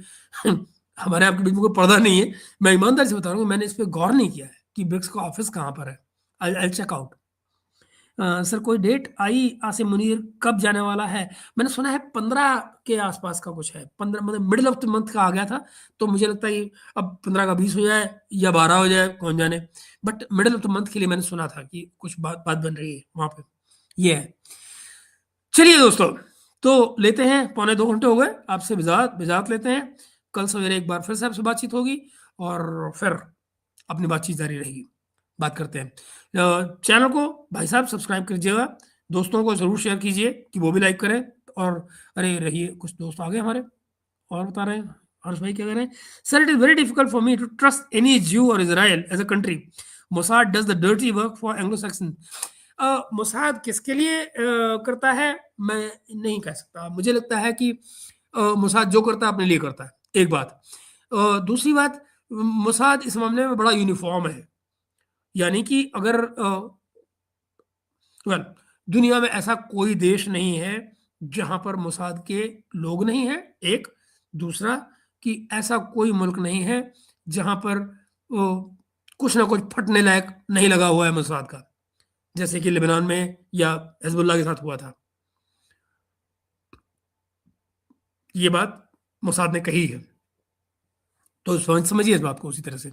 हमारे आपके बीच में कोई पर्दा नहीं है। मैं ईमानदारी से बता रहा हूँ, मैंने इस पर गौर नहीं किया है कि ब्रिक्स का ऑफिस कहाँ पर है। I check out. सर, कोई डेट आई आसिम मुनीर कब जाने वाला है? मैंने सुना है 15 के आसपास का कुछ है। 15 मतलब मिडिल ऑफ द मंथ का आ गया था, तो मुझे लगता है कि अब 15 का 20 हो जाए या 12 हो जाए, कौन जाने। But middle of the month के लिए मैंने सुना था कि कुछ बात बात बन रही है वहां पे। ये है। चलिए दोस्तों, तो लेते हैं, 1.25 घंटे हो गए, आपसे विजात लेते हैं। कल सवेरे एक बार फिर से आपसे बातचीत होगी और फिर अपनी बातचीत जारी रहेगी। बात करते हैं। चैनल को भाई साहब सब्सक्राइब कीजिएगा, दोस्तों को जरूर शेयर कीजिए कि वो भी लाइक करें। और अरे रहिए, कुछ दोस्त आ गए हमारे और बता रहे हैं। हर्ष भाई क्या कह रहे हैं? Sir, it is very difficult for me to trust any Jew और Israel as a country. Mossad does the dirty work for Anglo Saxon. Mossad किसके लिए करता है मैं नहीं कह सकता। मुझे लगता है कि मोसाद जो करता है अपने लिए करता है, एक बात। दूसरी बात, मोसाद इस मामले में बड़ा यूनिफॉर्म है। यानी कि अगर वेल, दुनिया में ऐसा कोई देश नहीं है जहां पर मोसाद के लोग नहीं है, एक। दूसरा, कि ऐसा कोई मुल्क नहीं है जहां पर वो कुछ ना कुछ फटने लायक नहीं लगा हुआ है मोसाद का, जैसे कि लेबनान में या हिजबुल्लाह के साथ हुआ था। ये बात मोसाद ने कही है, तो समझिए इस बात को उसी तरह से।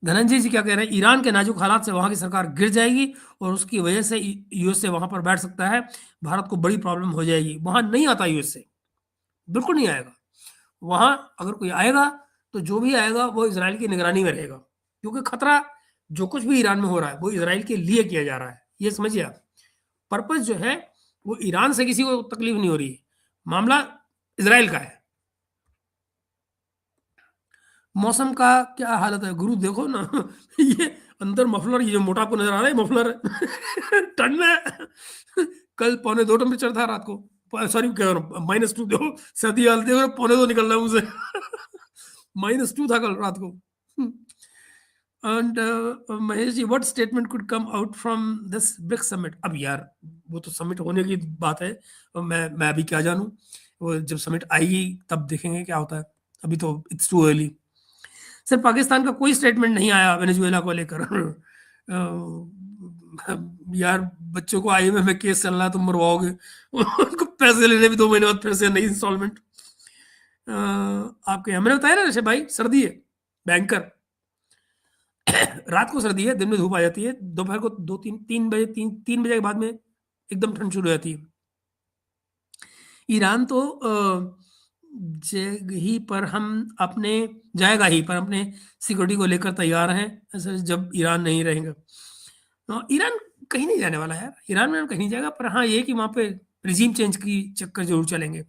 धनंजय जी क्या कह रहे हैं? ईरान के नाजुक हालात से वहां की सरकार गिर जाएगी और उसकी वजह से यूएसए वहां पर बैठ सकता है। भारत को बड़ी प्रॉब्लम हो जाएगी। वहां नहीं आता यूएसए, बिल्कुल नहीं आएगा। वहां अगर कोई आएगा तो जो भी आएगा वो इसराइल की निगरानी में रहेगा, क्योंकि खतरा जो कुछ भी ईरान में हो रहा है वो इसराइल के लिए किया जा रहा है। ये समझिए आप। पर्पस जो है वो ईरान से किसी को तकलीफ नहीं हो रही है, मामला इसराइल का है। मौसम का क्या हालत है गुरु, देखो ना। ये अंदर मफलर, ये जो मोटा आपको नजर आ रहा है मफलर है ठंड में। कल -2 टेम्परेचर था रात को, सॉरी -2 दो, सर्दी हालते हुए -2 निकल रहा है मुझे -2 था कल रात को। And Mahesh ji, what statement could come out from this BRICS summit? अब यार वो तो समिट होने की बात है, मैं अभी क्या जानूं, वो जब समिट आएगी तब देखेंगे क्या होता है, अभी तो it's too early. Sir Pakistan का कोई स्टेटमेंट नहीं आया वेनेजुएला को लेकर। यार बच्चों को आईएमएफ में केस चल रहा है, तुम मरवाओगे उनको पैसे लेने भी 2 महीने बाद, पैसे नहीं इंस्टॉलमेंट। आपके यहाँ मैंने बताया ना ऋषभ भाई, सर्दी है भयंकर। रात को सर्दी है, दिन में धूप आ जाती है, दोपहर को 2-3 बजे, 3 बजे के बाद में एकदम ठंड शुरू हो जाती है। ईरान तो जाएगा ही पर अपने सिक्योरिटी को लेकर तैयार हैं, ऐसे जब ईरान नहीं रहेगा। ईरान कहीं नहीं जाने वाला है, ईरान में कहीं नहीं जाएगा, पर हाँ ये कि वहां पे रिजीम चेंज की चक्कर जरूर चलेंगे।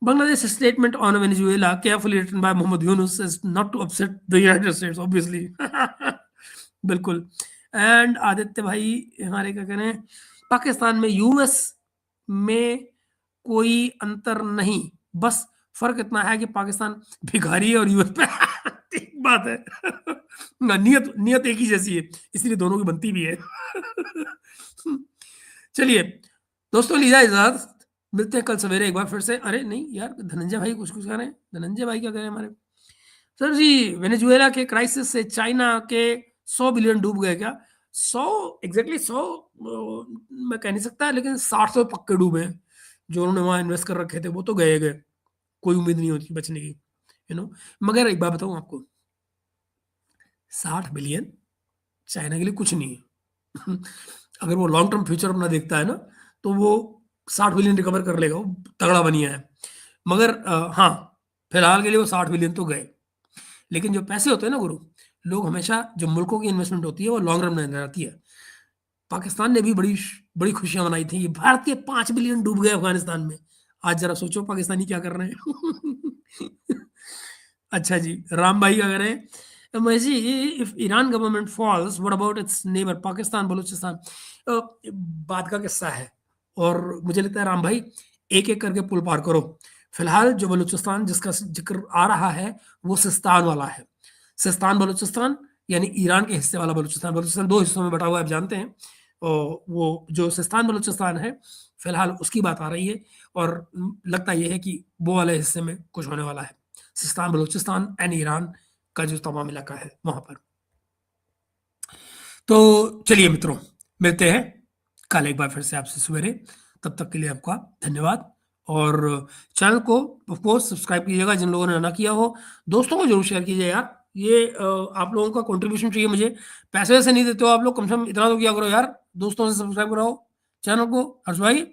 Bangladesh statement on Venezuela, carefully written by Mohammad Yunus, is not to upset the United States, obviously. बिल्कुल। एंड आदित्य भाई हमारे क्या कह रहे हैं, पाकिस्तान में यूएस में कोई अंतर नहीं, बस फर्क इतना है कि पाकिस्तान भिखारी है और यूएस पे ठीक बात है। नियत एक ही जैसी है, इसलिए दोनों की बनती भी है। चलिए दोस्तों, लीजिए इजाजत, मिलते हैं कल सवेरे एक बार फिर से। अरे नहीं यार, धनंजय भाई कुछ कह रहे हैं, धनंजय भाई क्या कह रहे हैं हमारे सर जी, वेनेजुएला के क्राइसिस से चाइना के 100 बिलियन डूब गए क्या? 100 एग्जैक्टली 100 मैं कह नहीं सकता, लेकिन 60 तो पक्के डूबे हैं। जो उन्होंने वहां इन्वेस्ट कर रखे थे वो तो गए गए, कोई उम्मीद नहीं होती बचने की, मगर एक बात बताऊं आपको, 60 बिलियन चाइना के लिए कुछ नहीं है। अगर वो लॉन्ग टर्म फ्यूचर अपना देखता है ना, तो वो 60 बिलियन रिकवर कर लेगा, वो तगड़ा बनिया है। मगर हाँ, फिलहाल के लिए वो 60 बिलियन तो गए। लेकिन जो पैसे होते हैं ना गुरु, लोग हमेशा, जो मुल्कों की इन्वेस्टमेंट होती है वो लॉन्ग रन में नजर आती है। पाकिस्तान ने भी बड़ी बड़ी खुशियां मनाई थी, भारत के 5 बिलियन डूब गए अफगानिस्तान में। आज जरा सोचो पाकिस्तानी क्या कर रहे हैं। अच्छा जी, राम भाई क्या कर रहे हैं, Mahesh ji, if Iran government falls, what about its neighbour Pakistan, Balochistan? बात का किस्सा है, और मुझे लगता है राम भाई एक एक करके पुल पार करो। फिलहाल जो बलूचिस्तान जिसका जिक्र आ रहा है वो सिस्तान वाला है। सिस्तान बलूचिस्तान यानी ईरान के हिस्से वाला बलूचिस्तान। बलूचिस्तान 2 हिस्सों में बटा हुआ है, आप जानते हैं। और वो जो सिस्तान बलूचिस्तान है, फिलहाल उसकी बात आ रही है, और लगता यह है कि वो वाले हिस्से में कुछ होने वाला है। सिस्तान बलूचिस्तान एंड ईरान का जो तमाम इलाका है वहां पर। तो चलिए मित्रों, मिलते हैं कल एक बार फिर से आपसे सवेरे। तब तक के लिए आपका धन्यवाद, और चैनल को ऑफ कोर्स सब्सक्राइब कीजिएगा जिन लोगों ने ना किया हो। दोस्तों को जरूर शेयर कीजिए यार, ये आप लोगों का कंट्रीब्यूशन चाहिए मुझे। पैसे वैसे नहीं देते हो आप लोग, कम से कम इतना तो किया करो यार, दोस्तों से सब्सक्राइब कराओ चैनल को। हर्ष भाई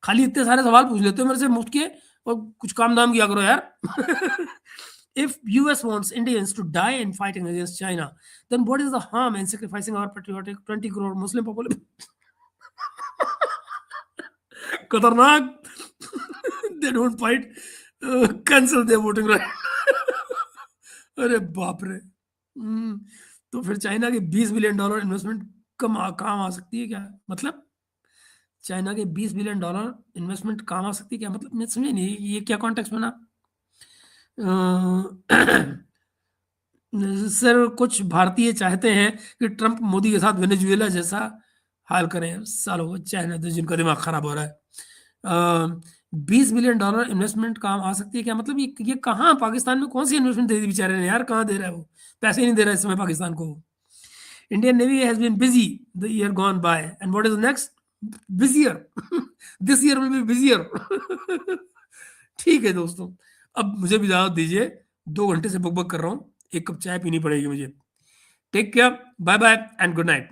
खाली इतने सारे सवाल पूछ लेते हो मेरे से मुफ्त के, और कुछ काम दाम किया करो यार। If US wants Indians to die in fighting against China, then what is the harm in sacrificing our patriotic 20 crore Muslim population? खतरनाक। They don't fight, cancel their voting right। अरे बाप रे। तो फिर चाइना के $20 बिलियन इन्वेस्टमेंट काम आ सकती है क्या? मतलब चाइना के $20 बिलियन इन्वेस्टमेंट काम आ सकती है क्या? मतलब मैं समझे नहीं, ये क्या कॉन्टेक्स्ट बना? सर कुछ भारतीय चाहते हैं कि ट्रंप मोदी के साथ वेनेजुएला जैसा हाल करें। सालों चाइना तो जिनका दिमाग खराब हो रहा है। $20 बिलियन इन्वेस्टमेंट काम आ सकती है क्या? मतलब ये कहाँ, पाकिस्तान में कौन सी इन्वेस्टमेंट दे दी बेचारे ने यार, कहाँ दे रहा है वो? पैसे ही नहीं दे रहा है इस समय पाकिस्तान को। Indian navy has been busy the year gone by, and what is next? Busier. This year will be busier. ठीक है दोस्तों, अब मुझे भी इजाजत दीजिए, 2 घंटे से बकबक कर रहा हूँ, एक कप चाय पीनी पड़ेगी मुझे। Take care, bye bye and good night.